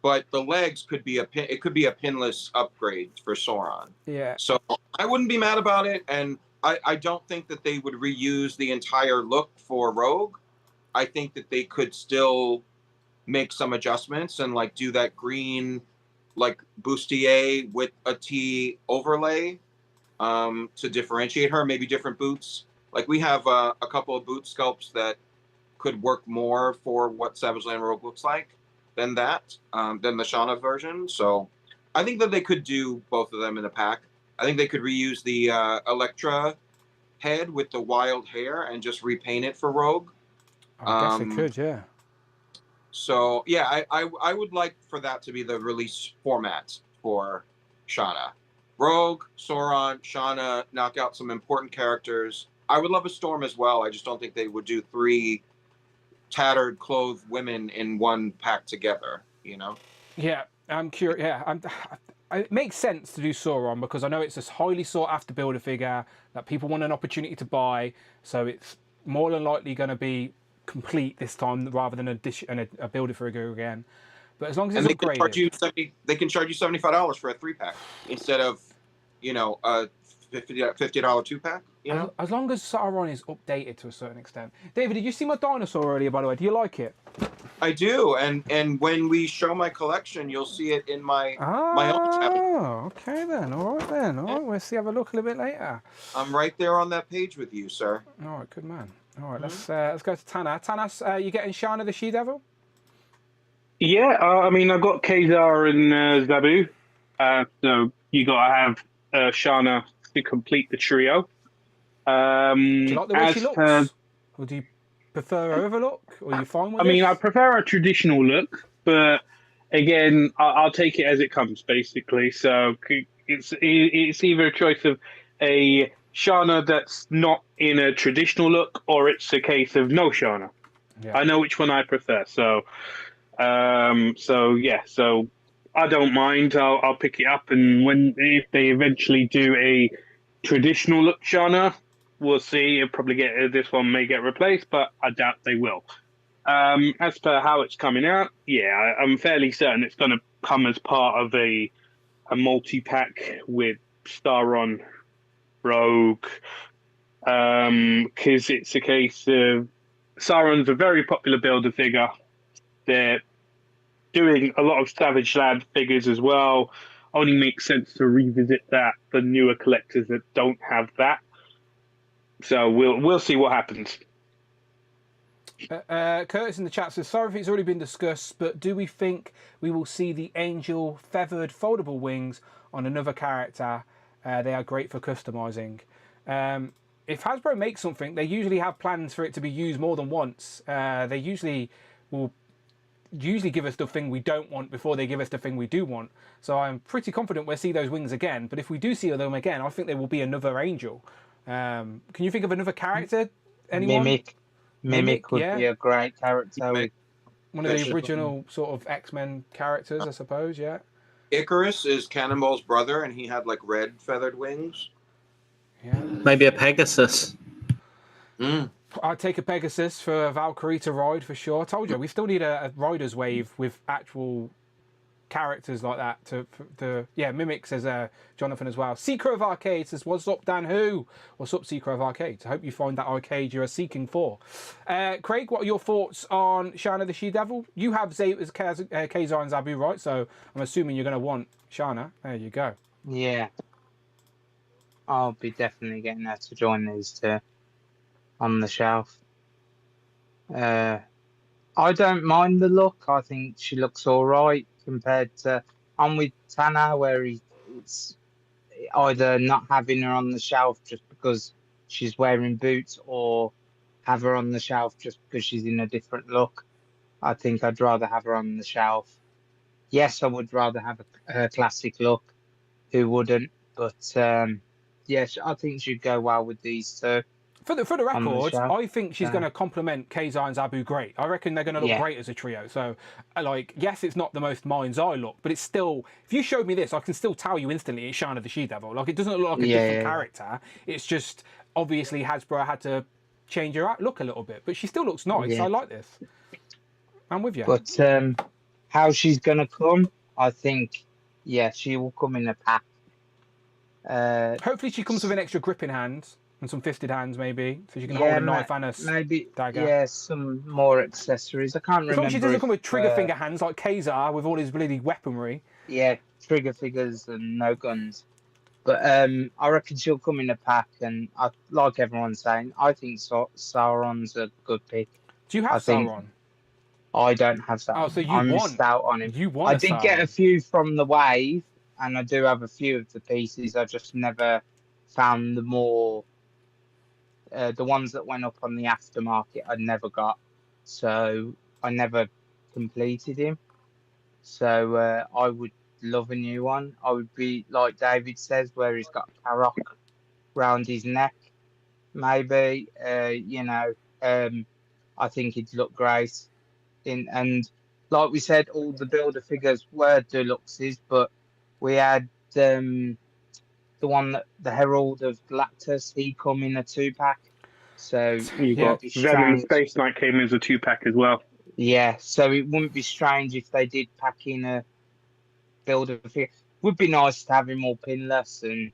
but the legs could be it could be a pinless upgrade for Sauron. Yeah. So I wouldn't be mad about it, and I don't think that they would reuse the entire look for Rogue. I think that they could still make some adjustments and, like, do that green, like, bustier with a T overlay to differentiate her, maybe different boots. Like, we have a couple of boot sculpts that could work more for what Savage Land Rogue looks like than the Shauna version. So I think that they could do both of them in a pack. I think they could reuse the Electra head with the wild hair and just repaint it for Rogue. I guess they could, yeah. So, yeah, I would like for that to be the release format for Shauna. Rogue, Sauron, Shauna, knock out some important characters. I would love a Storm as well. I just don't think they would do 3 tattered, clothed women in one pack together, Yeah, I'm curious. Yeah, it makes sense to do Sauron because I know it's a highly sought after builder figure that people want an opportunity to buy. So it's more than likely going to be complete this time rather than a builder figure again. But as long as it's upgraded, they can charge you $75 for a 3-pack instead of, a $50 2-pack. As long as Sauron is updated to a certain extent. David, did you see my dinosaur earlier, by the way? Do you like it? I do, and when we show my collection, you'll see it in my own tab. Oh, okay then. All right then. All right, we'll see. Have a look a little bit later. I'm right there on that page with you, sir. All right, good man. All right, let's go to Tana. Tanas, you getting Shauna the She-Devil? Yeah, I mean, I've got Kezar and Zabu, so you got to have Shauna to complete the trio. Do you like the way she looks? Or do you prefer her overlook? Or are you fine with it? I mean, I prefer a traditional look, but again, I'll take it as it comes, basically. So it's either a choice of a Shauna that's not in a traditional look, or it's a case of no Shauna. Yeah. I know which one I prefer. So I don't mind. I'll pick it up, and if they eventually do a traditional look Shauna, we'll see. It'll probably this one may get replaced, but I doubt they will. As per how it's coming out, yeah, I'm fairly certain it's going to come as part of a multi-pack with Sauron, Rogue, because it's a case of Sauron's a very popular builder figure. They're doing a lot of Savage Land figures as well. Only makes sense to revisit that for newer collectors that don't have that. So we'll see what happens. Curtis in the chat says, sorry if it's already been discussed, but do we think we will see the Angel feathered foldable wings on another character? They are great for customizing. If Hasbro makes something, they usually have plans for it to be used more than once. They usually will give us the thing we don't want before they give us the thing we do want. So I'm pretty confident we'll see those wings again. But if we do see them again, I think there will be another Angel. Can you think of another character? Anyone? Mimic would yeah. be a great character. With one of the original sort of X-Men characters, I suppose, yeah. Icarus is Cannonball's brother, and he had like red feathered wings. Yeah. Maybe a Pegasus. I'd take a Pegasus for Valkyrie to ride for sure. I told you, we still need a Riders Wave with actual characters like that to Mimic, says Jonathan as well. Seeker of Arcade says, what's up, Dan Who? What's up, Seeker of Arcade? I hope you find that arcade you are seeking for. Craig, what are your thoughts on Shanna the She-Devil? You have Kazar and Zabu, right? So I'm assuming you're going to want Shanna. There you go. Yeah. I'll be definitely getting her to join these two on the shelf. I don't mind the look. I think she looks all right compared to... I'm with Tana, where it's either not having her on the shelf just because she's wearing boots, or have her on the shelf just because she's in a different look. I think I'd rather have her on the shelf. Yes, I would rather have her classic look. Who wouldn't? But yes, I think she'd go well with these two. For the record, I think she's going to complement Kazar and Zabu great. I reckon they're going to look great as a trio. So, like, yes, it's not the most mind's eye look, but it's still... If you showed me this, I can still tell you instantly it's Shauna the She-Devil. Like, it doesn't look like a different character. It's just, obviously, Hasbro had to change her look a little bit. But she still looks nice. Yeah. I like this. I'm with you. But how she's going to come, I think, she will come in a pack. Hopefully she comes with an extra gripping hand. And some fisted hands, maybe, so you can hold a knife and a dagger. Yeah, some more accessories. I can't remember. As long as she doesn't come with trigger finger hands like Kazar with all his bloody weaponry. Yeah, trigger fingers and no guns. But I reckon she'll come in a pack, and like everyone's saying, I think Sauron's a good pick. Do you have Sauron? I don't have Sauron. Oh, so I missed out on him. You want I did get a few from the wave, and I do have a few of the pieces. I just never found the more... the ones that went up on the aftermarket I never got, so I never completed him. So I would love a new one. I would be like David says, where he's got Karok round his neck. Maybe I think he'd look great. And like we said, all the builder figures were deluxes, but we had the one that the Herald of Galactus, he come in a 2-pack. So you got Venom Space Knight came as a 2-pack as well. Yeah, so it wouldn't be strange if they did pack in a builder figure. Would be nice to have him all pinless, and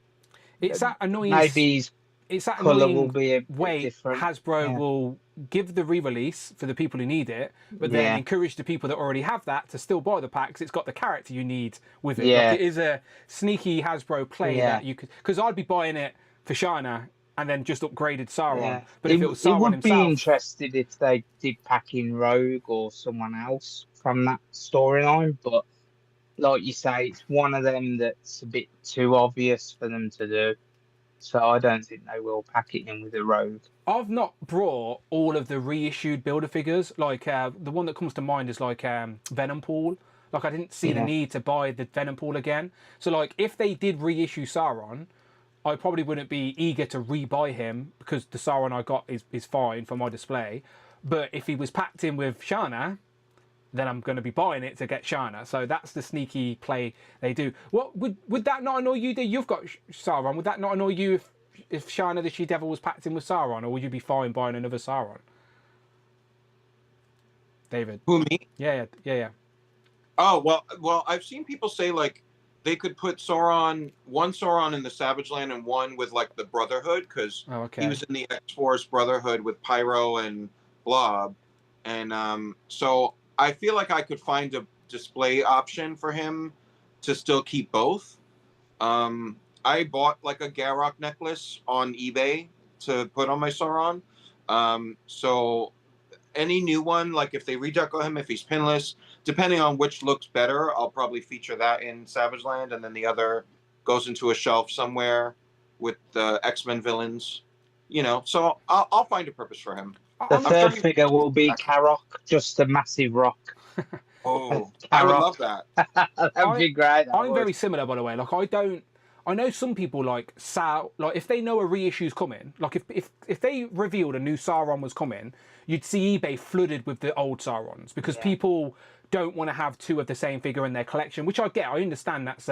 it's that annoying. Maybe it's that colour annoying will be a way bit different. Hasbro will give the re-release for the people who need it, but then encourage the people that already have that to still buy the packs. It's got the character you need with it. Yeah. Like, it is a sneaky Hasbro play that you could... Because I'd be buying it for Shanna and then just upgraded Sauron. Yeah. But if it was Sauron would himself... be interested if they did pack in Rogue or someone else from that storyline, but like you say, it's one of them that's a bit too obvious for them to do. So I don't think they will pack it in with a Rogue. I've not brought all of the reissued builder figures. Like the one that comes to mind is like Venom Pool. Like I didn't see the need to buy the Venom Pool again. So like if they did reissue Sauron, I probably wouldn't be eager to rebuy him because the Sauron I got is fine for my display. But if he was packed in with Shanna, then I'm going to be buying it to get Shanna. So that's the sneaky play they do. What would that not annoy you that you've got Sauron? Would that not annoy you if Shanna the She-Devil was packed in with Sauron, or would you be fine buying another Sauron? David. Who, me? Yeah. Oh, well, I've seen people say like they could put one Sauron in the Savage Land and one with like the Brotherhood, because he was in the X-Force Brotherhood with Pyro and Blob, and so I feel like I could find display option for him to still keep both. I bought like a Garrock necklace on eBay to put on my Sauron. So any new one, like if they redeco him, if he's pinless, depending on which looks better, I'll probably feature that in Savage Land, and then the other goes into a shelf somewhere with the X-Men villains. You know, so I'll find a purpose for him. The third figure will be Karok, just a massive rock. Oh, I would love that. That'd be great. I'm very similar, by the way. Like, I know some people like if they know a reissue's coming, like if they revealed a new Sauron was coming, you'd see eBay flooded with the old Saurons because people don't want to have two of the same figure in their collection, which I get. I understand that's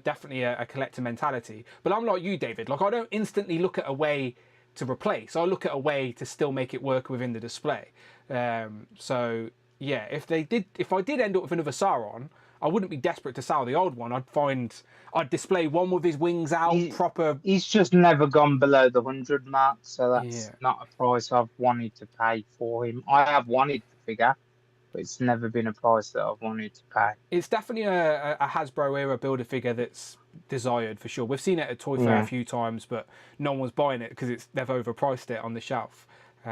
definitely a collector mentality. But I'm like you, David. Like, I don't instantly look at a way to replace. I look at a way to still make it work within the display. So yeah, if I did end up with another Sauron, I wouldn't be desperate to sell the old one. I'd display one with his wings out, proper. He's just never gone below the 100 mark, so that's not a price I've wanted to pay for him. I have wanted the figure, but it's never been a price that I've wanted to pay. It's definitely a Hasbro era builder figure that's desired for sure. We've seen it at Toy Fair a few times, but no one's buying it because they've overpriced it on the shelf.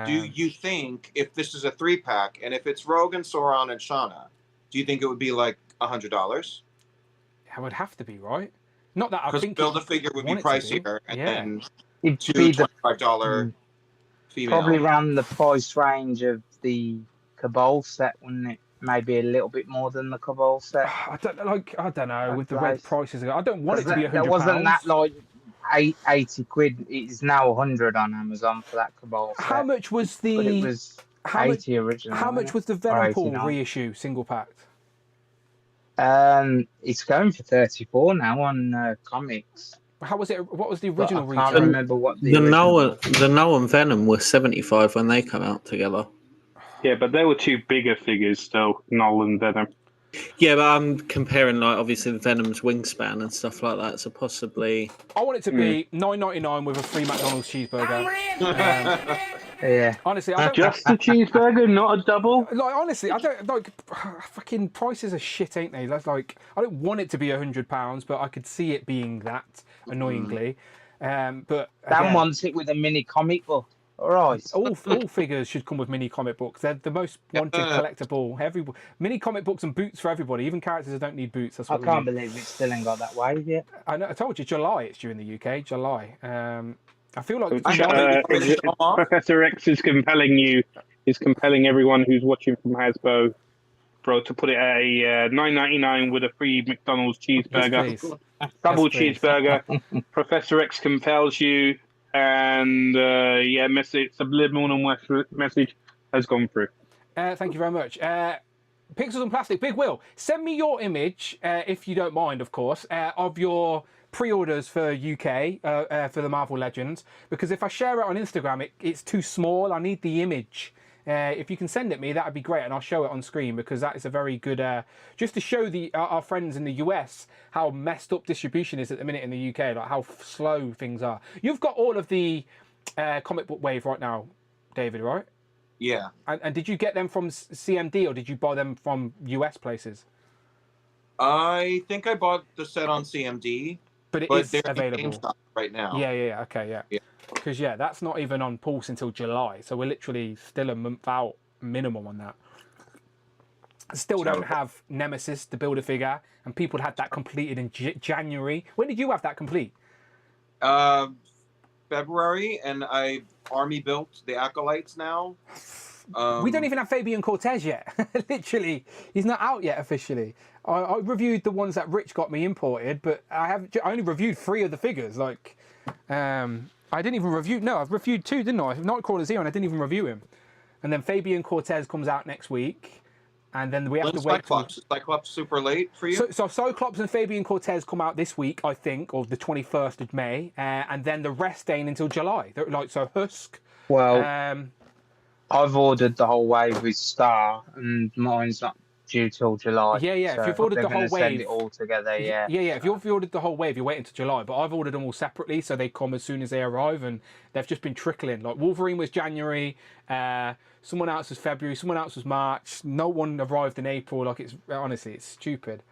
Do you think if this is a 3-pack and if it's Rogue and Sauron and Shauna, do you think it would be like $100? It would have to be, right? Not that I think build a figure would be pricier, and then it'd be the $25 female. Probably around the price range of the Cabal set, wouldn't it? Maybe a little bit more than the Cabal set. I don't know. With the red prices, I don't want it to be £100. There wasn't that like 80 quid. It's now 100 on Amazon for that Cabal set. How much was the? But it was 80 originally. How much was the Venom Pool reissue single packed? It's going for 34 now on comics. How was it? What was the original retail? I can't remember what the Noah and Venom were 75 when they come out together. Yeah, but they were two bigger figures though, Noel and Venom. Yeah, but I'm comparing like obviously the Venom's wingspan and stuff like that. So possibly I want it to be $9.99 with a free McDonald's cheeseburger. Yeah. Honestly, I don't just a cheeseburger, not a double. Like honestly, I don't like fucking prices are shit, ain't they? That's like I don't want it to be £100, but I could see it being that annoyingly. But Dan wants it with a mini comic book. All right. All figures should come with mini comic books. They're the most wanted collectible. Mini comic books and boots for everybody, even characters that don't need boots. That's what I can't believe it still ain't got that wave yet. I know. I told you, July. It's due in the UK. July. I feel like Professor X is compelling everyone who's watching from Hasbro, bro, to put it at a $9.99 with a free McDonald's cheeseburger, double cheeseburger. Professor X compels you. And subliminal message has gone through. Thank you very much. Pixels and Plastic, Big Will, send me your image, if you don't mind, of course, of your pre-orders for UK, for the Marvel Legends, because if I share it on Instagram, it's too small. I need the image. If you can send it me, that would be great, and I'll show it on screen because that is a very good, just to show our friends in the US how messed up distribution is at the minute in the UK, like how slow things are. You've got all of the comic book wave right now, David, right? Yeah. And did you get them from CMD or did you buy them from US places? I think I bought the set on CMD, but it's available right now. Yeah. Okay, yeah. Because that's not even on Pulse until July, so we're literally still a month out minimum on that. Still don't have Nemesis, the builder figure, and people had that completed in January. When did you have that complete? February, and I army built the Acolytes now. We don't even have Fabian Cortez yet. Literally, he's not out yet officially. I reviewed the ones that Rich got me imported, but I only reviewed 3 of the figures. I didn't even review. No, I've reviewed 2, didn't I? Nightcrawler's here, and I didn't even review him. And then Fabian Cortez comes out next week, and then we have to wait. Cyclops super late for you. So Cyclops and Fabian Cortez come out this week, I think, or the 21st of May, and then the rest ain't until July. So Husk. Well, I've ordered the whole wave with Star, and mine's not due till July. Yeah, yeah. So if you've ordered they're the whole gonna send wave, it all together. Yeah. yeah. If you've ordered the whole wave, you're waiting to July. But I've ordered them all separately, so they come as soon as they arrive, and they've just been trickling. Like Wolverine was January, someone else was February, someone else was March. No one arrived in April. Like it's honestly, it's stupid.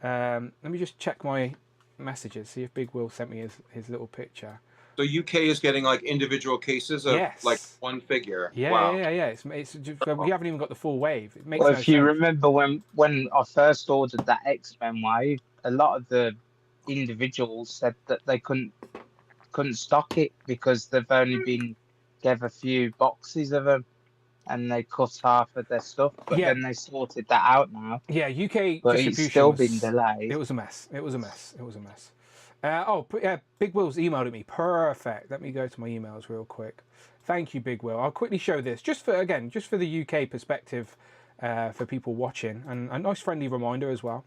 Let me just check my messages, see if Big Will sent me his little picture. So UK is getting like individual cases of Yes. like one figure. Yeah, Wow. yeah. It's just, we haven't even got the full wave. It makes Well, no if you sense. remember when I first ordered that X-Men wave, a lot of the individuals said that they couldn't stock it because they've only been gave a few boxes of them, and they cut half of their stuff. But Yeah. then they sorted that out now. Yeah, UK But distribution it's still was, been delayed. It was a mess. It was a mess. It was a mess. Big Will's emailed at me. Perfect. Let me go to my emails real quick. Thank you, Big Will. I'll quickly show this just for the UK perspective for people watching, and a nice friendly reminder as well.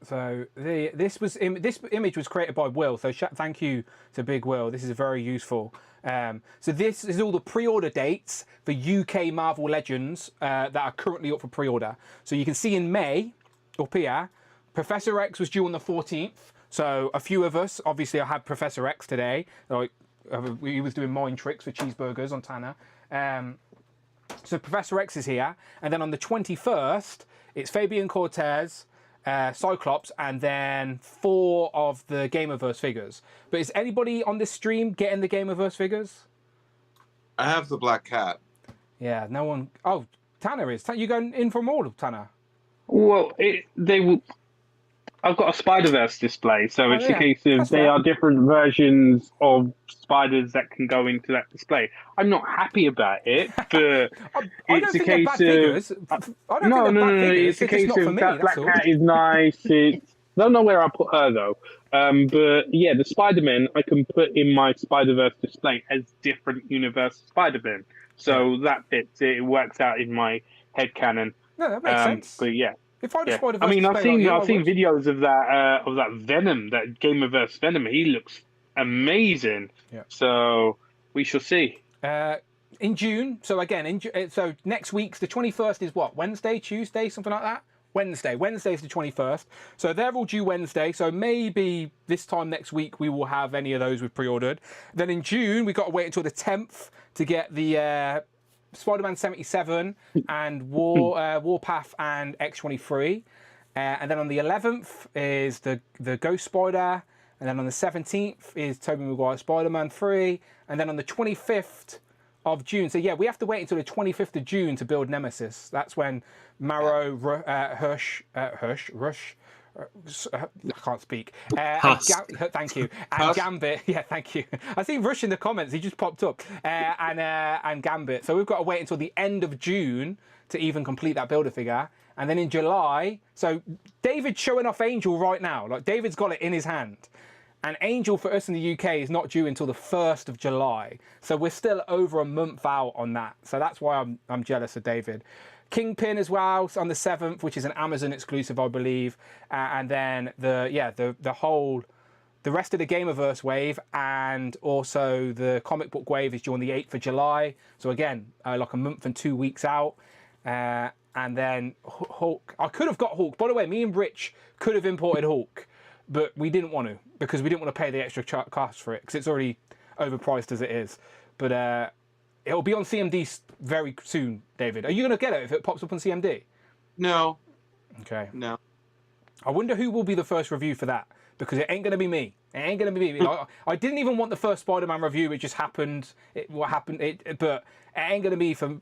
So this image was created by Will. So thank you to Big Will. This is very useful. So this is all the pre-order dates for UK Marvel Legends that are currently up for pre-order. So you can see in May up here, Professor X was due on the 14th. So a few of us, obviously I had Professor X today. Like he was doing mind tricks for cheeseburgers on Tanner. So Professor X is here, and then on the 21st, it's Fabian Cortez, Cyclops, and then 4 of the Gamerverse figures. But is anybody on this stream getting the Gamerverse figures? I have the Black Cat. Yeah, no one. Oh, Tanner is. You going in for more, Tanner? Well, they will. I've got a Spider-Verse display, so it's a case of they are different versions of spiders that can go into that display. I'm not happy about it, but it's a case of no. It's a case of that Black Cat is nice. I don't know where I put her though. But yeah, the Spider-Man I can put in my Spider-Verse display as different universe Spider-Man, so that fits. It works out in my head canon. No, that makes sense. But yeah. If I just I mean, I've seen videos of that Venom, that Gamerverse Venom. He looks amazing. Yeah. So we shall see. In June. So again, so next week's the 21st is what? Wednesday, Tuesday, something like that. Wednesday. Wednesday is the 21st. So they're all due Wednesday. So maybe this time next week we will have any of those we've pre-ordered. Then in June we got to wait until the 10th to get the Spider-Man 77 and Warpath and X-23. And then on the 11th is the Ghost Spider. And then on the 17th is Tobey Maguire's Spider-Man 3. And then on the 25th of June. So yeah, we have to wait until the 25th of June to build Nemesis. That's when Marrow, Rush, I can't speak. Thank you. And Gambit. Yeah, thank you. I see Rush in the comments. He just popped up. And Gambit. So we've got to wait until the end of June to even complete that Build-A-Figure. And then in July, so David's showing off Angel right now. Like David's got it in his hand. And Angel for us in the UK is not due until the 1st of July. So we're still over a month out on that. So that's why I'm jealous of David. Kingpin as well on the 7th, which is an Amazon exclusive, I believe. And then the rest of the Gamerverse wave and also the comic book wave is due on the 8th of July. So again, like a month and 2 weeks out. And then Hulk. I could have got Hulk. By the way, me and Rich could have imported Hulk, but we didn't want to because we didn't want to pay the extra cost for it because it's already overpriced as it is. But it'll be on CMD very soon, David. Are you going to get it if it pops up on CMD? No. Okay. No. I wonder who will be the first review for that because it ain't going to be me. It ain't going to be me. I didn't even want the first Spider-Man review. It just happened. But it ain't going to be for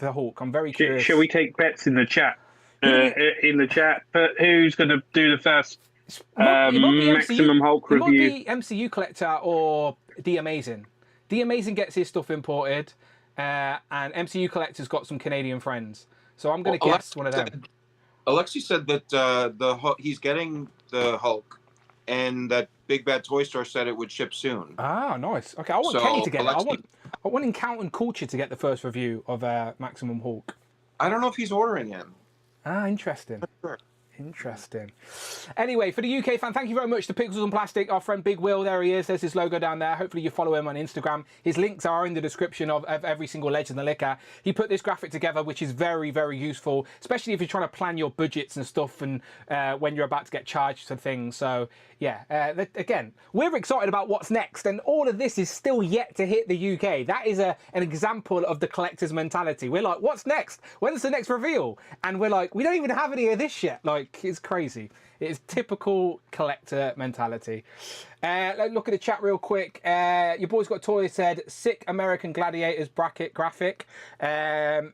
Hulk. I'm very curious. Shall we take bets in the chat? But who's going to do the first Maximum Hulk review? It might be MCU Collector or The Amazing. The Amazing gets his stuff imported, and MCU Collector's got some Canadian friends. So I'm going to guess one of them. Alexi said that he's getting the Hulk, and that Big Bad Toy Store said it would ship soon. Ah, nice. Okay, I want Kenny to get it. I want Encounter and Culture to get the first review of Maximum Hulk. I don't know if he's ordering him. Ah, interesting. Sure. Interesting. Anyway, for the UK fan, thank you very much to Pixels and Plastic, our friend Big Will. There he is. There's his logo down there. Hopefully you follow him on Instagram. His links are in the description of every single Legend of the NECA. He put this graphic together, which is very, very useful, especially if you're trying to plan your budgets and stuff and when you're about to get charged for things. So, yeah, again, we're excited about what's next, and all of this is still yet to hit the UK. That is an example of the collector's mentality. We're like, what's next? When's the next reveal? And we're like, we don't even have any of this yet. Like, it's crazy. It is typical collector mentality. Let's look at the chat real quick. Your boy's got toy said, sick American Gladiators bracket graphic. And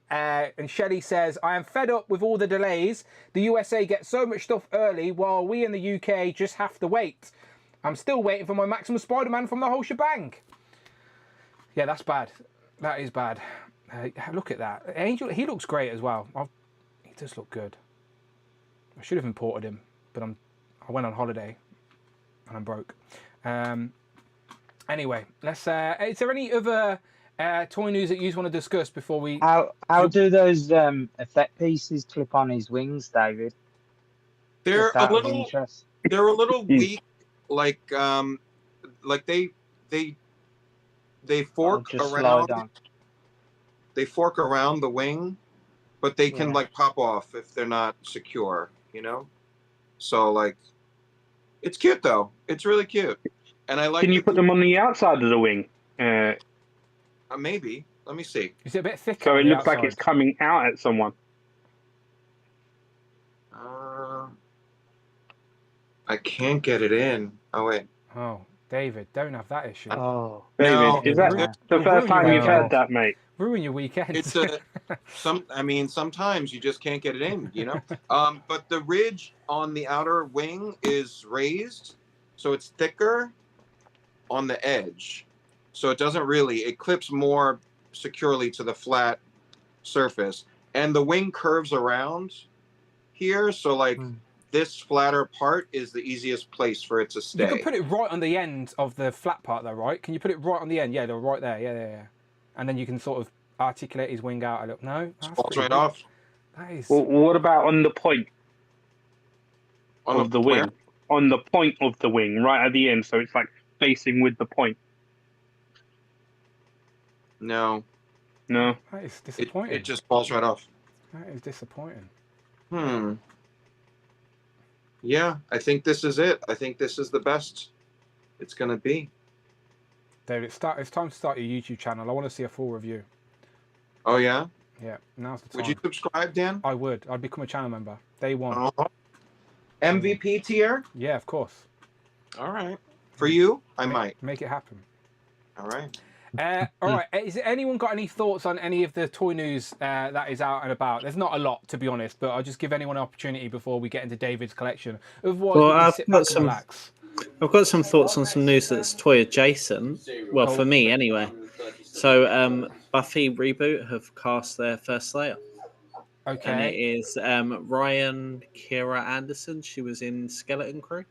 Shelly says, I am fed up with all the delays. The USA gets so much stuff early while we in the UK just have to wait. I'm still waiting for my Maximum Spider-Man from the whole shebang. Yeah, that's bad. That is bad. Look at that. Angel, he looks great as well. He does look good. I should have imported him, but I went on holiday and I'm broke. Anyway, let's. Is there any other toy news that you want to discuss before we? How do those effect pieces clip on his wings, David? They're a little. They're a little weak. Like they fork around. They fork around the wing, but they can like pop off if they're not secure. You know, so like, it's cute though. It's really cute, and I like. Can you put them on the outside of the wing? Maybe. Let me see. Is it a bit thicker? So it looks like it's coming out at someone. I can't get it in. Oh wait. Oh, David, don't have that issue. Oh, David, is that the first time you've heard that, mate? Ruin your weekend. It's I mean, sometimes you just can't get it in, you know. But the ridge on the outer wing is raised, so it's thicker on the edge. So it doesn't really. It clips more securely to the flat surface, and the wing curves around here. So like. This flatter part is the easiest place for it to stay. You can put it right on the end of the flat part though, right? Can you put it right on the end? Yeah, they're right there. Yeah. And then you can sort of articulate his wing out a little. No? Falls right off. That is... Well, what about on the point of the wing? On the point of the wing, right at the end, so it's like facing with the point. No. That is disappointing. It just falls right off. That is disappointing. Yeah, I think this is it. I think this is the best it's going to be. David, it's time to start your YouTube channel. I want to see a full review. Oh, yeah? Yeah, now's the time. Would you subscribe, Dan? I would. I'd become a channel member. Day one. MVP tier? Yeah, of course. All right. For you, I might. Make it happen. All right. All right. Is anyone got any thoughts on any of the toy news that is out and about? There's not a lot, to be honest, but I'll just give anyone an opportunity before we get into David's collection. Otherwise, I've got some thoughts on some news that's toy adjacent. Well, for me anyway. So, Buffy reboot have cast their first Slayer. Okay. And it is Ryan Kira Anderson. She was in Skeleton Crew.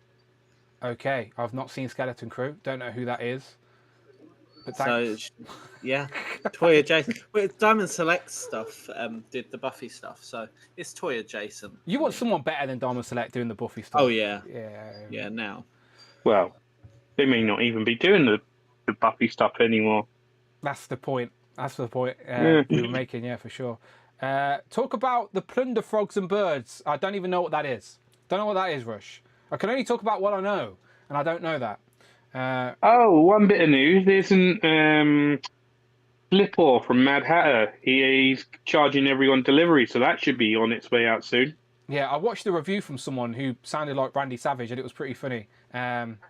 Okay. I've not seen Skeleton Crew. Don't know who that is. But so, yeah, toy adjacent. With Diamond Select stuff, did the Buffy stuff, so it's toy adjacent. You want someone better than Diamond Select doing the Buffy stuff? Oh yeah, yeah. Now, well, they may not even be doing the Buffy stuff anymore. That's the point. We were making, yeah, for sure. Talk about the Plunder Frogs and Birds. I don't even know what that is. Don't know what that is, Rush. I can only talk about what I know, and I don't know that. One bit of news. There's an Flipper from Mad Hatter. He's charging everyone delivery, so that should be on its way out soon. Yeah, I watched the review from someone who sounded like Randy Savage, and it was pretty funny. Funny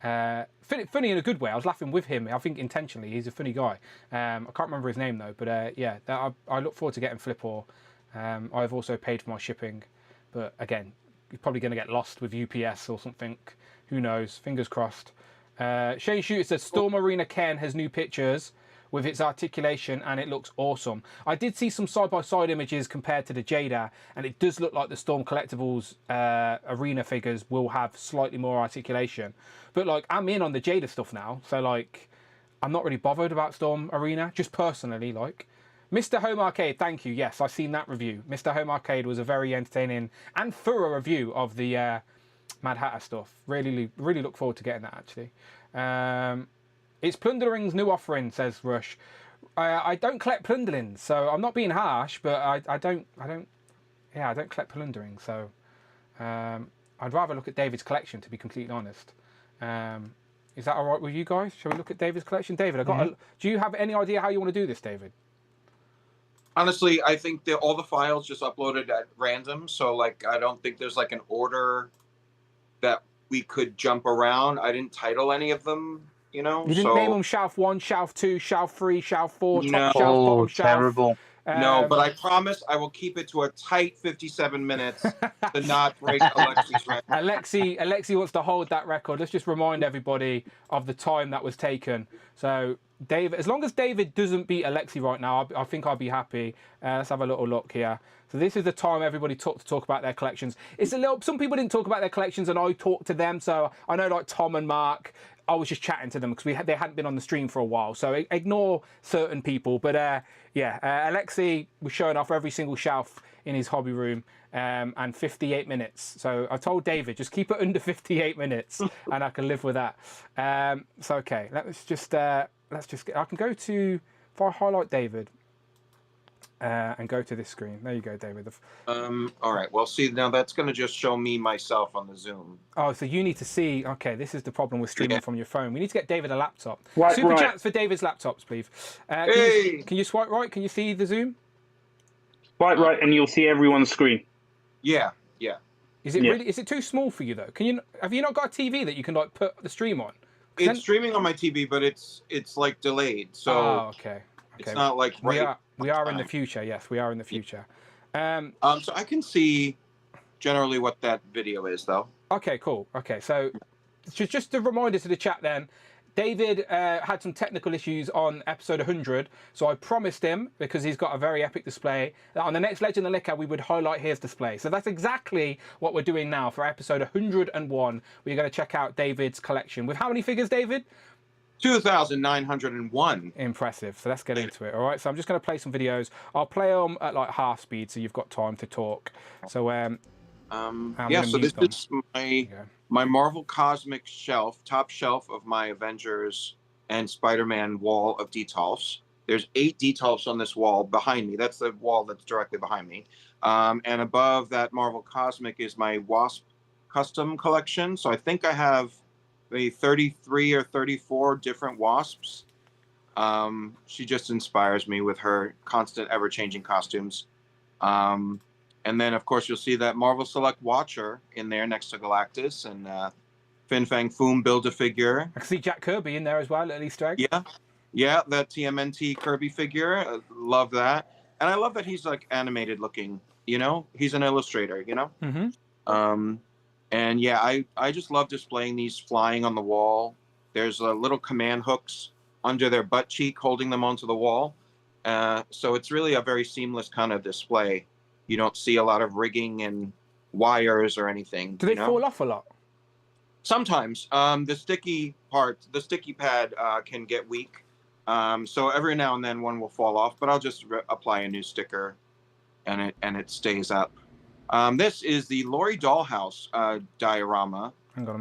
in a good way. I was laughing with him. I think intentionally. He's a funny guy. I can't remember his name though, but I look forward to getting Flipper. I've also paid for my shipping, but again, you're probably going to get lost with UPS or something. Who knows? Fingers crossed. Shane Shooter says Storm Arena Ken has new pictures with its articulation and it looks awesome. I did see some side-by-side images compared to the Jada, and it does look like the Storm Collectibles arena figures will have slightly more articulation. But like, I'm in on the Jada stuff now, so like, I'm not really bothered about Storm Arena, just personally, like. Mr. Home Arcade, thank you. Yes, I've seen that review. Mr. Home Arcade was a very entertaining and thorough review of the Mad Hatter stuff. Really look forward to getting that, actually. It's Plundering's new offering, says Rush. I don't collect plunderlings, so I'm not being harsh, but I don't collect plundering, so I'd rather look at David's collection, to be completely honest. Is that all right with you guys? Shall we look at David's collection? David, do you have any idea how you want to do this, David? Honestly, I think that all the files just uploaded at random, so like I don't think there's like an order that we could jump around. I didn't title any of them, you know. You didn't name them shelf 1, shelf 2, shelf 3, shelf 4, top shelf, bottom shelf. Terrible. No, but I promise I will keep it to a tight 57 minutes to not break Alexi's record. Alexi wants to hold that record. Let's just remind everybody of the time that was taken. So, David, as long as David doesn't beat Alexi right now, I think I'll be happy. Let's have a little look here. So this is the time everybody took to talk about their collections. Some people didn't talk about their collections and I talked to them. So I know like Tom and Mark, I was just chatting to them because they hadn't been on the stream for a while. So ignore certain people. But Alexi was showing off every single shelf in his hobby room and 58 minutes. So I told David, just keep it under 58 minutes and I can live with that. So, okay, I can go to, if I highlight David and go to this screen. There you go, David. All right. Well, see, now that's going to just show me myself on the Zoom. Oh, so you need to see. Okay, this is the problem with streaming from your phone. We need to get David a laptop. Right, Super chats for David's laptops, please. Can you swipe right? Can you see the Zoom? Swipe right, and you'll see everyone's screen. Yeah. Is it really? Is it too small for you though? Have you not got a TV that you can like put the stream on? It's streaming on my TV, but it's like delayed. So okay. It's not like we are in the future. Yes, we are in the future. So I can see generally what that video is, though. Okay, cool. Okay, so just a reminder to the chat then. David had some technical issues on episode 100, so I promised him, because he's got a very epic display, that on the next Legend of NECA we would highlight his display. So that's exactly what we're doing now for episode 101. We're going to check out David's collection. With how many figures, David? 2,901. Impressive. So let's get into it. All right. So I'm just going to play some videos. I'll play them at like half speed, so you've got time to talk. So so this is my Marvel Cosmic shelf, top shelf of my Avengers and Spider-Man wall of detolfs. There's 8 detolfs on this wall behind me. That's the wall that's directly behind me. And above that Marvel Cosmic is my Wasp custom collection. So I think I have maybe 33 or 34 different Wasps. She just inspires me with her constant ever-changing costumes. And then, of course, you'll see that Marvel Select Watcher in there next to Galactus and Fin Fang Foom Build-A-Figure. I can see Jack Kirby in there as well, at Easter egg. Yeah, that TMNT Kirby figure. Love that. And I love that he's like animated looking, you know? He's an illustrator, you know? Mm-hmm. And yeah, I just love displaying these flying on the wall. There's little command hooks under their butt cheek holding them onto the wall. So it's really a very seamless kind of display. You don't see a lot of rigging and wires or anything. Do they fall off a lot? Sometimes. The sticky pad can get weak. So every now and then one will fall off, but I'll just apply a new sticker and it stays up. This is the Lori Dollhouse diorama,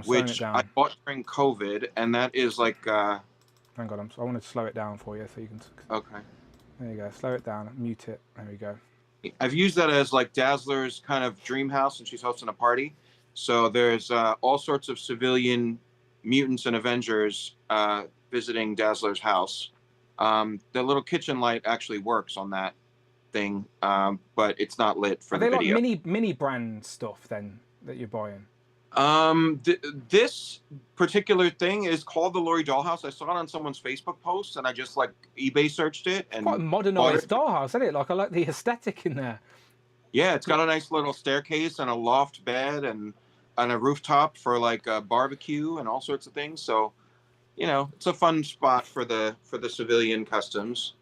which I bought during COVID, and that is like... Hang on, I want to slow it down for you so you can... Okay. There you go, slow it down, mute it, there we go. I've used that as like Dazzler's kind of dream house, and she's hosting a party. So there's all sorts of civilian mutants and Avengers visiting Dazzler's house. The little kitchen light actually works on that thing, but it's not lit for the video. Are they like mini brand stuff then that you're buying? This particular thing is called the Lori Dollhouse. I saw it on someone's Facebook post, and I just like eBay searched it. And quite a modernized dollhouse, isn't it? Like I like the aesthetic in there. Yeah, it's got a nice little staircase and a loft bed and a rooftop for like a barbecue and all sorts of things. So, you know, it's a fun spot for the civilian customs.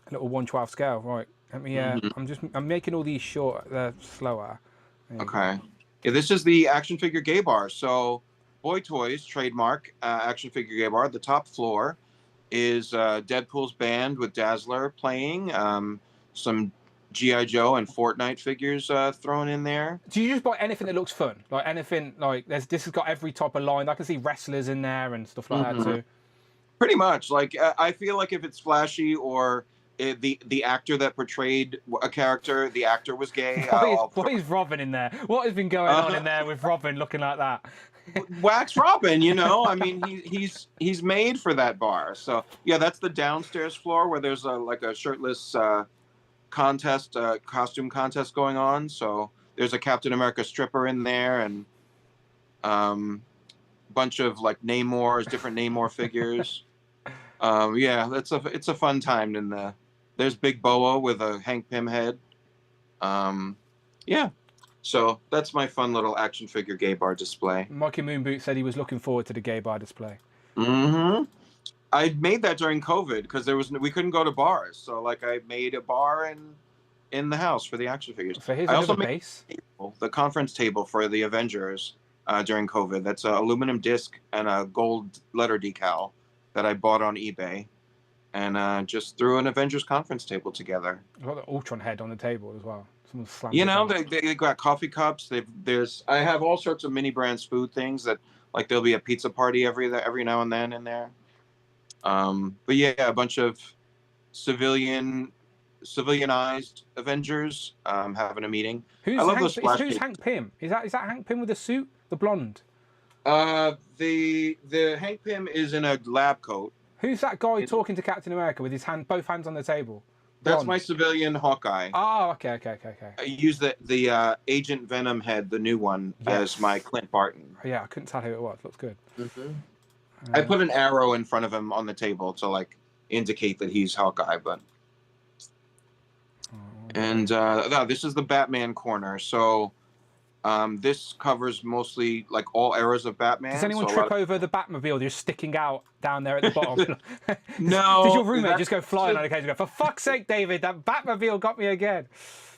A little 1/12 scale, right? Let me. I'm making all these short, slower. Okay. Yeah, this is the action figure gay bar. So, Boy Toys trademark action figure gay bar, the top floor. is Deadpool's band with Dazzler playing. Some G.I. Joe and Fortnite figures thrown in there. Do you just buy anything that looks fun? Like anything, like this has got every type of line. I can see wrestlers in there and stuff like that too. Pretty much. Like I feel like if it's flashy or the actor that portrayed a character, the actor was gay. What is Robin in there? What has been going on in there with Robin looking like that? Wax Robin, you know. I mean, he's made for that bar. So yeah, that's the downstairs floor where there's like a shirtless contest, costume contest going on. So there's a Captain America stripper in there and bunch of like Namors, different Namor figures. Yeah, it's a fun time in the. There's Big Boa with a Hank Pym head. Yeah, so that's my fun little action figure gay bar display. Mikey Moonboot said he was looking forward to the gay bar display. I made that during COVID because we couldn't go to bars, so like I made a bar in the house for the action figures. So here's I also another made base. the conference table for the Avengers during COVID. That's an aluminum disc and a gold letter decal that I bought on eBay, and just threw an Avengers conference table together. I've got the Ultron head on the table as well. Someone slammed You it know, down. they got coffee cups. I have all sorts of mini brands food things that like there'll be a pizza party every now and then in there. But yeah, a bunch of civilianized Avengers having a meeting. Who's I love Hank, those splash who's pages. Hank Pym? Is that Hank Pym with the suit, the blonde? The Hank Pym is in a lab coat. Who's that guy talking to Captain America with both hands on the table? That's Blonde. my civilian Hawkeye. Oh, okay. I use the Agent Venom head, the new one, as my Clint Barton. Yeah, I couldn't tell who it was. Looks good. I put an arrow in front of him on the table to like indicate that he's Hawkeye, but. And this is the Batman corner. So this covers mostly like all eras of Batman. Does anyone trip over the Batmobile just sticking out down there at the bottom? No. Does your roommate just go flying on occasion and go, for fuck's sake, David, that Batmobile got me again?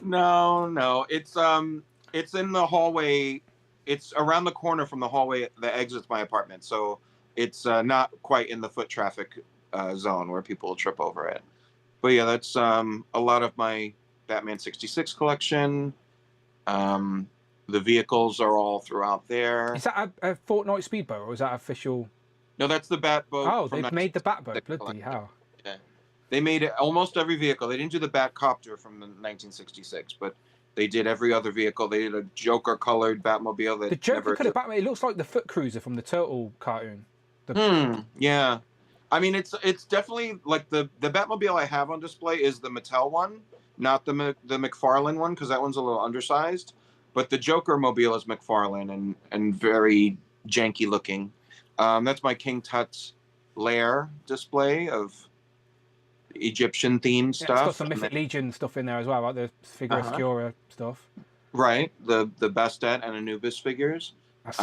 No. It's in the hallway. It's around the corner from the hallway that exits my apartment. So it's not quite in the foot traffic zone where people will trip over it. But yeah, that's a lot of my Batman 66 collection. The vehicles are all throughout there. Is that a Fortnite speedboat or is that official? No, that's the Batboat. Oh, they've made the Batboat. Bloody hell. Yeah. They made almost every vehicle. They didn't do the Batcopter from the 1966, but they did every other vehicle. They did a Joker-colored Batmobile. The Joker-colored Batmobile, it looks like the Foot Cruiser from the Turtle cartoon. Yeah. I mean, it's definitely like the Batmobile I have on display is the Mattel one, not the McFarlane one, because that one's a little undersized. But the Joker mobile is McFarlane and very janky looking. That's my King Tut's lair display of Egyptian themed stuff. It's got some Mythic Legion stuff in there as well, like the Figure Obscura stuff. Right, the Bastet and Anubis figures. That's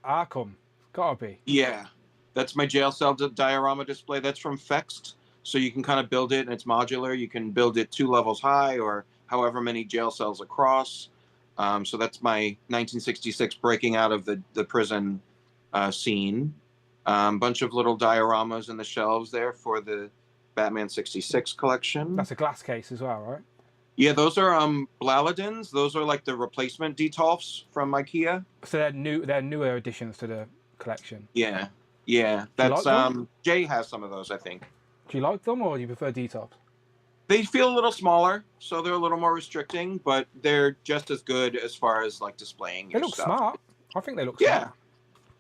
Arkham. Gotta be. Yeah, that's my jail cell diorama display. That's from Fext, so you can kind of build it, and it's modular. You can build it 2 levels high or however many jail cells across. So that's my 1966 breaking out of the prison scene. Bunch of little dioramas in the shelves there for the Batman 66 collection. That's a glass case as well, right? Yeah, those are Blaladins. Those are like the replacement Detolfs from IKEA. So they're newer additions to the collection. Yeah. like That's them? Jay has some of those, I think. Do you like them or do you prefer Detolfs? They feel a little smaller, so they're a little more restricting, but they're just as good as far as like displaying your They look stuff. smart. I think they look Yeah. smart.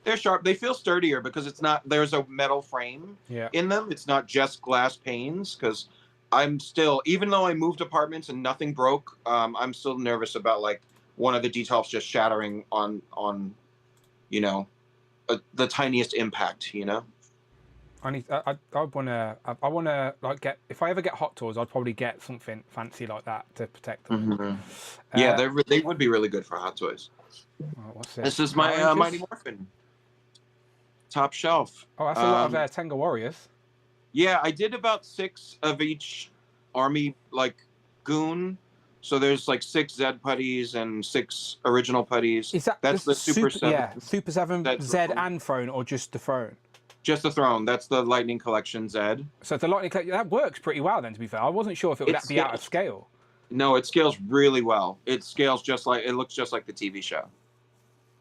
They're sharp. They feel sturdier because there's a metal frame in them. It's not just glass panes, because I'm still, even though I moved apartments and nothing broke, I'm still nervous about like one of the Detolfs just shattering on the tiniest impact, I wanna like get, if I ever get Hot Toys, I'd probably get something fancy like that to protect them. Yeah, they would be really good for Hot Toys. What's this? This is my Mighty Morphin top shelf. Oh, that's a lot of Tenga Warriors. Yeah, I did about 6 of each army like goon. So there's like 6 Zed putties and 6 original putties. Is that's the Super 7? Yeah, Super 7 That's Zed and Throne, or just the Throne? Just the throne. That's the Lightning Collection Zed. So the Lightning Collection, that works pretty well then, to be fair. I wasn't sure if it would be out of scale. No, it scales really well. It scales it looks just like the TV show.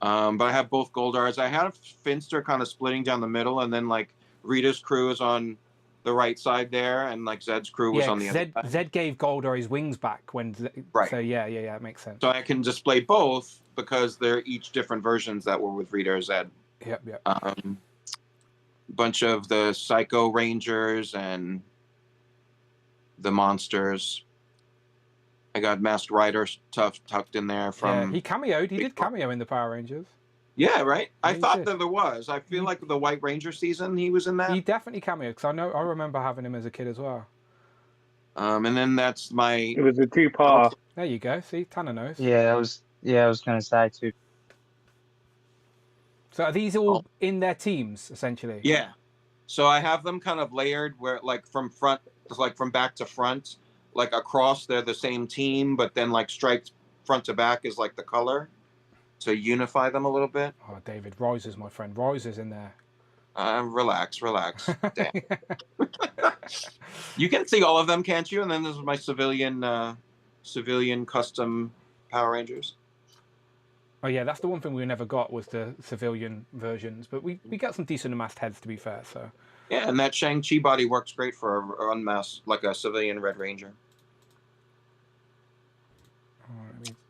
But I have both Goldar's. I had Finster kind of splitting down the middle, and then like Rita's crew is on the right side there, and like Zed's crew was on the other side. Zed gave Goldar his wings back when. Right. So yeah, it makes sense. So I can display both because they're each different versions that were with Rita or Zed. Yep. Bunch of the Psycho Rangers and the monsters. I got Masked Rider tucked in there from. Yeah, he cameoed. He did cameo in the Power Rangers. Yeah, right. Yeah, I thought that there was. I feel like the White Ranger season he was in that. He definitely cameoed because I remember having him as a kid as well. And then that's my. It was a 2-part. There you go. See, Tanner knows. Yeah, I was going to say too. So are these all in their teams essentially? Yeah. So I have them kind of layered where like from front, like from back to front, like across they're the same team, but then like striped front to back is like the color to unify them a little bit. Oh, David, Riser's my friend. Riser's in there. Relax. Damn. You can see all of them, can't you? And then there's my civilian custom Power Rangers. Oh yeah, that's the one thing we never got was the civilian versions, but we got some decent amassed heads to be fair. So yeah, and that Shang-Chi body works great for a unmasked, like a civilian Red Ranger.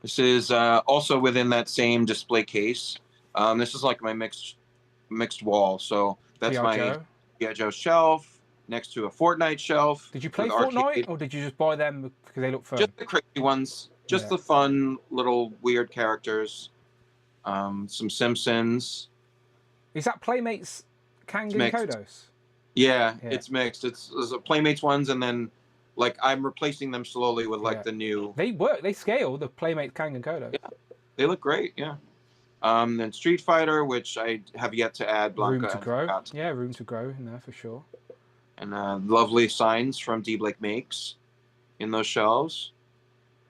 This is also within that same display case. This is like my mixed wall. So that's my G.I. Joe shelf next to a Fortnite shelf. Did you play Fortnite or did you just buy them because they look fun? Just the crazy ones. Just the fun little weird characters. Some Simpsons. Is that Playmates Kang and Kodos? Yeah, it's mixed. It's a Playmates ones, and then like I'm replacing them slowly with like the new. They work. They scale the Playmates Kang and Kodos. Yeah, they look great. Yeah. Then Street Fighter, which I have yet to add. Blanca room to grow. Yeah, room to grow in there for sure. And lovely signs from D Blake Makes in those shelves,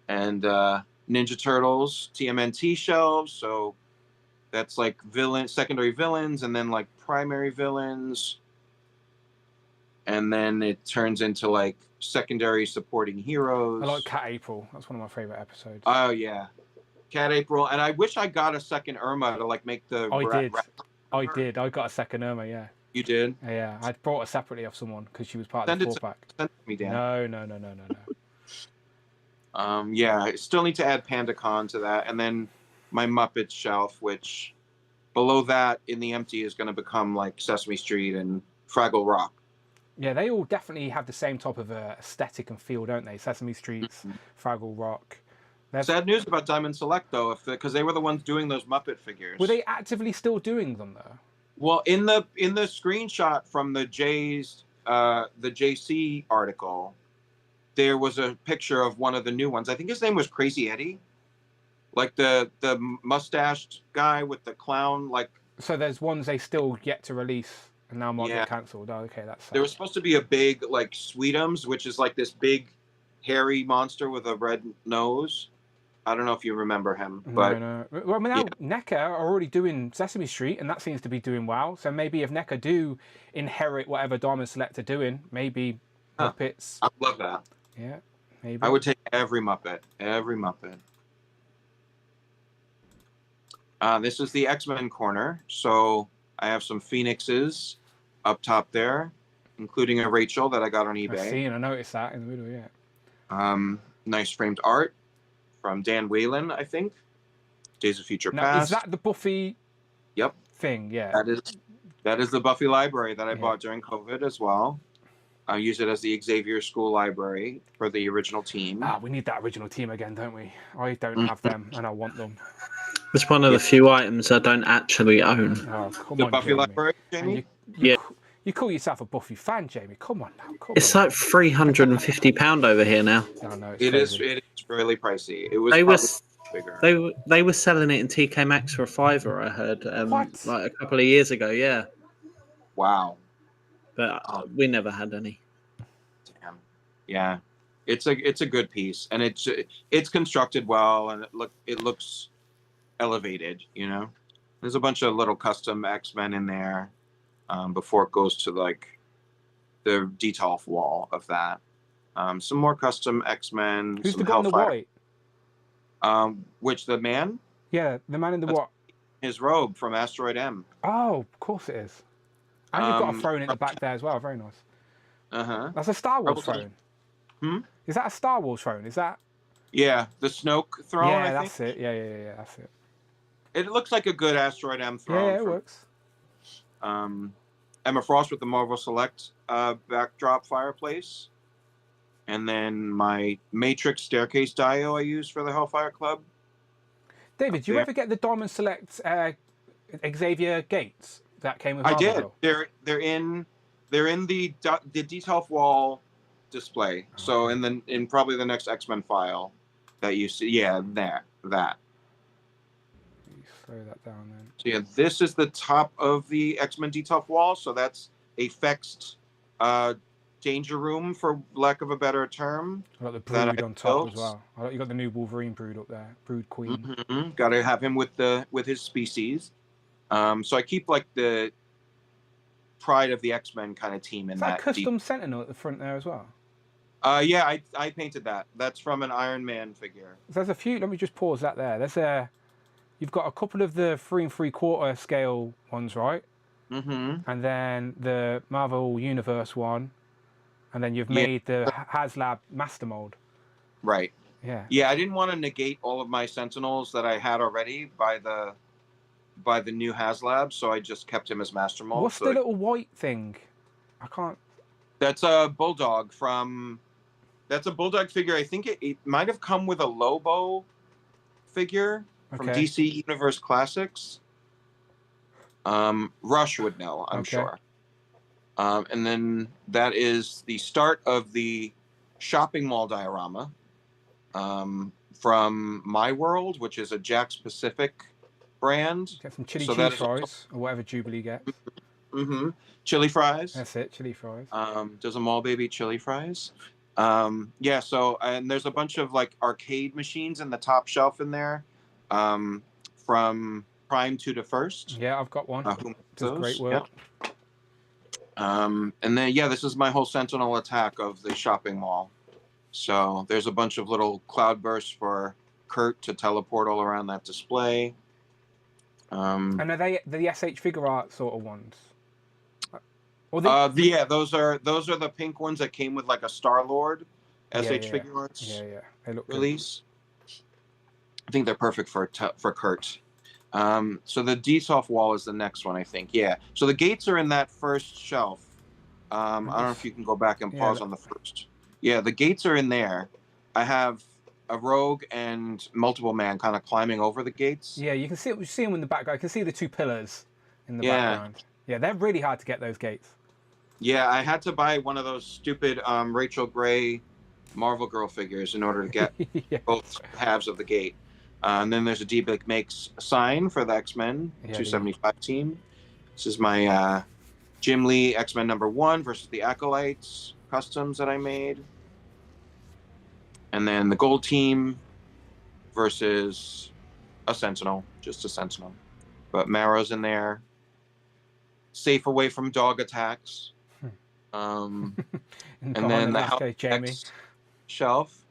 and Ninja Turtles TMNT shelves. So that's like secondary villains, and then like primary villains, and then it turns into like secondary supporting heroes. I like Cat April. That's one of my favorite episodes. Oh yeah, Cat April, and I wish I got a second Irma to like make the. I did. I got a second Irma. Yeah. You did? Yeah, I brought her separately off someone because she was part of the 4-pack. Send it to me, Dan. No. Yeah, I still need to add PandaCon to that, and then my Muppets shelf, which below that in the empty is going to become like Sesame Street and Fraggle Rock. Yeah, they all definitely have the same type of aesthetic and feel, don't they? Sesame Streets, Fraggle Rock. Sad news about Diamond Select though, because they were the ones doing those Muppet figures. Were they actively still doing them though? Well, in the screenshot from the JC article, there was a picture of one of the new ones. I think his name was Crazy Eddie, like the mustached guy with the clown. Like, so there's ones they still yet to release, and now might get cancelled. Oh, okay, that's sad. There was supposed to be a big like Sweetums, which is like this big hairy monster with a red nose. I don't know if you remember him, but no. Well, I mean, now NECA are already doing Sesame Street, and that seems to be doing well. So maybe if NECA do inherit whatever Diamond Select are doing, maybe Muppets. I love that. Yeah, maybe. I would take every Muppet. This is the X-Men corner, so I have some Phoenixes up top there, including a Rachel that I got on eBay. I noticed that in the middle. Yeah. Nice framed art from Dan Whalen, I think. Days of Future Past. Is that the Buffy? Yep. Thing, yeah. That is the Buffy library that I bought during COVID as well. I use it as the Xavier School library for the original team. We need that original team again, don't we? I don't have them, and I want them. It's one of the few items I don't actually own. Oh, come the on, Buffy Jamie. library, Jamie? You call yourself a Buffy fan, Jamie? Come on now. It's like £350 over here now. I know, it is really pricey. It was bigger. They were selling it in TK Maxx for a $5, I heard, like a couple of years ago. Yeah. Wow. But we never had any. Damn. Yeah, it's a good piece, and it's constructed well, and it looks elevated. You know, there's a bunch of little custom X-Men in there. before it goes to like the Detolf wall of that. Some more custom X-Men. Who's some the guy in the Hellfire. white? Which the man? Yeah, the man in the That's what? His robe from Asteroid M. Oh, of course it is. And you've got a throne at the Rebel- back there as well. Very nice. Uh-huh. That's a Star Wars Rebel- throne. Is that a Star Wars throne? Is that? Yeah, the Snoke throne. Yeah, I that's think. it. Yeah, that's it. It looks like a good Asteroid M throne. Yeah, it works. Emma Frost with the Marvel Select backdrop fireplace. And then my Matrix staircase dio I use for the Hellfire Club. David, do you there. ever get the Diamond Select Xavier Gates that came with I Marvel? did. They're in the Detolf wall display. So in probably the next X-Men file that you see, that. You slow that down then. So yeah, this is the top of the X-Men Detolf wall. So that's a fexed danger room, for lack of a better term. I like the Brood on top as well. I like you got the new Wolverine Brood up there, Brood Queen. Mm-hmm. Got to have him with his species. So I keep like the pride of the X-Men kind of team in that. Is that custom Sentinel at the front there as well? Yeah, I painted that. That's from an Iron Man figure. There's a few. Let me just pause that there. You've got a couple of the 3 3/4 scale ones, right? Mm-hmm. And then the Marvel Universe one, and then you've made the HasLab Master Mold. Right. Yeah. Yeah, I didn't want to negate all of my Sentinels that I had already by the new HasLab, so I just kept him as Master Mold. What's the little white thing? I can't. That's a Bulldog from. That's a Bulldog figure. I think it might have come with a Lobo figure from DC Universe Classics. Rush would know, I'm sure. And then that is the start of the shopping mall diorama from My World, which is a Jack's Pacific brand. Get some chili cheese fries or whatever Jubilee gets. Mm-hmm. Chili fries. That's it, chili fries. Does a mall baby chili fries? So and there's a bunch of like arcade machines in the top shelf in there, from Prime 2 to First. Yeah, I've got one. Does great work. Yeah. And then this is my whole Sentinel attack of the shopping mall. So there's a bunch of little cloud bursts for Kurt to teleport all around that display. And are they the SH figure art sort of ones? Those are the pink ones that came with like a Star-Lord SH figure arts. Yeah. They look release. Good. I think they're perfect for Kurt. So the Detolf wall is the next one, I think. Yeah. So the gates are in that first shelf. I don't know if you can go back and pause on the first. Yeah, the gates are in there. I have a Rogue and Multiple Man kind of climbing over the gates. Yeah, you can see them in the background. I can see the 2 pillars in the background. Yeah, they're really hard to get, those gates. Yeah, I had to buy one of those stupid Rachel Gray Marvel Girl figures in order to get both halves of the gate. And then there's a D-Big Makes sign for the X-Men 275 team. This is my Jim Lee X-Men #1 versus the Acolytes customs that I made. And then the Gold Team versus a Sentinel, just a Sentinel. But Marrow's in there. Safe away from dog attacks. And then the House shelf.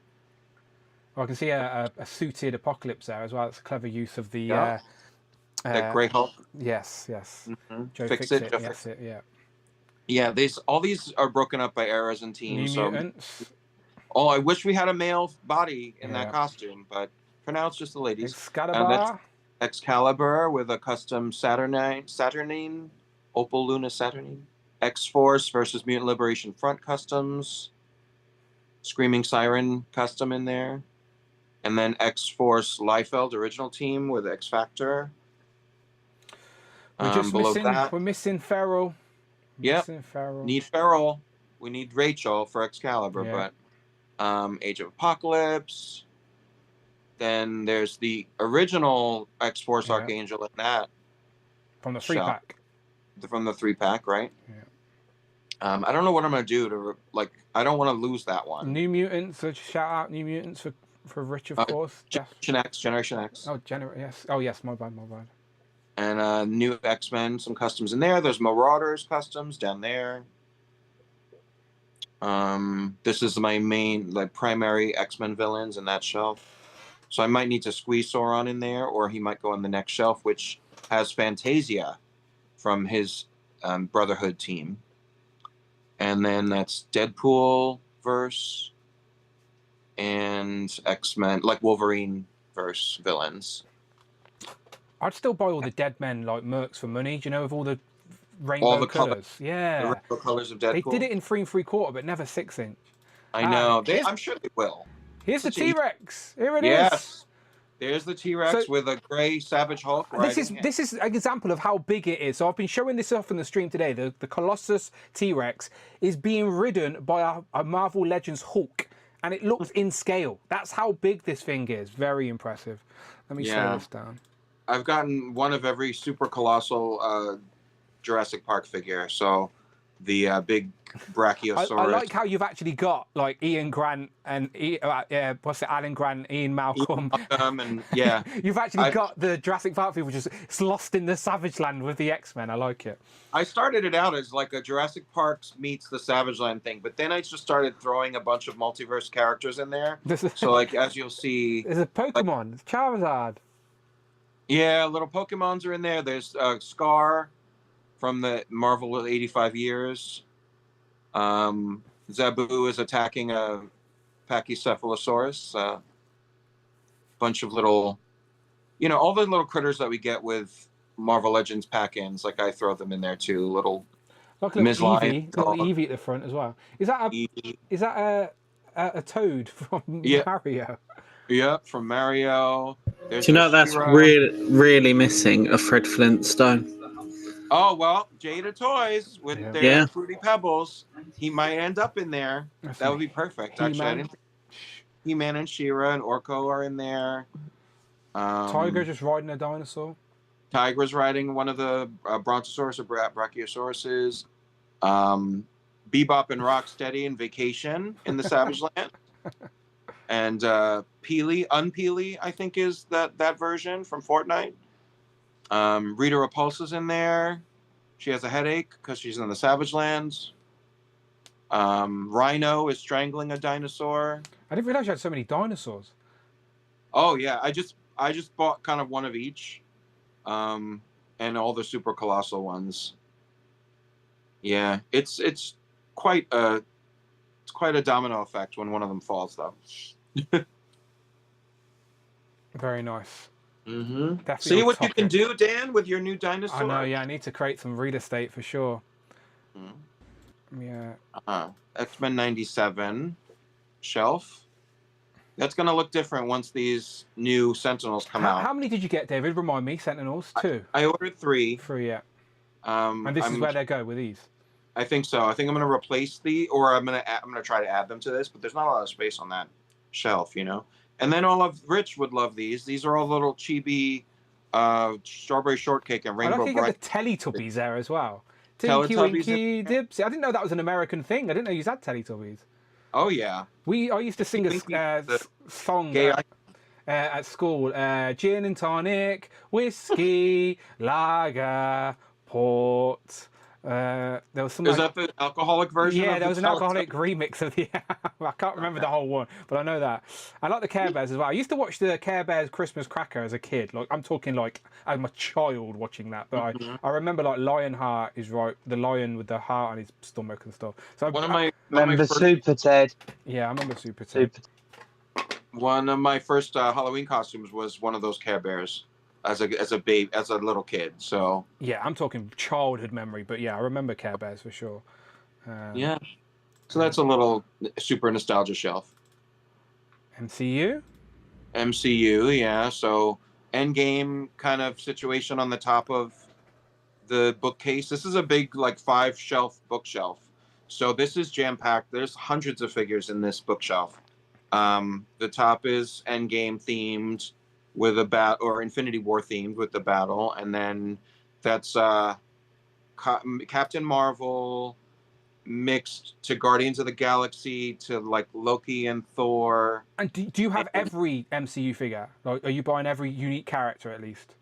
Oh, I can see a suited Apocalypse there as well. It's a clever use of the that Grey Hulk. Yes. Mm-hmm. Joe Fix Fix it. It. Yes, it. Yeah. Yeah, all these are broken up by eras and teams. New Mutants. Oh, I wish we had a male body in that costume, but for now it's just the ladies. Excalibur with a custom Saturnine, Opal Luna Saturnine. X-Force versus Mutant Liberation Front customs. Screaming Siren custom in there. And then X-Force Liefeld original team with X-Factor. We're missing Feral. Yep. Need Feral. We need Rachel for Excalibur, but Age of Apocalypse. Then there's the original X-Force Archangel in that. From the 3-pack. From the 3-pack, right? Yeah. I don't know what I'm gonna do to I don't want to lose that one. New Mutants. So shout out New Mutants for Rich, of course. Generation X. Oh, yes. Oh, yes. My bad. And new X-Men, some customs in there. There's Marauders customs down there. This is my main, like, primary X-Men villains in that shelf. So I might need to squeeze Sauron in there, or he might go on the next shelf, which has Fantasia from his Brotherhood team. And then that's Deadpool verse and X-Men, like Wolverine verse villains. I'd still buy all the Dead Men like mercs for money. Do you know, with all the rainbow colours? Yeah. The rainbow colors of Deadpool. They did it in 3 3/4, but never 6-inch. I know. I'm sure they will. Here's the T-Rex. Here it is. Yes. There's the T-Rex with a grey Savage Hulk. This is an example of how big it is. So I've been showing this off in the stream today. The Colossus T-Rex is being ridden by a Marvel Legends Hulk, and it looks in scale. That's how big this thing is. Very impressive. Let me slow this down. I've gotten one of every super colossal Jurassic Park figure. So the big Brachiosaurus. I like how you've actually got like Ian Grant and Alan Grant, Ian Malcolm. And yeah, you've actually got the Jurassic Park people just lost in the Savage Land with the X-Men. I like it. I started it out as like a Jurassic Park meets the Savage Land thing, but then I just started throwing a bunch of multiverse characters in there. So like as you'll see, there's a Pokemon, it's Charizard. Yeah, little Pokemons are in there. There's Scar from the Marvel 85 years. Zabu is attacking a Pachycephalosaurus. Bunch of little, all the little critters that we get with Marvel Legends pack-ins. Like I throw them in there too. Little Eevee, little Eevee at the front as well. Is that a Toad from Mario? Yeah, from Mario. Do you know that's really missing a Fred Flintstone? Oh, well, Jada Toys with their Fruity Pebbles. He might end up in there. That would be perfect. Actually, I didn't think He-Man and She-Ra and Orko are in there. Tiger just riding a dinosaur. Tiger's riding one of the Brontosaurus or Brachiosauruses. Bebop and Rocksteady in Vacation in the Savage Land. And Unpeely, I think is that version from Fortnite. Rita Repulsa's in there. She has a headache because she's in the Savage Lands. Rhino is strangling a dinosaur. I didn't realize you had so many dinosaurs. Oh yeah, I just bought kind of one of each, and all the super colossal ones. Yeah, it's quite a domino effect when one of them falls, though. Very nice. Mm-hmm. See what you can do, Dan, with your new dinosaur. I know. Yeah, I need to create some real estate for sure. Yeah. X-Men 97 shelf. That's going to look different once these new Sentinels come out. How many did you get, David? Remind me. Sentinels? 2. I ordered 3. 3, yeah. And this is where they go with these. I think so. I think I'm going to replace or I'm going to try to add them to this, but there's not a lot of space on that shelf, And then Rich would love these. These are all little chibi strawberry shortcake and rainbow. I think you got the Teletubbies there as well. Tinky Winky Dipsy. I didn't know that was an American thing. I didn't know you had Teletubbies. Oh yeah. I used to sing a song at school. Gin and tonic, whiskey, lager, port. There was some. Is that the alcoholic version? Yeah, there was an alcoholic remix of the. I can't remember the whole one, but I know that. I like the Care Bears as well. I used to watch the Care Bears Christmas Cracker as a kid. Like I'm talking like I'm a child watching that. But I remember like Lionheart is right, the lion with the heart on his stomach and stuff. So remember Super Ted. Yeah, I remember Super Ted. One of my first Halloween costumes was one of those Care Bears. As a little kid, so yeah, I'm talking childhood memory, but yeah, I remember Care Bears for sure. Yeah, so that's a little super nostalgia shelf. MCU, yeah. So Endgame kind of situation on the top of the bookcase. This is a big like 5-shelf bookshelf. So this is jam packed. There's hundreds of figures in this bookshelf. The top is Endgame themed. With a or Infinity War themed with the battle, and then that's Captain Marvel mixed to Guardians of the Galaxy to like Loki and Thor. And do you have every MCU figure? Like, are you buying every unique character at least?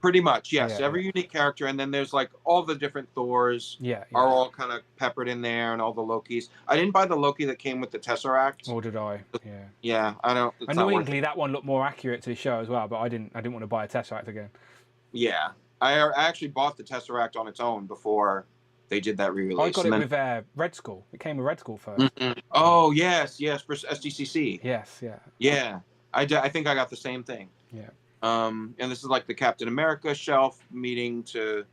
Pretty much, yes. Yeah, Every unique character, and then there's like all the different Thors are all kind of peppered in there, and all the Lokis. I didn't buy the Loki that came with the Tesseract. Or did I? Yeah. Yeah, I don't. It's Annoyingly, that one looked more accurate to the show as well, but I didn't want to buy a Tesseract again. Yeah, I actually bought the Tesseract on its own before they did that re-release. I got it with Red Skull. It came with Red Skull first. Oh yes, for SDCC. Yes, yeah. Yeah, I think I got the same thing. Yeah. And this is like the Captain America shelf meeting to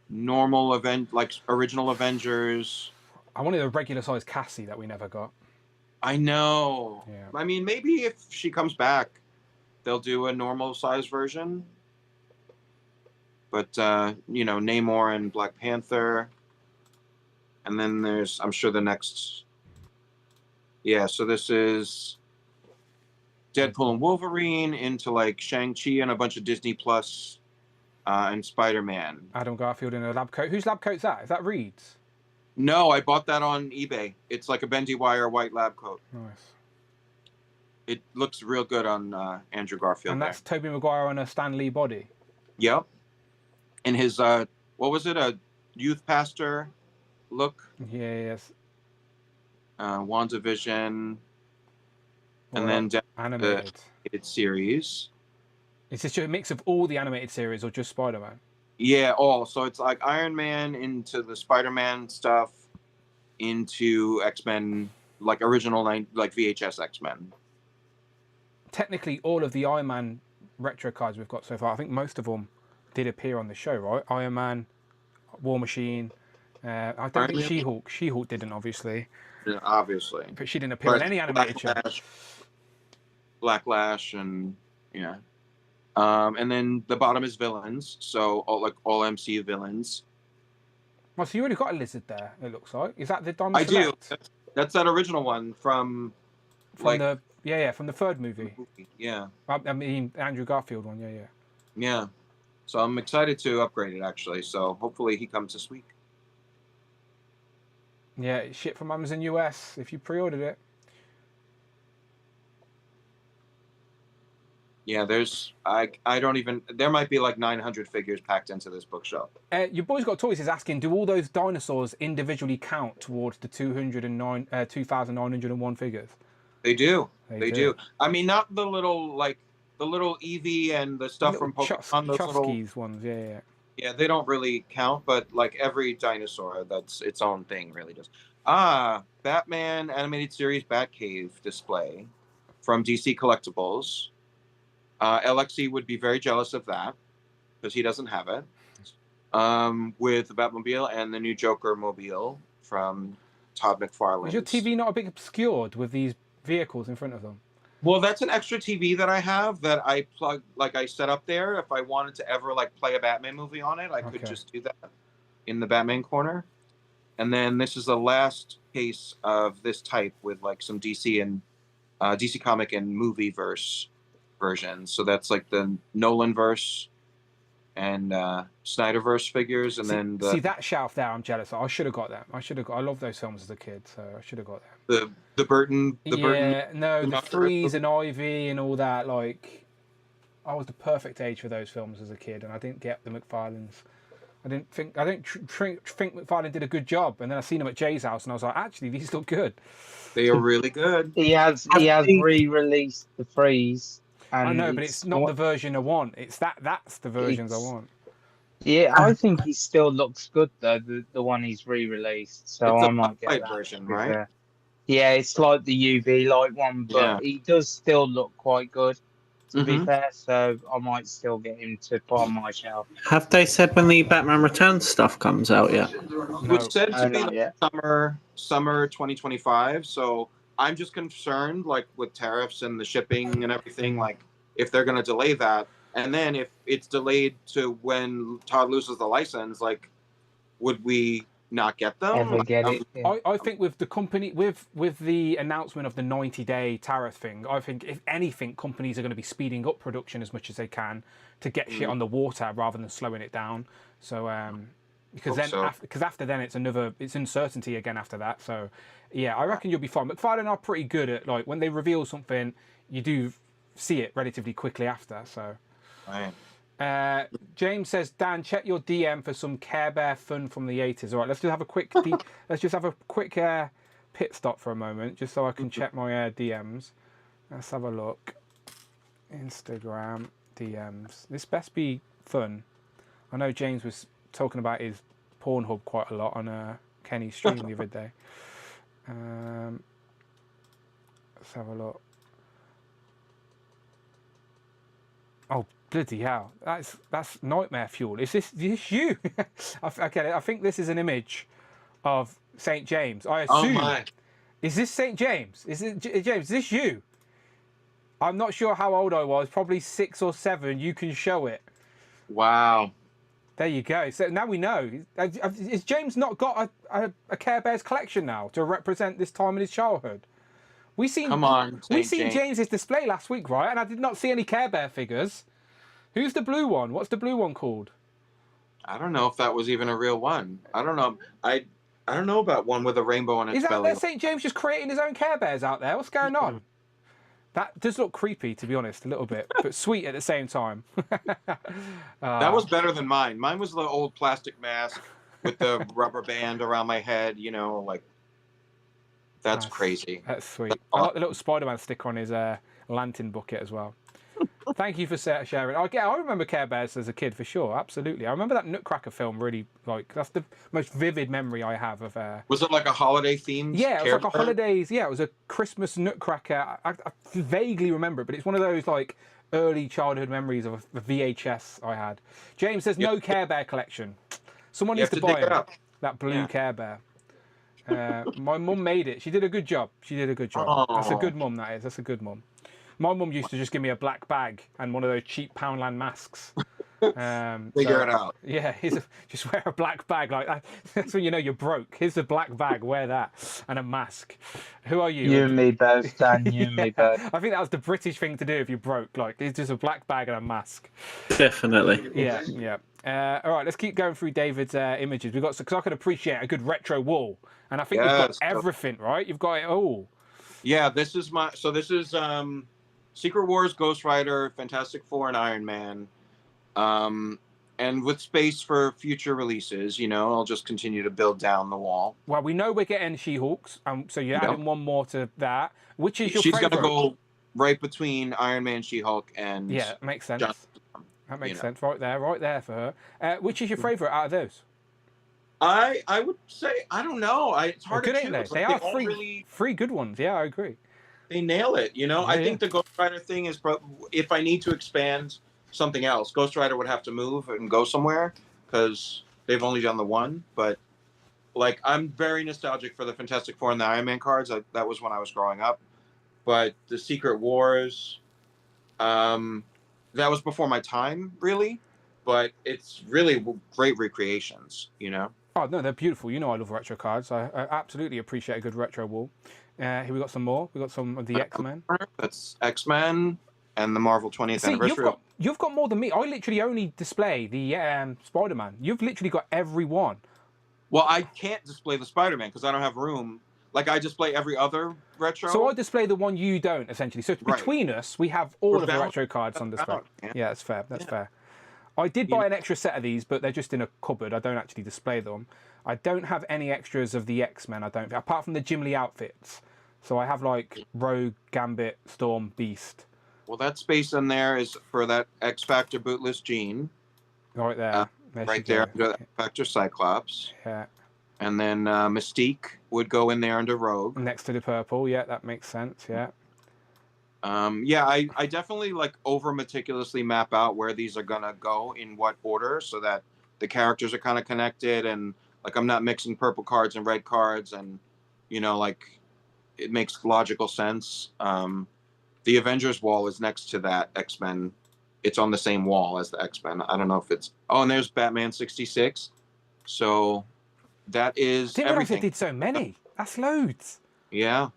normal event, like original Avengers. I wanted a regular size Cassie that we never got. I know. Yeah. I mean, maybe if she comes back, they'll do a normal size version. But Namor and Black Panther, and then there's, I'm sure the next. Yeah, so this is Deadpool and Wolverine into like Shang-Chi and a bunch of Disney Plus and Spider-Man. Adam Garfield in a lab coat. Whose lab coat's that? Is that Reed's? No, I bought that on eBay. It's like a bendy wire white lab coat. Nice. It looks real good on Andrew Garfield. And that's Tobey Maguire on a Stan Lee body. Yep. In his what was it? A youth pastor look. Yes. WandaVision. And then animated series. Is this a mix of all the animated series or just Spider-Man? Yeah, all. So it's like Iron Man into the Spider-Man stuff, into X-Men, like original like VHS X-Men. Technically, all of the Iron Man retro cards we've got so far, I think most of them did appear on the show, right? Iron Man, War Machine. I don't think She-Hulk. She-Hulk didn't, obviously. Yeah, obviously. But she didn't appear in any animated show. Black Lash and yeah. And then the bottom is villains, so all MCU villains. Well, so you already got a lizard there. It looks like. Is that the Diamond I Select? do. That's that original one from the third movie. Yeah. I mean Andrew Garfield one. Yeah. Yeah. So I'm excited to upgrade it actually. So hopefully he comes this week. Yeah, it's shit from Amazon US if you pre-ordered it. Yeah, there might be like 900 figures packed into this bookshelf. Your Boys Got Toys is asking, do all those dinosaurs individually count towards the 2,901 figures? They do. They do. I mean, not the little Eevee and the stuff from Pokemon. Those little ones, yeah. Yeah, they don't really count, but like every dinosaur, that's its own thing, really does. Batman animated series Batcave display from DC Collectibles. LXE would be very jealous of that because he doesn't have it. With the Batmobile and the new Joker mobile from Todd McFarlane. Is your TV not a bit obscured with these vehicles in front of them? Well, that's an extra TV that I have that I plug, like I set up there. If I wanted to ever like play a Batman movie on it, I could just do that in the Batman corner. And then this is the last case of this type with like some DC and DC comic and movie verse versions. So that's like the Nolan verse and Snyderverse figures, and then see that shelf there. I'm jealous. I should have got them. I love those films as a kid, so I should have got them. The Burton. The Freeze and Ivy and all that. Like, I was the perfect age for those films as a kid, and I didn't get the McFarlanes. I didn't think McFarlane did a good job, and then I seen them at Jay's house, and I was like, actually, these look good. They are really good. He has re-released the Freeze. I know, but it's not the version I want. It's that's the versions I want. Yeah, I think he still looks good though. The one he's re-released, so I might get that version, right? Yeah, it's like the UV light one, but he does still look quite good. To be fair, so I might still get him to put on my shelf. Have they said when the Batman Returns stuff comes out yet? No. It's said to be like summer 2025. So I'm just concerned, like with tariffs and the shipping and everything, like if they're going to delay that, and then if it's delayed to when Todd loses the license, like would we not get them? Ever get it? Yeah. I think with the company, with the announcement of the 90-day tariff thing, I think if anything, companies are going to be speeding up production as much as they can to get shit on the water rather than slowing it down. So because after then it's uncertainty again after that. So yeah, I reckon you'll be fine. McFarlane are pretty good at, like, when they reveal something, you do see it relatively quickly after. So right. James says, Dan, check your DM for some Care Bear fun from the 80s. All right, let's just have a quick pit stop for a moment, just so I can check my DMs. Let's have a look. Instagram DMs. This best be fun. I know James was talking about his Pornhub quite a lot on Kenny's stream the other day. Let's have a look. Oh, bloody hell. That's nightmare fuel. Is this you? Okay, I think this is an image of St. James. I assume. Oh my. Is this St. James? James, is this you? I'm not sure how old I was, probably 6 or 7. You can show it. Wow. There you go. So now we know. Is James not got a Care Bears collection now to represent this time in his childhood? Come on, we seen James's display last week, right? And I did not see any Care Bear figures. Who's the blue one? What's the blue one called? I don't know if that was even a real one. I don't know. I don't know about one with a rainbow on its belly. Is that St. James just creating his own Care Bears out there? What's going on? That does look creepy, to be honest, a little bit, but sweet at the same time. That was better than mine. Mine was the old plastic mask with the rubber band around my head, like, that's crazy. That's sweet. I like the little Spider-Man sticker on his lantern bucket as well. Thank you for sharing. I remember Care Bears as a kid for sure. Absolutely, I remember that Nutcracker film. Really, that's the most vivid memory I have of. Was it like a holiday themed? Yeah, it was like a holidays. Yeah, it was a Christmas Nutcracker. I vaguely remember it, but it's one of those like early childhood memories of a VHS I had. James says no Care Bear collection. Someone needs to buy it. That blue Care Bear. My mum made it. She did a good job. Aww. That's a good mum. That is. That's a good mum. My mum used to just give me a black bag and one of those cheap Poundland masks. Figure it out. Yeah, just wear a black bag like that. That's when you know you're broke. Here's a black bag, wear that, and a mask. Who are you? You and me both, Dan. You and me both. I think that was the British thing to do if you're broke. Like, it's just a black bag and a mask. Definitely. Yeah. All right, let's keep going through David's images. We've got, because I could appreciate a good retro wall, and I think you've got everything, right? You've got it all. Yeah, this is Secret Wars, Ghost Rider, Fantastic Four, and Iron Man. And with space for future releases, I'll just continue to build down the wall. Well, we know we're getting She-Hulks, so you're adding one more to that. Which is your She's favorite? going to go right between Iron Man, She-Hulk, and... Yeah, makes sense. That makes sense. Right there for her. Which is your favorite out of those? I would say, I don't know. It's hard to choose. They are three good ones. Yeah, I agree. They nail it, I think the Ghost Rider thing is, if I need to expand something else, Ghost Rider would have to move and go somewhere because they've only done the one. But I'm very nostalgic for the Fantastic Four and the Iron Man cards. That was when I was growing up. But the Secret Wars, that was before my time, really. But it's really great recreations, Oh no, they're beautiful. I love retro cards. I absolutely appreciate a good retro wall. Here we got some more. We got some of the X-Men. That's X-Men and the Marvel 20th anniversary. You've got more than me. I literally only display the Spider-Man. You've literally got every one. Well, I can't display the Spider-Man because I don't have room. I display every other retro. So I display the one you don't, essentially. So between us, we have all of the retro cards on display. Yeah, that's fair. That's fair. I did buy an extra set of these, but they're just in a cupboard. I don't actually display them. I don't have any extras of the X-Men, apart from the Jim Lee outfits. So I have Rogue, Gambit, Storm, Beast. Well, that space in there is for that X-Factor bootless Jean. Right there. Right there under that X-Factor Cyclops. Yeah. And then Mystique would go in there under Rogue. Next to the purple. Yeah, that makes sense. Yeah. I definitely over meticulously map out where these are going to go in what order so that the characters are kind of connected and I'm not mixing purple cards and red cards and, it makes logical sense. The Avengers wall is next to that X-Men. It's on the same wall as the X-Men. I don't know if it's... Oh, and there's Batman 66. So that is everything. I didn't realize they did so many. That's loads. Yeah.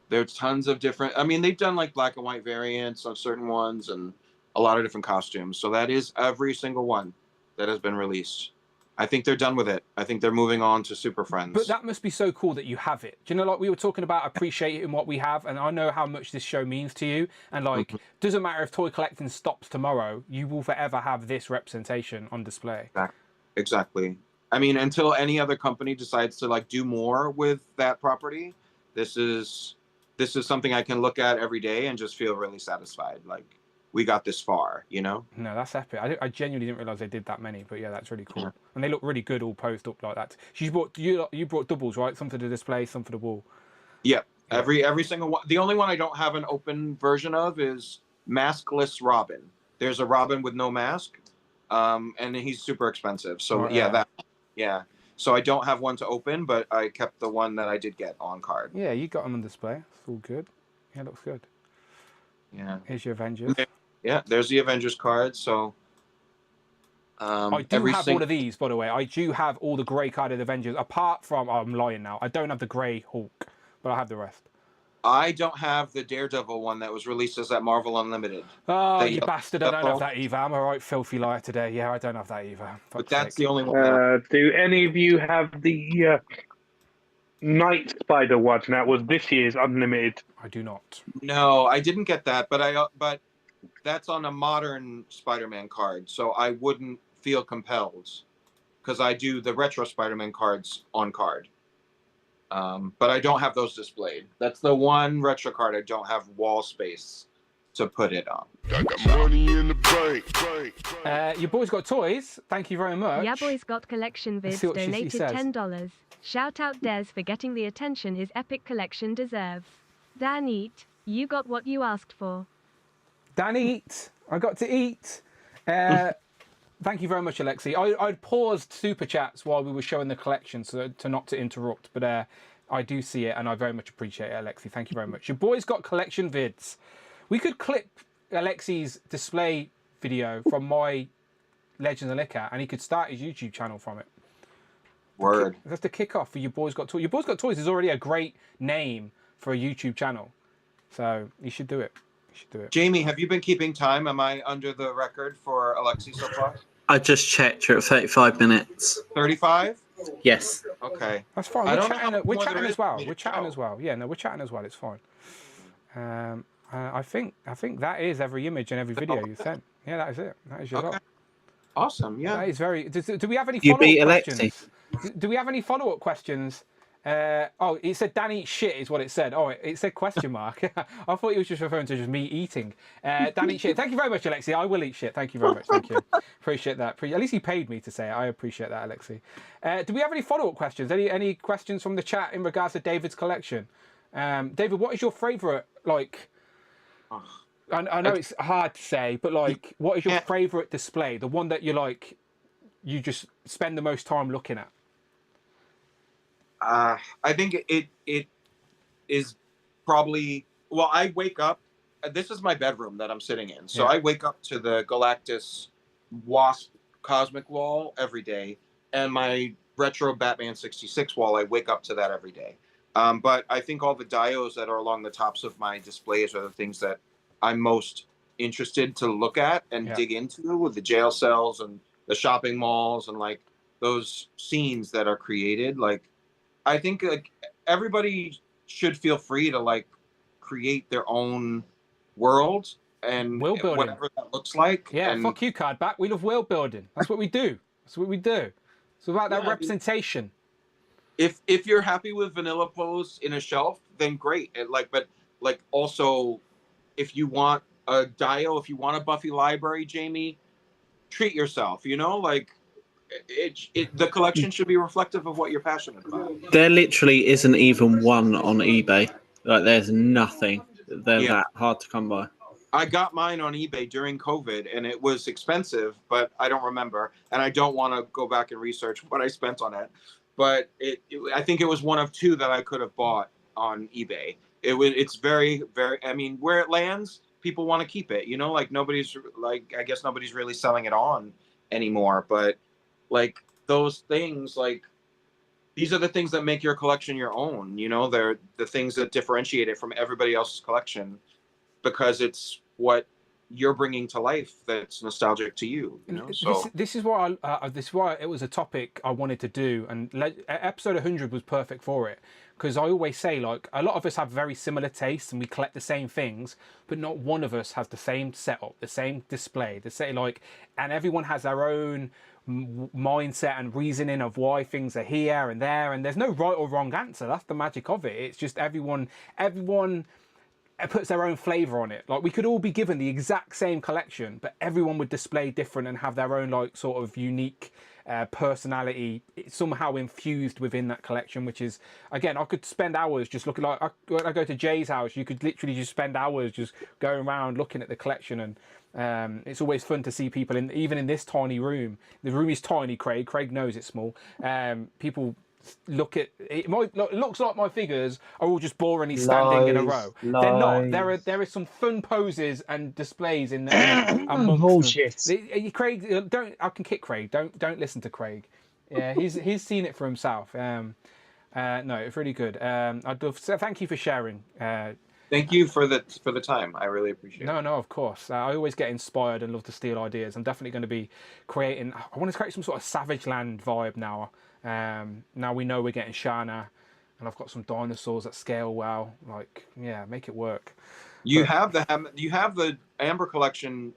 There's tons of different... I mean, they've done black and white variants on certain ones and a lot of different costumes. So that is every single one that has been released. I think they're done with it. I think they're moving on to Super Friends. But that must be so cool that you have it. Do you know, like we were talking about appreciating what we have, and I know how much this show means to you. And like, doesn't matter if toy collecting stops tomorrow, you will forever have this representation on display. Exactly. I mean, until any other company decides to like do more with that property, this is something I can look at every day and just feel really satisfied. Like, we got this far, you know? No, that's epic. I genuinely didn't realize they did that many, but yeah, that's really cool. Yeah. And they look really good all posed up like that. You brought doubles, right? Some for the display, some for the wall. Yep. Yeah. Every single one. The only one I don't have an open version of is maskless Robin. There's a Robin with no mask, and he's super expensive. So yeah. So I don't have one to open, but I kept the one that I did get on card. Yeah, you got them on display. It's all good. Yeah, looks good. Yeah. Here's your Avengers. Yeah, there's the Avengers card. So I do have all of these, by the way. I do have all the grey carded Avengers, apart from, I'm lying now, I don't have the grey Hulk, but I have the rest. I don't have the Daredevil one that was released as that Marvel Unlimited. Oh, you bastard, I don't have that either. I'm a right filthy liar today. Yeah, I don't have that either. But that's the only one. Do any of you have the Night Spider one that was this year's Unlimited? I do not. No, I didn't get that, but that's on a modern Spider-Man card, so I wouldn't feel compelled because I do the retro Spider-Man cards on card. But I don't have those displayed. That's the one retro card I don't have wall space to put it on. Got money in the bank. Your boys got toys. Thank you very much. Yeah, boys got collection vids donated $10. Shout out Des for getting the attention his epic collection deserves. Dan Eat, you got what you asked for. Dan Eat, I got to eat. Thank you very much, Alexi. I'd paused super chats while we were showing the collection so not to interrupt, but I do see it and I very much appreciate it, Alexi. Thank you very much. Your boys got collection vids. We could clip Alexi's display video from my Legends of NECA and he could start his YouTube channel from it. Word. That's the kickoff for Your Boys Got Toys. Your Boys Got Toys is already a great name for a YouTube channel. So you should do it. You should do it. Jamie, have you been keeping time? Am I under the record for Alexi so far? I just checked. You're at 35 minutes. 35? Yes. Okay. That's fine. We're chatting as well. We're chatting as well. Yeah, no, we're chatting as well. It's fine. I think that is every image and every video you sent. Yeah, that is it. That is your lot. Awesome. Yeah. That is very. Do we have any You beat follow-up Alexi. questions? Do we have any follow-up questions? Oh, it said Dan eats shit is what it said. Oh, it said question mark. I thought he was just referring to just me eating. Dan eats shit. Thank you very much, Alexi. I will eat shit. Thank you very much. Thank you. Appreciate that. At least he paid me to say it. I appreciate that, Alexi. Do we have any follow-up questions? Any questions from the chat in regards to David's collection? David, what is your favourite, like... I know it's hard to say, but like, what is your favourite display? The one that you just spend the most time looking at? I think it is probably, well, I wake up, this is my bedroom that I'm sitting in. So I wake up to the Galactus Wasp Cosmic wall every day. And my retro Batman 66 wall, I wake up to that every day. But I think all the dios that are along the tops of my displays are the things that I'm most interested to look at and dig into, with the jail cells and the shopping malls and like those scenes that are created. Like, I think like everybody should feel free to like create their own world and world building, whatever that looks like. Yeah, and fuck you, card back. We love world building. That's what we do. That's what we do. It's about that representation. If you're happy with vanilla pose in a shelf, then great. But also, if you want a dio, if you want a Buffy library, Jamie, treat yourself. You know, like the collection should be reflective of what you're passionate about. There literally isn't even one on eBay. Like, there's nothing. They're that hard to come by. I got mine on eBay during COVID, and it was expensive, but I don't remember, and I don't want to go back and research what I spent on it. But I think it was one of two that I could have bought on eBay. It's very, very. I mean, where it lands, people want to keep it. You know, like I guess nobody's really selling it on anymore. But like those things, like these are the things that make your collection your own. You know, they're the things that differentiate it from everybody else's collection, because it's what you're bringing to life that's nostalgic to you. You know, so this is why this is why it was a topic I wanted to do, and episode 100 was perfect for it, because I always say, like, a lot of us have very similar tastes and we collect the same things, but not one of us has the same setup, the same display, the same, like, and everyone has their own mindset and reasoning of why things are here and there, and there's no right or wrong answer. That's the magic of it. It's just everyone puts their own flavor on it. Like, we could all be given the exact same collection, but everyone would display different and have their own, like, sort of unique personality somehow infused within that collection, which is, again, I could spend hours just looking. Like, when I go to Jay's house, you could literally just spend hours just going around looking at the collection, and it's always fun to see people even in this tiny room. The room is tiny. Craig knows it's small. People look at it. It looks like my figures are all just boringly standing in a row. They're not. There is some fun poses and displays in there amongst bullshit. them. Craig, don't. I can kick Craig. Don't listen to Craig. Yeah, he's seen it for himself. No, it's really good. I'd love to thank you for sharing. Thank you for the time. I really appreciate it. No, of course. I always get inspired and love to steal ideas. I'm definitely going to be creating. I want to create some sort of Savage Land vibe now. Now we know we're getting Shanna, and I've got some dinosaurs that scale well. Like, yeah, make it work. You have the Amber collection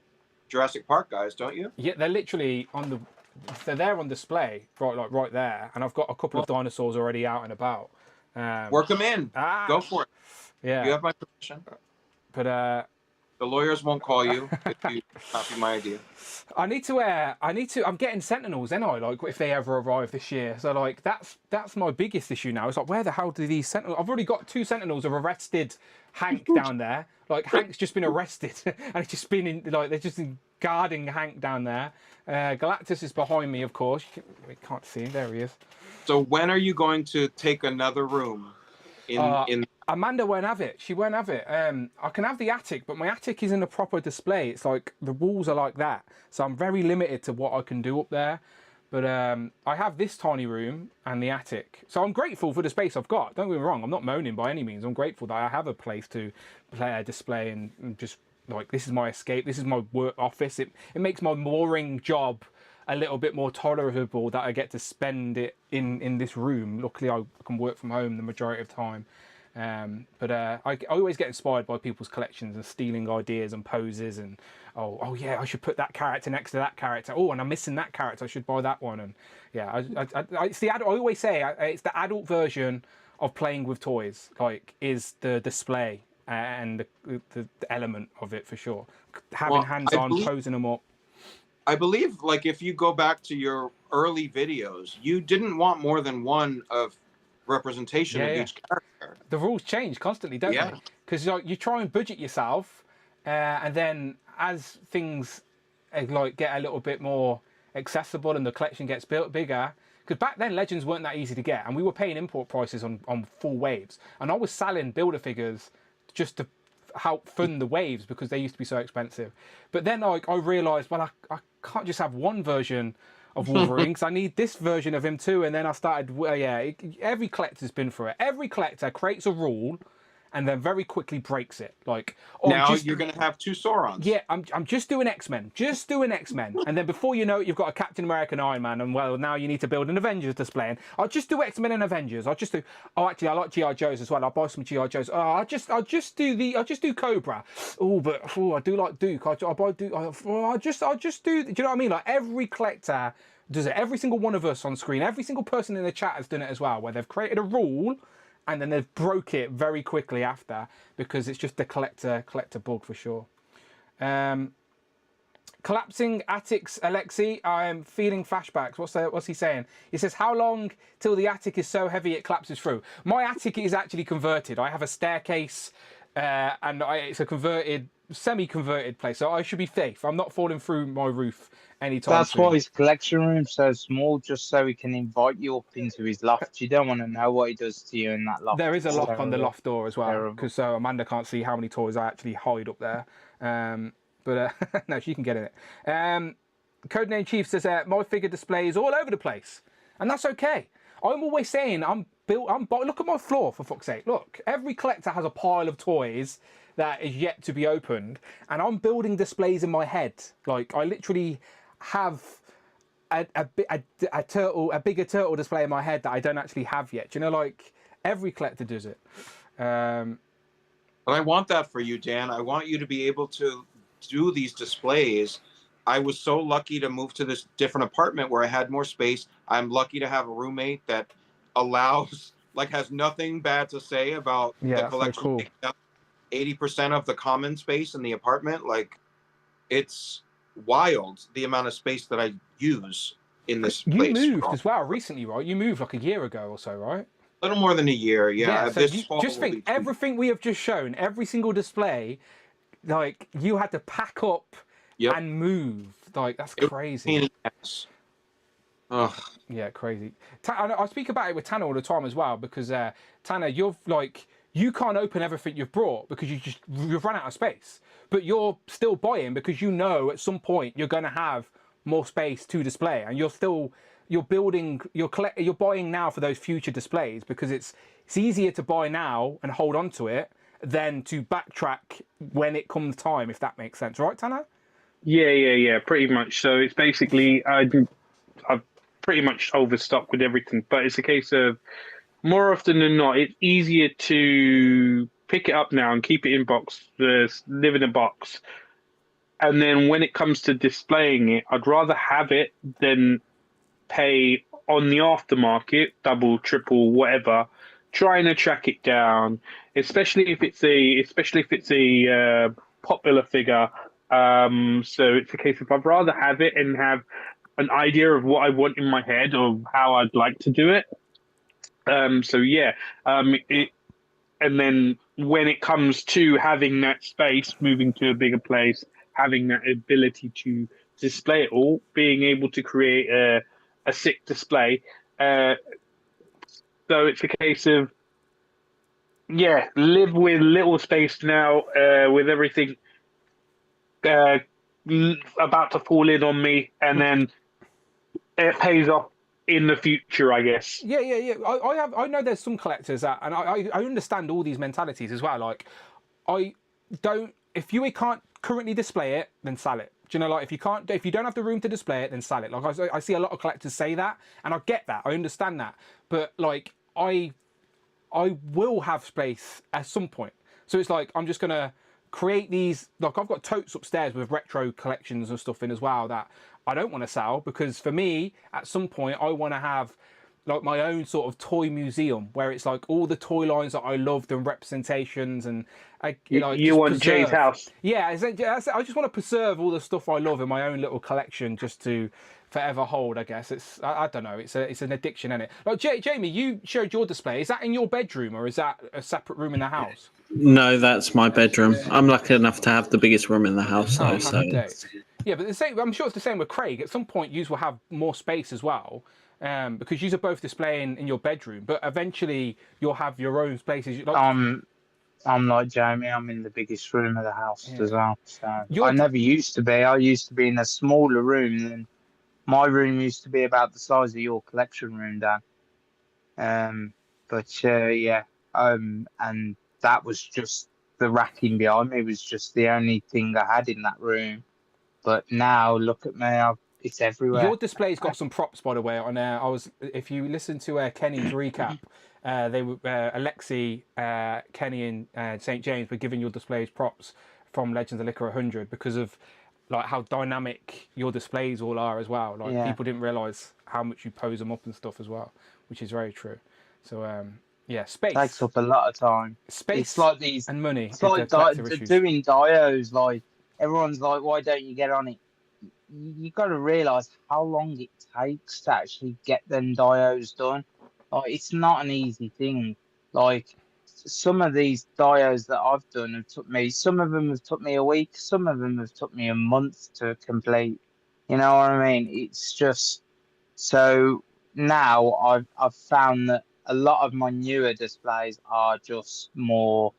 Jurassic Park guys, don't you? Yeah, they're literally they're there on display, right there, and I've got a couple of dinosaurs already out and about. Work them in. Go for it. Yeah. You have my permission. But the lawyers won't call you if you copy my idea. I need to. I'm getting Sentinels, ain't I? Like, if they ever arrive this year. So, like, that's my biggest issue now. It's like, where the hell do these Sentinels? I've already got 2 Sentinels of arrested Hank down there. Like, Hank's just been arrested, and it's just been they're just guarding Hank down there. Galactus is behind me, of course. We can't see him. There he is. So when are you going to take another room? Amanda won't have it. She won't have it. I can have the attic, but my attic isn't a proper display. It's like the walls are like that, so I'm very limited to what I can do up there. But I have this tiny room and the attic, so I'm grateful for the space I've got. Don't get me wrong. I'm not moaning by any means. I'm grateful that I have a place to play, display, and just, like, this is my escape. This is my work office. It makes my boring job a little bit more tolerable that I get to spend it in this room. Luckily, I can work from home the majority of the time. But I always get inspired by people's collections and stealing ideas and poses, and oh yeah, I should put that character next to that character. Oh, and I'm missing that character. I should buy that one. And yeah, it's the adult. I always say it's the adult version of playing with toys. Like, is the display and the element of it for sure. Having hands on, posing them up. I believe, like, if you go back to your early videos, you didn't want more than one of representation of each character. The rules change constantly, don't they? Because, like, you try and budget yourself, and then as things like get a little bit more accessible and the collection gets built bigger, because back then Legends weren't that easy to get, and we were paying import prices on full waves, and I was selling builder figures just to help fund the waves because they used to be so expensive. But then, like, I realised, well, I can't just have one version of Wolverine because I need this version of him too. And then I started, every collector's been through it. Every collector creates a rule and then very quickly breaks it. Like, now you're going to have 2 Saurons. Yeah, I'm just doing X-Men. Just doing X-Men. And then before you know it, you've got a Captain America and Iron Man. And, well, now you need to build an Avengers display. And I'll just do X-Men and Avengers. I'll just do... Oh, actually, I like G.I. Joes as well. I'll buy some G.I. Joes. Oh, I'll just do Cobra. Oh, but I do like Duke. I'll buy Duke. I'll just do... Do you know what I mean? Like, every collector does it. Every single one of us on screen, every single person in the chat has done it as well, where they've created a rule and then they've broke it very quickly after, because it's just the collector bug for sure. Collapsing attics, Alexi. I'm feeling flashbacks. What's he saying? He says, how long till the attic is so heavy it collapses through? My attic is actually converted. I have a staircase, and it's a semi-converted place, so I should be safe. I'm not falling through my roof anytime That's soon. why his collection room's so small, just so he can invite you up into his loft. You don't want to know what he does to you in that loft. There is a lock on the loft door as well, because so Amanda can't see how many toys I actually hide up there. But no, she can get in it. Codename Chief says, my figure display is all over the place, and that's okay. I'm always saying I'm look at my floor, for fuck's sake. Look, every collector has a pile of toys that is yet to be opened, and I'm building displays in my head. Like, I literally have a bigger turtle display in my head that I don't actually have yet. Do you know, like, every collector does it. But I want that for you, Dan. I want you to be able to do these displays. I was so lucky to move to this different apartment where I had more space. I'm lucky to have a roommate that allows, like, has nothing bad to say about the collection. So cool. 80% of the common space in the apartment. Like, it's wild the amount of space that I use in this place. You moved as well recently, right? You moved like a year ago or so, right? A little more than a year, yeah. So just think, everything we have just shown, every single display, like, you had to pack up and move. Like, that's crazy. Ugh. Yeah, crazy. I speak about it with Tanner all the time as well, because Tanner, you can't open everything you've brought because you've run out of space. But you're still buying because you know at some point you're going to have more space to display, and you're buying now for those future displays, because it's easier to buy now and hold on to it than to backtrack when it comes time, if that makes sense, right, Tanner? Yeah, pretty much. So it's basically I've pretty much overstocked with everything, but it's a case of, more often than not, it's easier to pick it up now and keep it in box, live in a box. And then when it comes to displaying it, I'd rather have it than pay on the aftermarket, double, triple, whatever, trying to track it down, especially if it's a popular figure. So it's a case of, I'd rather have it and have an idea of what I want in my head of how I'd like to do it. And then when it comes to having that space, moving to a bigger place, having that ability to display it all, being able to create a sick display. So it's a case of, live with little space now, with everything about to fall in on me, and then it pays off in the future, I guess. Yeah. I know there's some collectors that, and I understand all these mentalities as well. Like, if you can't currently display it, then sell it. Do you know, like, if you don't have the room to display it, then sell it. Like, I see a lot of collectors say that, and I get that, I understand that, but like, I will have space at some point. So it's like, I'm just gonna create these, like, I've got totes upstairs with retro collections and stuff in as well that I don't want to sell, because for me, at some point, I want to have like my own sort of toy museum where it's like all the toy lines that I loved and representations, and you want Jay's house. Yeah, I just want to preserve all the stuff I love in my own little collection, just to forever hold. I guess I don't know. It's an addiction, isn't it? Like, Jamie, you showed your display. Is that in your bedroom, or is that a separate room in the house? No, that's my bedroom. I'm lucky enough to have the biggest room in the house. Yeah, but I'm sure it's the same with Craig. At some point, you will have more space as well, because you are both displaying in your bedroom. But eventually, you'll have your own spaces. I'm like Jamie. I'm in the biggest room of the house as well. So I never used to be. I used to be in a smaller room. And my room used to be about the size of your collection room, Dan. And that was just the racking behind me was just the only thing I had in that room. But now, look at me, it's everywhere. Your display's got some props, by the way. On if you listen to Kenny's recap, they were Alexi, Kenny, and St. James were giving your displays props from Legends of Liquor 100 because of like how dynamic your displays all are as well. Like, people didn't realise how much you pose them up and stuff as well, which is very true. So space takes up a lot of time. Space, it's like these and money. It's like doing dios. Like, everyone's like, why don't you get on it? You got to realise how long it takes to actually get them dios done. Like, it's not an easy thing. Like, some of these dios that I've done have took me. Some of them have took me a week. Some of them have took me a month to complete. You know what I mean? It's just so now I've found that a lot of my newer displays are just more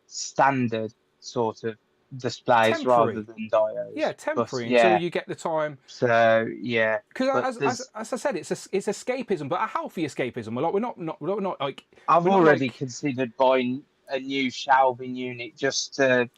standard sort of displays Temporary. rather than dios. Yeah, temporary But, until you get the time. So yeah, Because but as I said, it's escapism, but a healthy escapism. Like we're not like. I've we're not already like considered buying a new shelving unit just to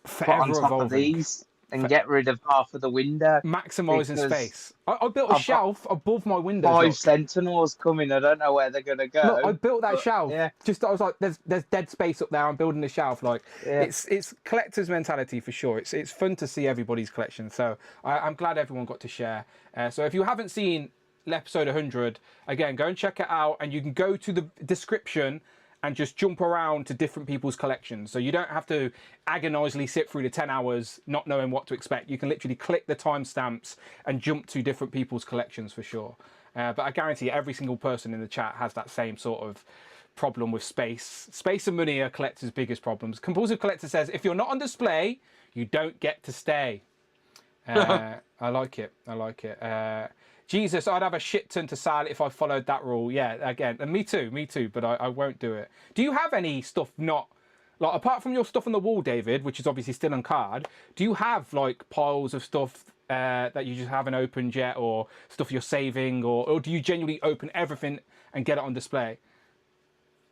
put on forever top of evolving. these and get rid of half of the window. Maximising because space. I built a I've got shelf above my windows. 5 look. sentinels coming. I don't know where they're gonna go. Look, I built that but, shelf. Yeah, Just I was like, there's dead space up there. I'm building a shelf. Like Yeah. it's collector's mentality for sure. It's fun to see everybody's collection. So I'm glad everyone got to share. So if you haven't seen episode 100, again, go and check it out, and you can go to the description and just jump around to different people's collections. So you don't have to agonisingly sit through the 10 hours not knowing what to expect. You can literally click the timestamps and jump to different people's collections for sure. But I guarantee every single person in the chat has that same sort of problem with space. Space and money are collectors' biggest problems. Compulsive Collector says, if you're not on display, you don't get to stay. I like it. I like it. Jesus, I'd have a shit ton to sell if I followed that rule. Yeah, again, and me too, but I won't do it. Do you have any stuff not, like, apart from your stuff on the wall, David, which is obviously still on card, do you have, like, piles of stuff that you just haven't opened yet, or stuff you're saving, or do you genuinely open everything and get it on display?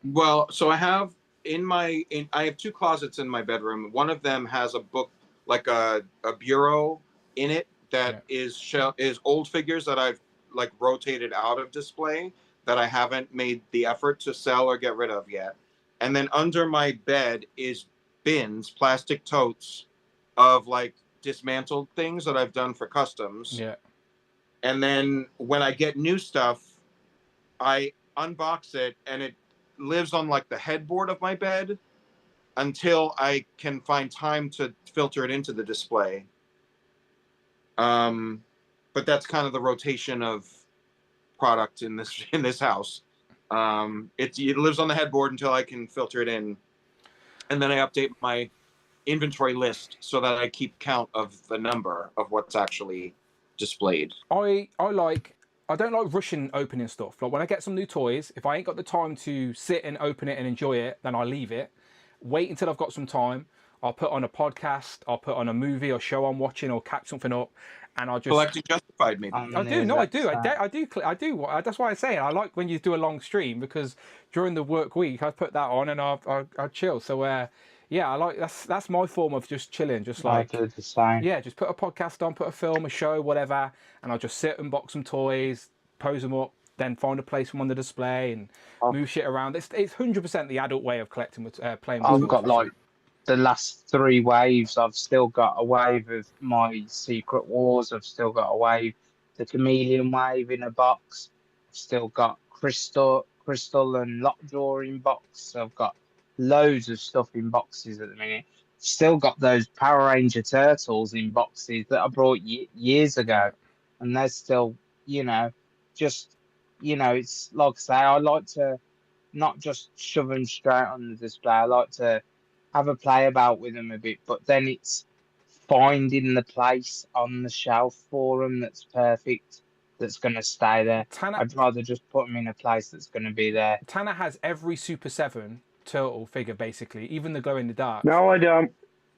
Well, so I have I have 2 closets in my bedroom. One of them has a book, like a bureau in it, that is old figures that I've like rotated out of display that I haven't made the effort to sell or get rid of yet. And then under my bed is bins, plastic totes of like dismantled things that I've done for customs. Yeah. And then when I get new stuff, I unbox it and it lives on like the headboard of my bed until I can find time to filter it into the display. But that's kind of the rotation of product in this house. It lives on the headboard until I can filter it in, and then I update my inventory list so that I keep count of the number of what's actually displayed. I don't like rushing opening stuff. Like when I get some new toys, if I ain't got the time to sit and open it and enjoy it, then I leave it. Wait until I've got some time. I'll put on a podcast, I'll put on a movie or show I'm watching, or catch something up, and I'll just Collecting Justified, maybe. I do. That's why I say it. I like when you do a long stream, because during the work week I put that on and I chill. So yeah, I like that's my form of just chilling, just like I do the same. Yeah, just put a podcast on, put a film, a show, whatever, and I'll just sit and box some toys, pose them up, then find a place for them on the display and move shit around. It's 100% the adult way of collecting with playing with I've toys. got like the last 3 waves. I've still got a wave of my Secret Wars. I've still got a wave, the Chameleon wave in a box. I've still got Crystal and Lockjaw in box. I've got loads of stuff in boxes at the minute. Still got those Power Ranger Turtles in boxes that I brought years ago, and they're still, it's like I say, I like to not just shove them straight on the display. I like to have a play about with them a bit, but then it's finding the place on the shelf for them that's perfect, that's going to stay there. I'd rather just put them in a place that's going to be there. Tanner has every Super 7 turtle figure, basically, even the glow in the dark. No, I don't.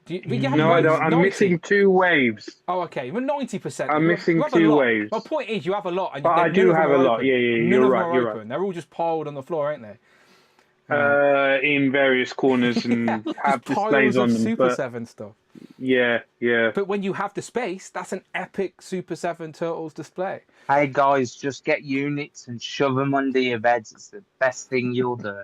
No, I don't. I'm missing 2 waves. Oh, okay. Well, 90%. I'm missing 2 waves. My point is, you have a lot. And I do have a lot. Yeah, you're right. You're right. They're all just piled on the floor, ain't they? In various corners and have displays on them. Super 7 stuff. Yeah. But when you have the space, that's an epic Super 7 Turtles display. Hey guys, just get units and shove them under your beds. It's the best thing you'll do.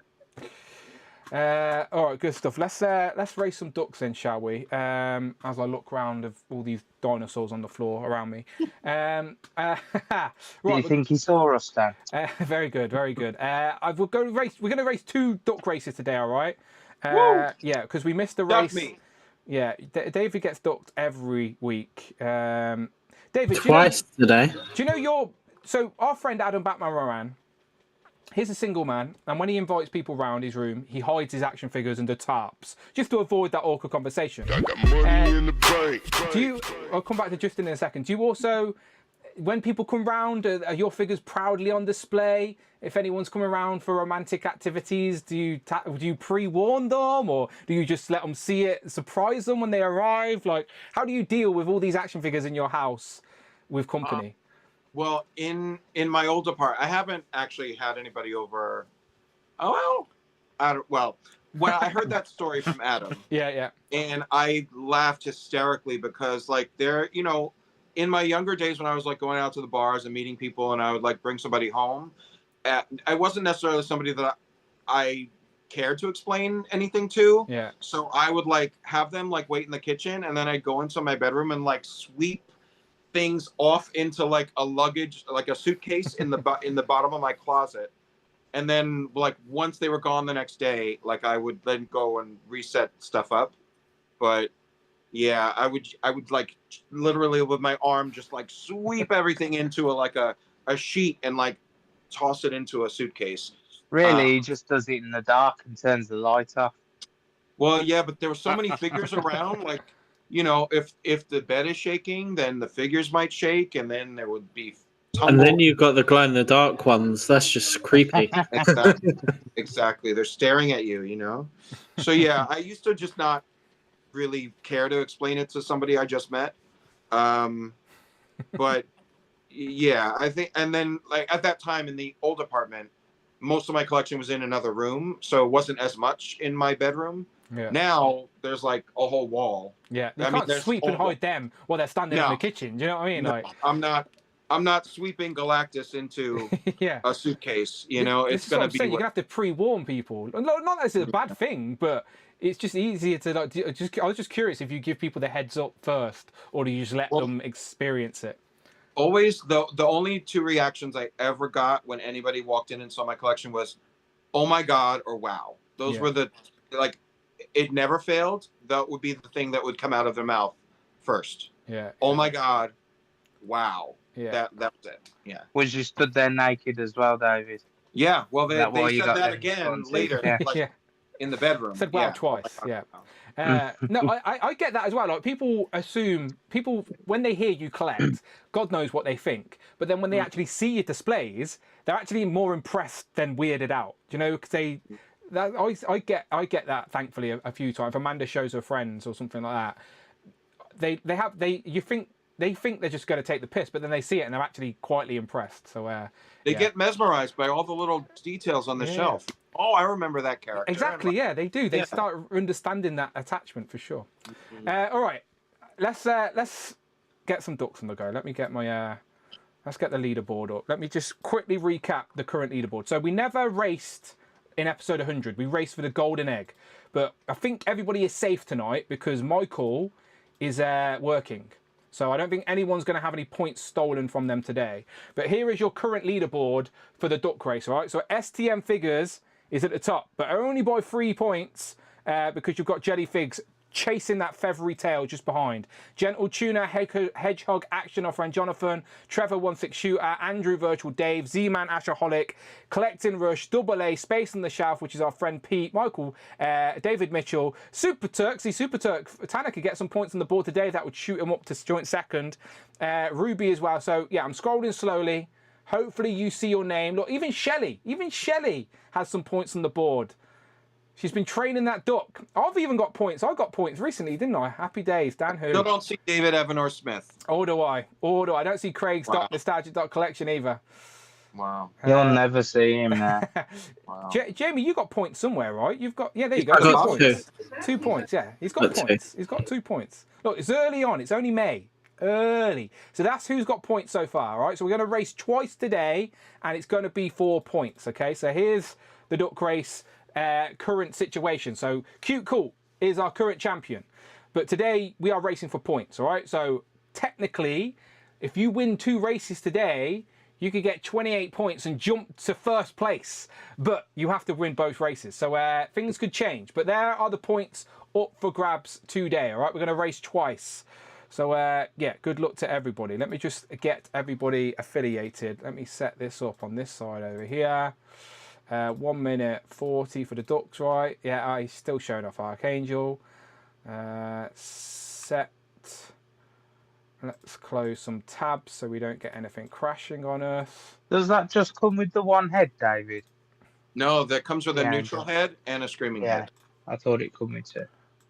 All right, good stuff. Let's raise some ducks in, shall we? As I look round of all these dinosaurs on the floor around me. Right, do you think he saw us then? Very good, very good. We're going to race 2 duck races today. All right. Yeah, because we missed the race. Me. Yeah, David gets ducked every week. David, twice today. Do you know so our friend Adam Batman Moran? He's a single man, and when he invites people round his room, he hides his action figures under tarps, just to avoid that awkward conversation. I got money in the bank. I'll come back to Justin in a second. Do you also, when people come round, are your figures proudly on display? If anyone's coming around for romantic activities, do you pre-warn them, or do you just let them see it, surprise them when they arrive? Like, how do you deal with all these action figures in your house with company? Well, in my old apartment, I haven't actually had anybody over. Oh, well, when I heard that story from Adam, yeah, and I laughed hysterically because, like, in my younger days when I was like going out to the bars and meeting people, and I would like bring somebody home, I wasn't necessarily somebody that I cared to explain anything to. Yeah. So I would like have them like wait in the kitchen, and then I'd go into my bedroom and like sweep things off into like a luggage, like a suitcase in the bottom of my closet. And then like once they were gone the next day, like I would then go and reset stuff up. But yeah, I would like literally with my arm just like sweep everything into a sheet and like toss it into a suitcase. Really, he just does it in the dark and turns the light off. Well, yeah, but there were so many figures around, like, if the bed is shaking, then the figures might shake, and then there would be tumble. And then you've got the glow-in-the-dark ones. That's just creepy. Exactly. They're staring at you, So, yeah, I used to just not really care to explain it to somebody I just met. But, yeah, I think, and then, like, at that time in the old apartment, most of my collection was in another room, so it wasn't as much in my bedroom. Yeah. Now there's like a whole wall. Yeah, you can't sweep and hide them while they're standing in the kitchen. Do you know what I mean? No, like, I'm not sweeping Galactus into a suitcase. It's gonna be. You're gonna have to pre-warn people. Not that it's a bad thing, but it's just easier to like. I was just curious if you give people the heads up first, or do you just let them experience it? Always the only two reactions I ever got when anybody walked in and saw my collection was, "Oh my God" or "Wow." Those were the like. It never failed. That would be the thing that would come out of their mouth first. Yeah. Oh my God. Wow. Yeah. That was it. Yeah. Was you stood there naked as well, David? Yeah. Well, they said that again later, in the bedroom. Said wow twice. Yeah. No, I get that as well. Like people assume when they hear you collect, God knows what they think. But then when they actually see your displays, they're actually more impressed than weirded out. Because I get that thankfully a few times. If Amanda shows her friends or something like that, they think they're just going to take the piss, but then they see it and they're actually quietly impressed. So they get mesmerized by all the little details on the shelf. Oh, I remember that character. Exactly. Yeah, they do. They start understanding that attachment for sure. All right, let's get some ducks on the go. Let me get my let's get the leaderboard up. Let me just quickly recap the current leaderboard. So we never raced in episode 100. We raced for the golden egg, but I think everybody is safe tonight because Michael is working. So I don't think anyone's going to have any points stolen from them today. But here is your current leaderboard for the duck race, all right? So STM Figures is at the top, but only by 3 points because you've got Jelly Figs chasing that feathery tail just behind. Gentle Tuna, Hedgehog Action, our friend Jonathan, Trevor 16 Shooter, Andrew Virtual Dave, Z-Man Ashaholic, Collecting Rush, Double A, Space on the Shelf, which is our friend Pete, Michael, David Mitchell, Super Turk. See, Super Turk, Tanner could get some points on the board today. That would shoot him up to joint second. Ruby as well. So, yeah, I'm scrolling slowly. Hopefully you see your name. Look, even Shelley has some points on the board. She's been training that duck. I've even got points. I got points recently, didn't I? Happy days. Dan who? I don't see David, Evan, or Smith. Or do I? I don't see Craig's nostalgic collection either. Wow. You'll never see him there. Wow. Jamie, you got points somewhere, right? You've got there you go. I got 2 points. 2 points, yeah. He's got points. He's got 2 points. Look, it's early on. It's only May. Early. So that's who's got points so far, all right? So we're going to race twice today, and it's going to be 4 points, okay? So here's the duck race. Current situation. So Cute Cool is our current champion, but today we are racing for points. All right, so technically if you win 2 races today, you could get 28 points and jump to first place, but you have to win both races. So things could change, but there are the points up for grabs today. All right, we're going to race twice. So yeah, good luck to everybody. Let me just get everybody affiliated. Let me set this up on this side over here. 1 minute 40 for the ducks, right? Yeah, he's still showing off Archangel. Set. Let's close some tabs so we don't get anything crashing on us. Does that just come with the one head, David? No, that comes with a Yeah, neutral head and a screaming Yeah, head. I thought it come with two.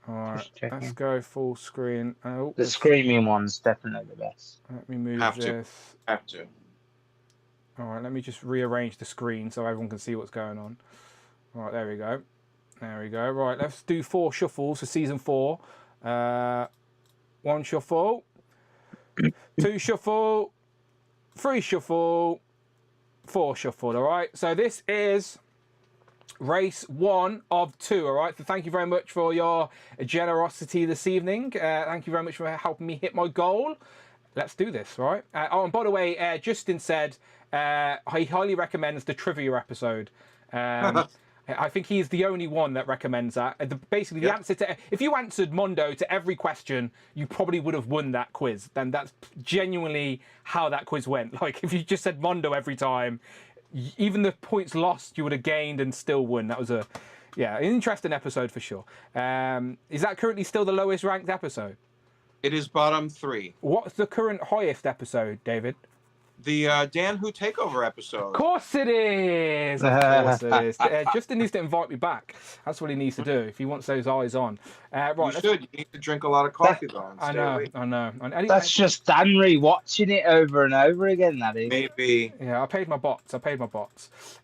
All right, Just checking. let's go full screen. Oh, The screaming one's definitely the best. let me move Have to. this. Have to. All right, let me just rearrange the screen so everyone can see what's going on. All right, there we go. There we go. Right, let's do 4 shuffles for season 4. 1 shuffle, 2 shuffle, 3 shuffle, 4 shuffle. All right, so this is race 1 of 2. All right, so thank you very much for your generosity this evening. Thank you very much for helping me hit my goal. Let's do this, all right? Oh, and by the way, Justin said he highly recommends the trivia episode. I think he's the only one that recommends that. Basically, the answer to... If you answered Mondo to every question, you probably would have won that quiz. Then that's genuinely how that quiz went. Like, if you just said Mondo every time, even the points lost, you would have gained and still won. That was an interesting episode for sure. Is that currently still the lowest ranked episode? It is bottom 3. What's the current highest episode, David? The Dan Who Takeover episode. Of course it is. Of course it is. Justin needs to invite me back. That's what he needs to do if he wants those eyes on. Right. You should. You need to drink a lot of coffee, though. I know. That's just Dan rewatching it over and over again, that is. Maybe. Yeah, I paid my bots.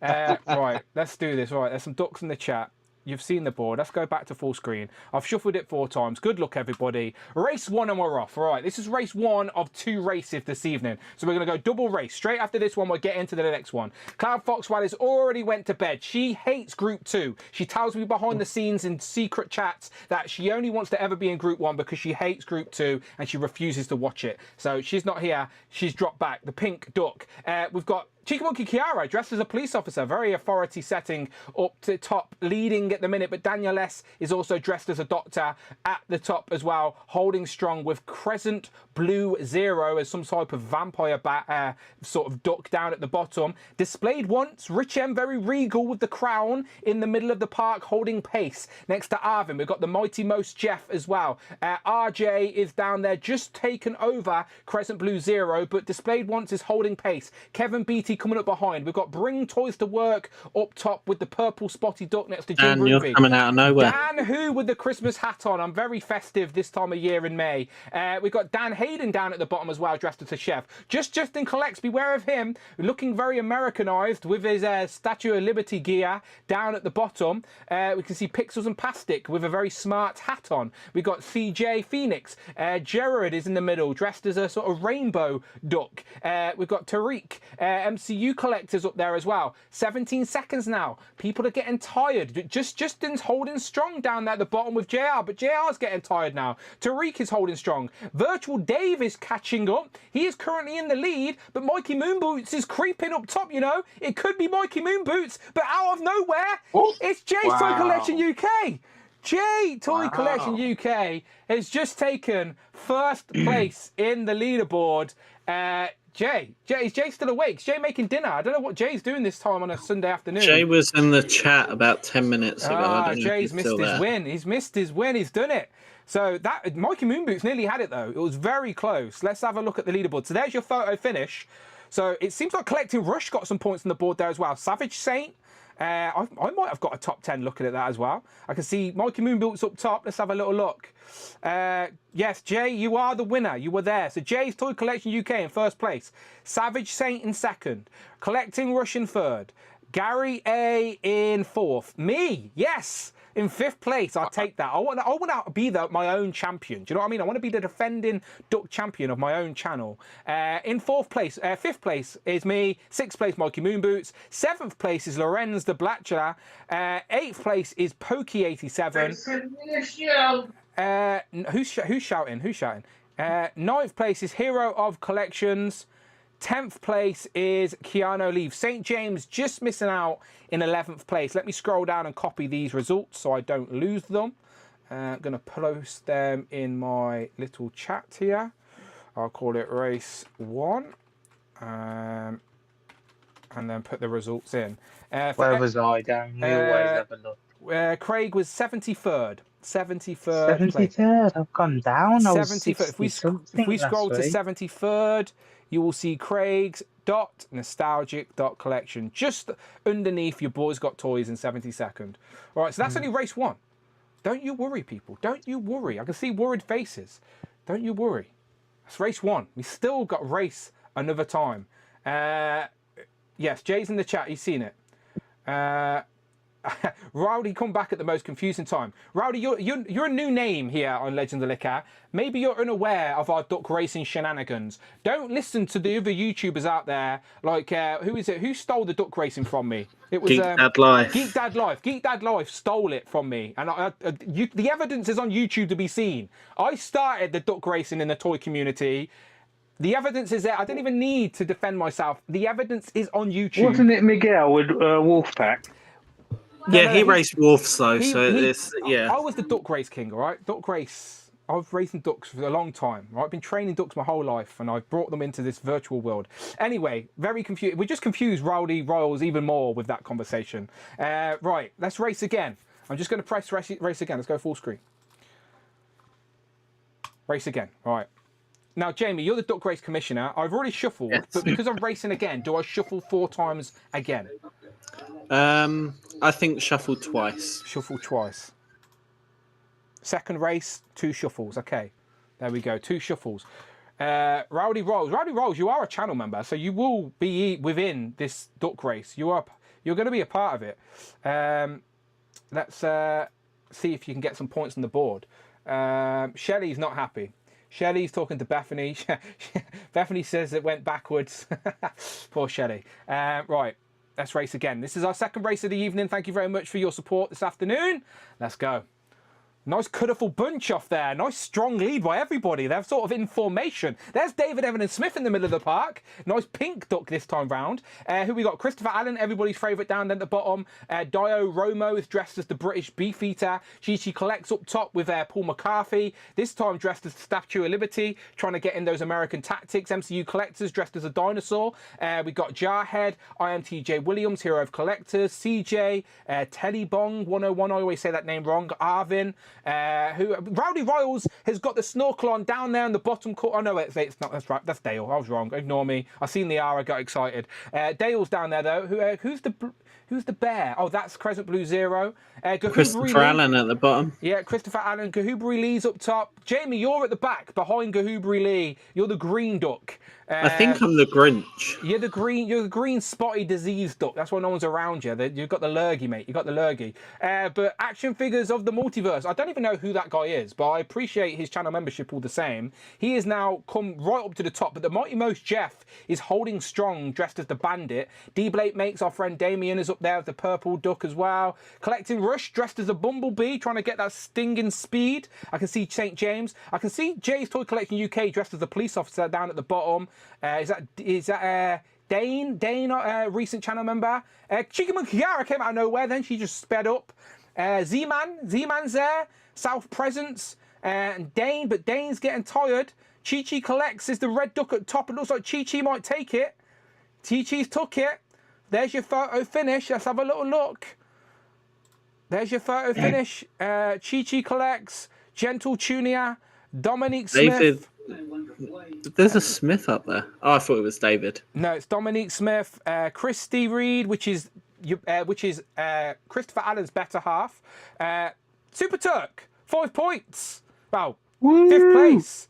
Right, let's do this. Right, there's some ducks in the chat. You've seen the board. Let's go back to full screen. I've shuffled it 4 times. Good luck, everybody. Race 1 and we're off. All right, this is race 1 of 2 races this evening. So we're going to go double race. Straight after this one, we'll get into the next one. Cloud Foxwell has already went to bed. She hates Group 2. She tells me behind the scenes in secret chats that she only wants to ever be in Group 1 because she hates Group 2 and she refuses to watch it. So she's not here. She's dropped back. The pink duck. We've got Cheeky Monkey Kiara, dressed as a police officer, very authority setting up to top, leading at the minute. But Daniel S is also dressed as a doctor at the top as well, holding strong with Crescent Blue Zero as some type of vampire sort of duck down at the bottom. Displayed once, Rich M, very regal with the crown in the middle of the park, holding pace. Next to Arvin, we've got the Mighty Most Jeff as well. RJ is down there, just taken over Crescent Blue Zero, but displayed once is holding pace. Kevin Beatty coming up behind. We've got Bring Toys to Work up top with the purple spotty duck next to Jim Ruby. You're coming out of nowhere. Dan Who with the Christmas hat on. I'm very festive this time of year in May. We've got Dan Hayden down at the bottom as well, dressed as a chef. Justin Collects, beware of him, looking very Americanized with his Statue of Liberty gear down at the bottom. We can see Pixels and Pastic with a very smart hat on. We've got CJ Phoenix. Gerard is in the middle, dressed as a sort of rainbow duck. We've got Tariq, MCU Collectors up there as well. 17 seconds now. People are getting tired. Justin's holding strong down there at the bottom with JR, but JR's getting tired now. Tariq is holding strong. Virtual Dave is catching up. He is currently in the lead, but Mikey Moonboots is creeping up top, you know. It could be Mikey Moonboots, but out of nowhere, it's Jay's Toy Collection UK. J Toy Collection UK has just taken first place in the leaderboard. Is Jay still awake? Is Jay making dinner? I don't know what Jay's doing this time on a Sunday afternoon. Jay was in the chat about 10 minutes ago. Jay's missed his win. He's missed his win. He's done it. So that Mikey Moonboots nearly had it though. It was very close. Let's have a look at the leaderboard. So there's your photo finish. So it seems like Collecting Rush got some points on the board there as well. Savage Saint. I might have got a top 10 looking at that as well. I can see Mikey Moonboots up top. Let's have a little look. Yes, Jay, you are the winner. You were there. So Jay's Toy Collection UK in first place. Savage Saint in second. Collecting Rush in third. Gary A in fourth. Me, yes, in fifth place. I'll take that. I want to be my own champion. Do you know what I mean? I want to be the defending duck champion of my own channel. In fourth place, fifth place is me. Sixth place, Mikey Moonboots. Seventh place is Lorenz the Blatcher. Eighth place is Pokey87. Who's shouting? Ninth place is Hero of Collections. 10th place is Keanu Leave. St. James just missing out in 11th place. Let me scroll down and copy these results so I don't lose them. I'm going to post them in my little chat here. I'll call it race 1. And then put the results in. Where was I down? We always have a look. Craig was 73rd. 73rd. 73rd. I've gone down. I was 73rd. If we 60-something scroll to last week. 73rd, you will see Craig's nostalgic collection just underneath your boys got toys in 72nd. All right, so that's only race 1. Don't you worry, people. Don't you worry. I can see worried faces. Don't you worry. That's race 1. We still got race another time. Yes, Jay's in the chat. He's seen it. Rowdy come back at the most confusing time. Rowdy, you're a new name here on Legends of Liquor. Maybe you're unaware of our duck racing shenanigans. Don't listen to the other YouTubers out there. Like who is it? Who stole the duck racing from me? It was Geek Dad Life. Geek Dad Life. Geek Dad Life stole it from me, and the evidence is on YouTube to be seen. I started the duck racing in the toy community. The evidence is there. I don't even need to defend myself. The evidence is on YouTube. Wasn't it Miguel with Wolfpack? Yeah, he raced wolves though, yeah. I was the duck race king, all right? Duck race. I've racing ducks for a long time. Right? I've been training ducks my whole life, and I've brought them into this virtual world. Anyway, very confused. We just confused Rowdy Royals even more with that conversation. Right, let's race again. I'm just going to press race again. Let's go full screen. Race again. All right. Now, Jamie, you're the duck race commissioner. I've already shuffled, but because I'm racing again, do I shuffle 4 times again? I think shuffle twice. Shuffle twice. Second race, 2 shuffles. Okay, there we go. 2 shuffles. Rowdy Rolls, you are a channel member, so you will be within this duck race. You're going to be a part of it. Let's see if you can get some points on the board. Shelley's not happy. Shelley's talking to Bethany. Bethany says it went backwards. Poor Shelley. Right, let's race again. This is our second race of the evening. Thank you very much for your support this afternoon. Let's go. Nice colourful bunch off there. Nice strong lead by everybody. They're sort of in formation. There's David Evan and Smith in the middle of the park. Nice pink duck this time round. Who we got? Christopher Allen, everybody's favourite down there at the bottom. Dio Romo is dressed as the British Beefeater. Chi Collects up top with Paul McCarthy. This time dressed as the Statue of Liberty, trying to get in those American tactics. MCU Collectors dressed as a dinosaur. We got Jarhead, IMTJ Williams, Hero of Collectors, CJ, Teddy Bong 101. I always say that name wrong. Arvin. Rowdy Royals has got the snorkel on down there in the bottom corner. Oh no, it's not. That's right. That's Dale. I was wrong. Ignore me. I seen the R. I got excited. Dale's down there though. Who's the bear? Oh, that's Crescent Blue Zero. Christopher Allen at the bottom. Yeah, Christopher Allen. Gahoobary Lee's up top. Jamie, you're at the back behind Gahoobary Lee. You're the green duck. I think I'm the Grinch. You're the green spotty disease duck. That's why no one's around you. You've got the lurgy, mate. You've got the lurgy. But action figures of the multiverse. I don't even know who that guy is, but I appreciate his channel membership all the same. He has now come right up to the top. But the Mighty Most Jeff is holding strong, dressed as the Bandit. D-Blake makes our friend Damien is up there with the purple duck as well. Collecting Rush, dressed as a bumblebee, trying to get that stinging speed. I can see St. James. I can see Jay's Toy Collection UK dressed as a police officer down at the bottom. Is that Dane? Dane, recent channel member. Chica Kiara came out of nowhere, then she just sped up. Z-Man's there. South Presence. And Dane, but Dane's getting tired. Chi Collects is the red duck at top. It looks like Chi might take it. Chi's took it. There's your photo finish. Let's have a little look. There's your photo finish. Chi Collects. Gentle Tunia. Dominique Smith. There's a Smith up there. Oh, I thought it was David. No, it's Dominique Smith. Christy Reed, which is Christopher Allen's better half. Super Turk, 5 points. Wow, woo! 5th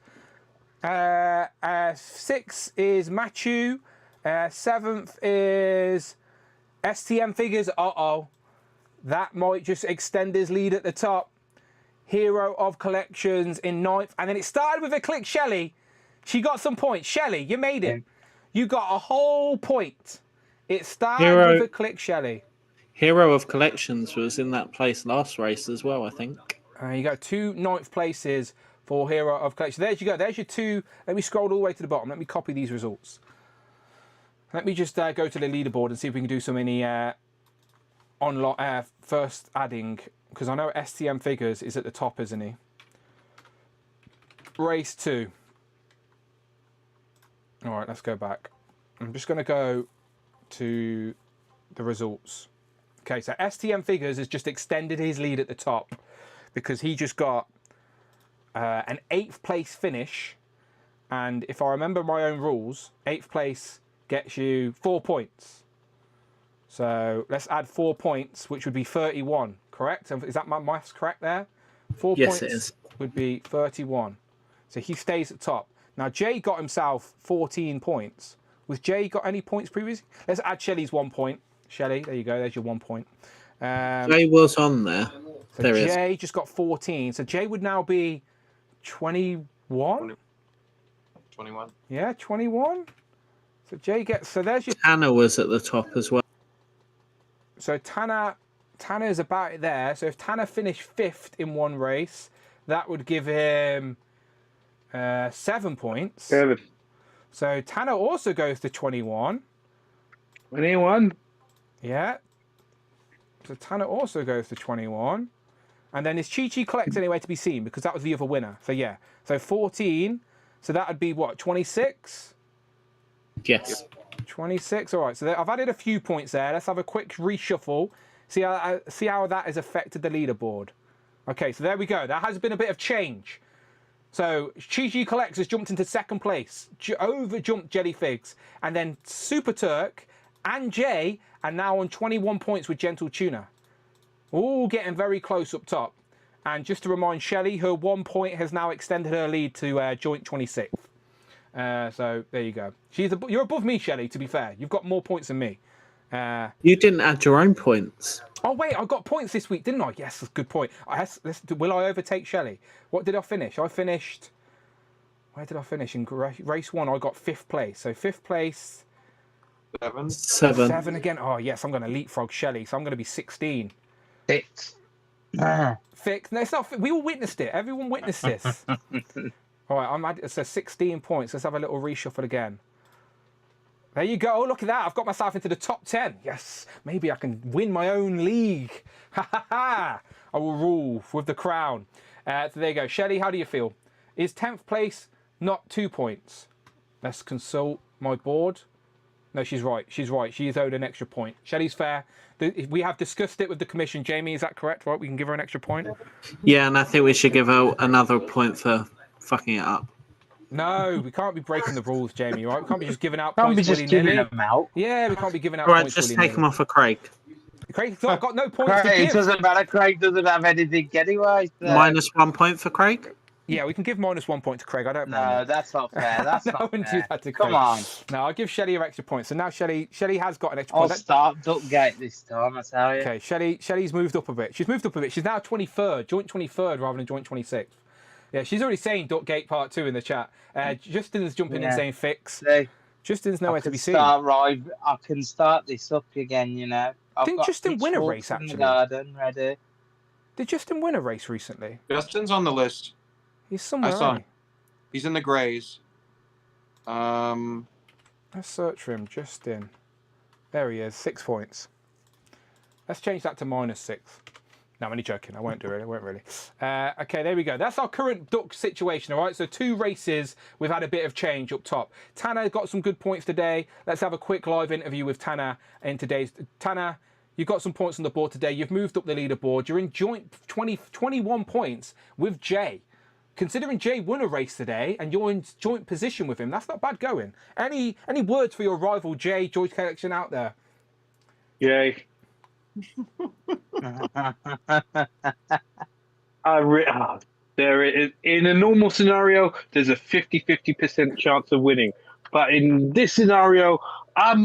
place. 6 is Matthew. 7th is STM Figures. That might just extend his lead at the top. Hero of Collections in 9th. And then it started with a click. Shelley, she got some points. Shelley, you made it. You got a whole point. It started with a click, Shelley. Hero of Collections was in that place last race as well, I think. You got 2 9th places for Hero of Collections. There you go. There's your 2. Let me scroll all the way to the bottom. Let me copy these results. Let me just go to the leaderboard and see if we can do so many first adding. Because I know STM Figures is at the top, isn't he? Race 2. All right, let's go back. I'm just going to go to the results. Okay, so STM Figures has just extended his lead at the top because he just got an 8th place finish. And if I remember my own rules, 8th place gets you 4 points. So let's add 4 points, which would be 31, correct? Is that my maths correct there? 4 Yes, points it is. would be 31. So he stays at top. Now, Jay got himself 14 points. Was Jay got any points previously? Let's add Shelley's 1 point. Shelley, there you go. There's your 1 point. Jay was on there. So There is. Jay just got 14. So Jay would now be 21? 21. Yeah, 21. So Jay gets... So there's your... Anna was at the top as well. So Tanner's about there. So if Tanner finished 5th in one race, that would give him 7 points. 7. So Tanner also goes to 21. 21. Yeah. So Tanner also goes to 21. And then is Chi-Chi Collects anywhere to be seen? Because that was the other winner. So yeah. So 14. So that would be what? 26? Yes. 26. All right. So I've added a few points there. Let's have a quick reshuffle. See how that has affected the leaderboard. Okay. So there we go. That has been a bit of change. So Chi-Chi Collects has jumped into 2nd place. Over jumped Jelly Figs. And then Super Turk and Jay are now on 21 points with Gentle Tuna. All getting very close up top. And just to remind Shelley, her 1 point has now extended her lead to joint 26th. So there you go. You're above me, Shelley, to be fair. You've got more points than me. You didn't add your own points. Oh, wait, I got points this week, didn't I? Yes, that's a good point. Will I overtake Shelley? What did I finish? Where did I finish? In race 1, I got 5th place. So 5th place... 7. 7 again. Oh, yes, I'm going to leapfrog Shelley. So I'm going to be 16. 6. 6. No, it's not. We all witnessed it. Everyone witnessed this. All right, so 16 points. Let's have a little reshuffle again. There you go. Oh, look at that. I've got myself into the top 10. Yes. Maybe I can win my own league. Ha ha ha. I will rule with the crown. So there you go. Shelley, how do you feel? Is 10th place not 2 points? Let's consult my board. No, she's right. She's right. She is owed an extra point. Shelley's fair. We have discussed it with the commission. Jamie, is that correct? Right? We can give her an extra point? Yeah, and I think we should give her another point for fucking it up. No, we can't be breaking the rules, Jamie, right? We can't be just giving out Can't be points just willy-nilly. giving them out. Yeah, we can't be giving out All right, points just willy-nilly. take them off of Craig. Craig's got no points to Craig, it give. doesn't matter. Craig doesn't have anything anyway. So. -1 point for Craig? Yeah, we can give -1 point to Craig. I don't No, mind. that's not fair. That's No not one fair. do that to Craig. Come on. No, I'll give Shelley an extra point. So now Shelley has got an extra I'll point. start Duckgate this time, I tell you. Okay, Shelley's moved up a bit. She's moved up a bit. She's now 23rd, joint 23rd rather than joint 26th. Yeah, she's already saying Duckgate Part 2 in the chat. Justin's jumping in saying fix. See, Justin's nowhere to be seen. I can start this up again, you know. Didn't Justin win a race, actually? Garden ready. Did Justin win a race recently? Justin's on the list. He's somewhere. I saw ain't him. He's in the grays. Let's search for him. Justin. There he is. 6 points. Let's change that to -6. No, I'm only joking. I won't do it. I won't really. Okay, there we go. That's our current duck situation, all right? So 2 races, we've had a bit of change up top. Tanner got some good points today. Let's have a quick live interview with Tanner in today's... Tanner, you've got some points on the board today. You've moved up the leaderboard. You're in joint 21 points with Jay. Considering Jay won a race today and you're in joint position with him, that's not bad going. Any words for your rival Jay, George Collection out there? Yay. There is, in a normal scenario, there's a 50-50% chance of winning. But in this scenario,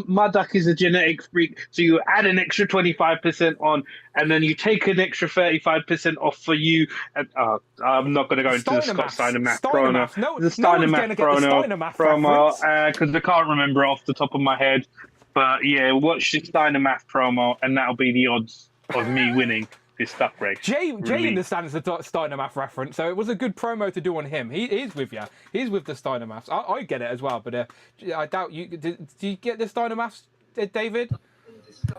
my duck is a genetic freak, so you add an extra 25% on, and then you take an extra 35% off for you. And, I'm not going to go into the Scott Steiner math promo. The Steiner math promo, because I can't remember it off the top of my head. But yeah, watch the Steiner math promo, and that'll be the odds of me winning this duck race. Jay understands the Steiner math reference, so it was a good promo to do on him. He's with you. He's with the Steiner maths. I get it as well, but I doubt you. Do you get the Steiner maths, David?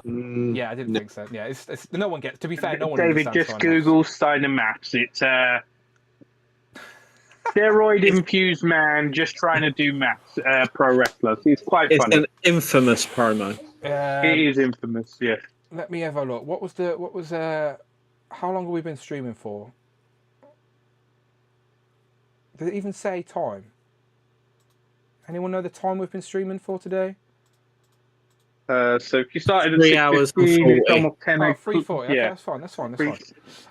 Yeah, I didn't think so. Yeah, it's no one gets. To be fair, no one. David, just Google Steiner maths. It's steroid-infused man just trying to do maths, pro wrestler. It's quite funny. It's an infamous promo. It is infamous, yeah. Let me have a look. What was how long have we been streaming for? Did it even say time? Anyone know the time we've been streaming for today? So if you started at 3 hours and 6:15, it's 40. almost 10. Oh, 3:40. Okay, Yeah. that's fine. That's fine. Three-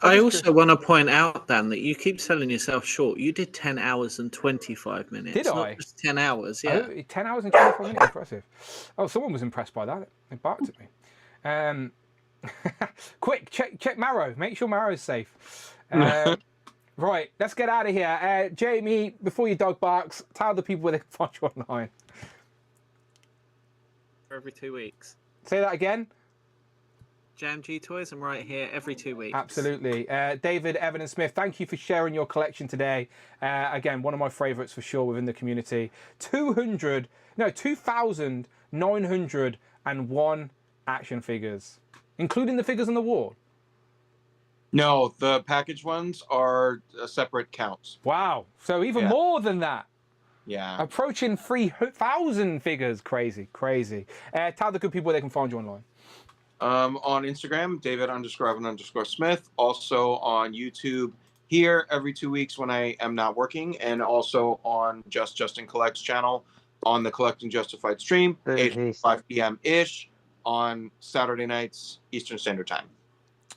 I also want to point out, Dan, that you keep selling yourself short. You did 10 hours and 25 minutes. Did I? Not just 10 hours, yeah. Oh, 10 hours and 24 minutes. Impressive. Oh, someone was impressed by that. They barked at me. Quick, check Marrow. Make sure Marrow's safe. Right, let's get out of here. Jamie, before your dog barks, tell the people where they can find you online. Every 2 weeks. Say that again. JMG Toys, I'm right here every 2 weeks. Absolutely. David, Evan and Smith, thank you for sharing your collection today. Again, one of my favourites for sure within the community. 2,901 action figures, including the figures on the wall. No, the package ones are separate counts. Wow. So even more than that. Yeah. Approaching 3,000 figures. Crazy, crazy. Tell the good people where they can find you online. On Instagram, David_Evan_Smith. Also on YouTube here every 2 weeks when I am not working, and also on Justin Collects channel on the Collecting Justified stream, 5 p.m. ish on Saturday nights Eastern Standard Time.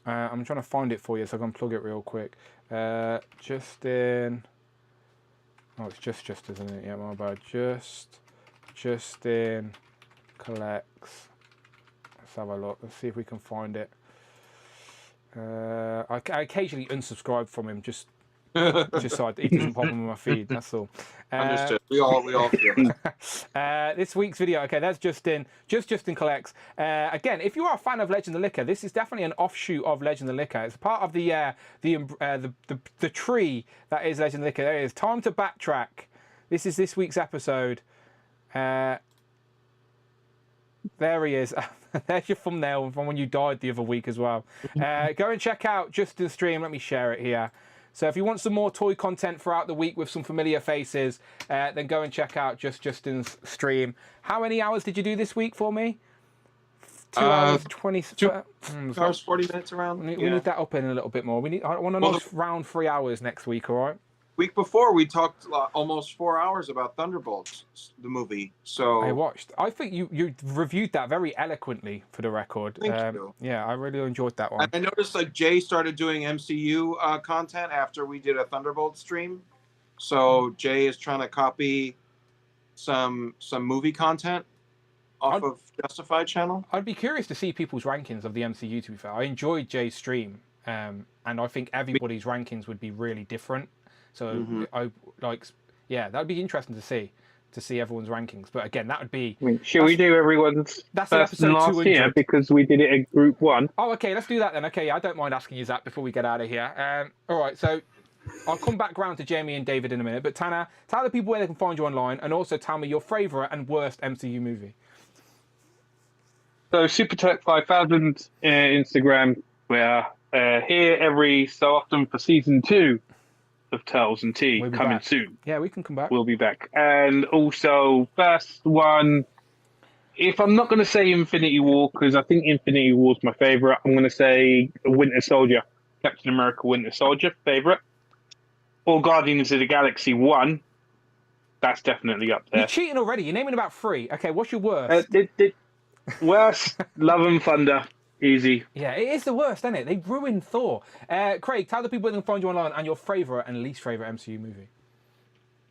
I'm trying to find it for you so I can plug it real quick. Justin. Oh, it's just, isn't it? Yeah, my bad. Justin Collects. Let's have a look. Let's see if we can find it. I occasionally unsubscribe from him just so it doesn't pop on my feed. That's all. Understood. We all feel that. This week's video. Okay, that's Justin. Justin Collects. Again, if you are a fan of Legend of Liquor, this is definitely an offshoot of Legend of Liquor. It's part of the tree that is Legend of Liquor. There it is. Time to backtrack. This is this week's episode. There he is. There's your thumbnail from when you died the other week as well. Go and check out Justin's stream. Let me share it here. So if you want some more toy content throughout the week with some familiar faces, then go and check out Justin's stream. How many hours did you do this week for me? 2 hours, 20... 2 hours, 40 minutes around. We need that up in a little bit more. I want a nice round 3 hours next week, all right? Week before, we talked almost 4 hours about Thunderbolts, the movie. So I watched. I think you reviewed that very eloquently, for the record. Thank you. Yeah, I really enjoyed that one. I noticed like Jay started doing MCU content after we did a Thunderbolt stream. So Jay is trying to copy some movie content off of Justified channel. I'd be curious to see people's rankings of the MCU. To be fair, I enjoyed Jay's stream, and I think everybody's rankings would be really different. So that'd be interesting to see everyone's rankings. But again, that would be. Should we do everyone's first and last year because we did it at Group 1? Oh, okay, let's do that then. Okay, I don't mind asking you that before we get out of here. All right, so I'll come back round to Jamie and David in a minute. But Tanner, tell the people where they can find you online, and also tell me your favourite and worst MCU movie. So SuperTech 5000 Instagram. We're here every so often for season 2 of Tales and Tea, coming soon. Yeah, we can come back. We'll be back. And also, first one, if I'm not going to say Infinity War, because I think Infinity War is my favourite, I'm going to say Winter Soldier, Captain America Winter Soldier, favourite. Or Guardians of the Galaxy 1, that's definitely up there. You're cheating already. You're naming about 3. Okay, what's your worst? Worst, Love and Thunder. Easy. Yeah, it is the worst, isn't it? They ruined Thor. Craig, tell the people where they can find you online and your favourite and least favourite MCU movie.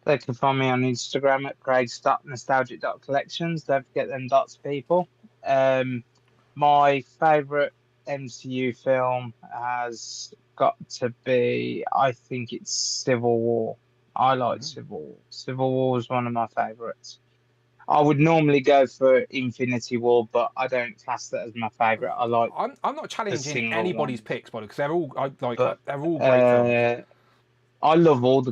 They can find me on Instagram at craig.nostalgic.collections. Don't forget them dots, people. My favourite MCU film has got to be, I think it's Civil War. I like Civil War. Civil War is one of my favourites. I would normally go for Infinity War, but I don't class that as my favourite. I like. I'm not challenging anybody's picks, because they're all they're all great films. I love all the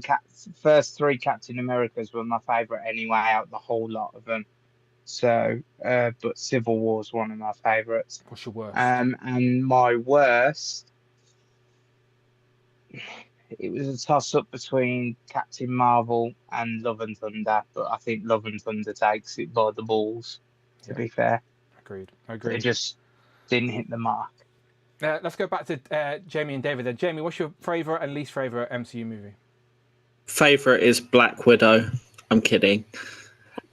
first 3 Captain Americas were my favourite anyway, out the whole lot of them. So, but Civil War is one of my favourites. What's your worst? And my worst, it was a toss-up between Captain Marvel and Love and Thunder, but I think Love and Thunder takes it by the balls, to be fair. Agreed. They're just didn't hit the mark. Let's go back to Jamie and David then. Jamie, what's your favourite and least favourite MCU movie? Favourite is Black Widow. I'm kidding.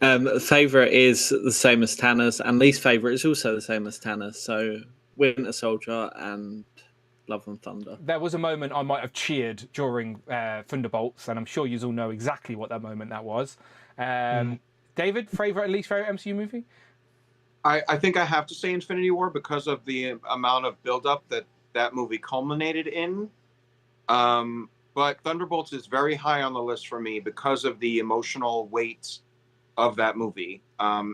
Favourite is the same as Tanner's, and least favourite is also the same as Tanner's. So Winter Soldier and Love and Thunder. There was a moment I might have cheered during Thunderbolts, and I'm sure you all know exactly what that moment that was. David, favourite and least favourite MCU movie? I think I have to say Infinity War because of the amount of buildup that movie culminated in. But Thunderbolts is very high on the list for me because of the emotional weight of that movie.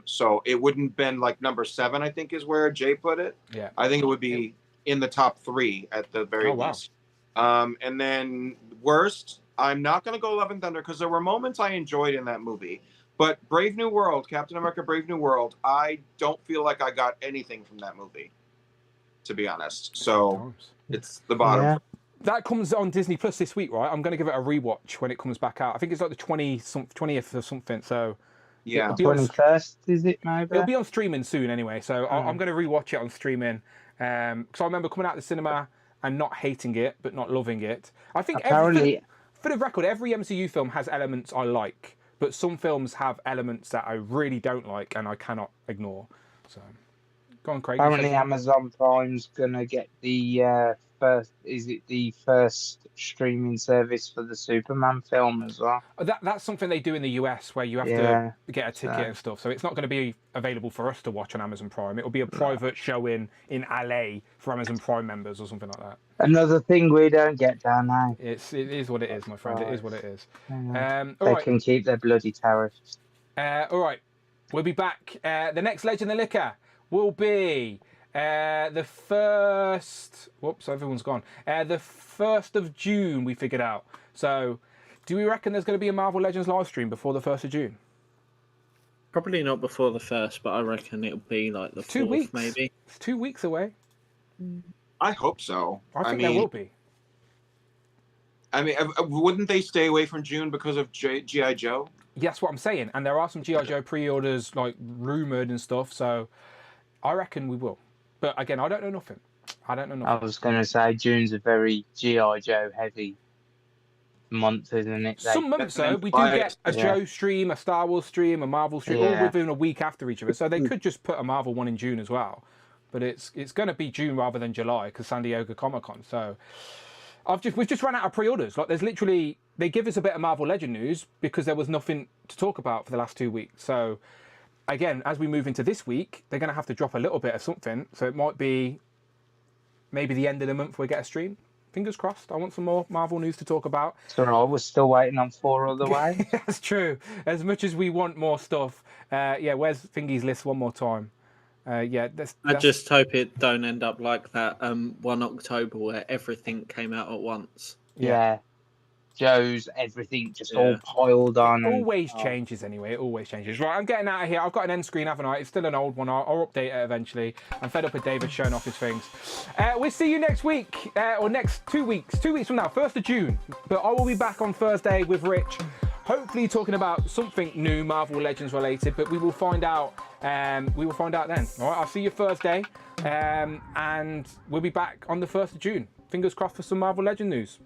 So it wouldn't been like number 7, I think is where Jay put it. Yeah. I think it would be in the top 3 at the very least. And then worst, I'm not going to go Love and Thunder because there were moments I enjoyed in that movie. But Brave New World, Captain America Brave New World, I don't feel like I got anything from that movie, to be honest. So it's the bottom. Yeah. That comes on Disney Plus this week, right? I'm going to give it a rewatch when it comes back out. I think it's like the 20th or something. So yeah, 21st, is it maybe? It'll be on streaming soon anyway. So I'm going to rewatch it on streaming. Because I remember coming out of the cinema and not hating it, but not loving it. I think for the record, every MCU film has elements I like. But some films have elements that I really don't like and I cannot ignore. So, go on, Craig. Apparently, Amazon Prime's gonna get the first streaming service for the Superman film as well. That's something they do in the US where you have to get a ticket and stuff. So it's not going to be available for us to watch on Amazon Prime. It'll be a private showing in LA for Amazon Prime members or something like that. Another thing we don't get down now. It is what it is, my friend. It is what it is. They can keep their bloody tariffs. All right, we'll be back. The next Legend of Liquor will be the first. Whoops, everyone's gone. The 1st of June. We figured out. So, do we reckon there's going to be a Marvel Legends live stream before the 1st of June? Probably not before the 1st, but I reckon it'll be like the 2 4th, weeks. maybe. It's 2 weeks away. I hope so. I think there will be. I mean, wouldn't they stay away from June because of G.I. Joe? Yeah, that's what I'm saying. And there are some G.I. Joe pre-orders, like, rumoured and stuff. So, I reckon we will. But, again, I don't know nothing. I was going to say June's a very G.I. Joe heavy month, isn't it? Some months, though, we do get a Joe stream, a Star Wars stream, a Marvel stream, all within a week after each other. So they could just put a Marvel one in June as well. But it's going to be June rather than July because San Diego Comic-Con. So we've just run out of pre-orders. Like there's literally, they give us a bit of Marvel Legend news because there was nothing to talk about for the last 2 weeks. So again, as we move into this week, they're going to have to drop a little bit of something. So it might be maybe the end of the month we get a stream. Fingers crossed. I want some more Marvel news to talk about. So we're still waiting on 4 other ways. That's true. As much as we want more stuff, where's Fingy's list one more time? I just hope it don't end up like that 1 October where everything came out at once. Yeah. Joe's everything just all piled on. It always changes anyway. It always changes. Right, I'm getting out of here. I've got an end screen, haven't I? It's still an old one. I'll update it eventually. I'm fed up with David showing off his things. We'll see you next week, or next 2 weeks. 2 weeks from now, 1st of June. But I will be back on Thursday with Rich. Hopefully talking about something new, Marvel Legends related, but we will find out. We will find out then. All right, I'll see you Thursday, and we'll be back on the 1st of June. Fingers crossed for some Marvel Legend news.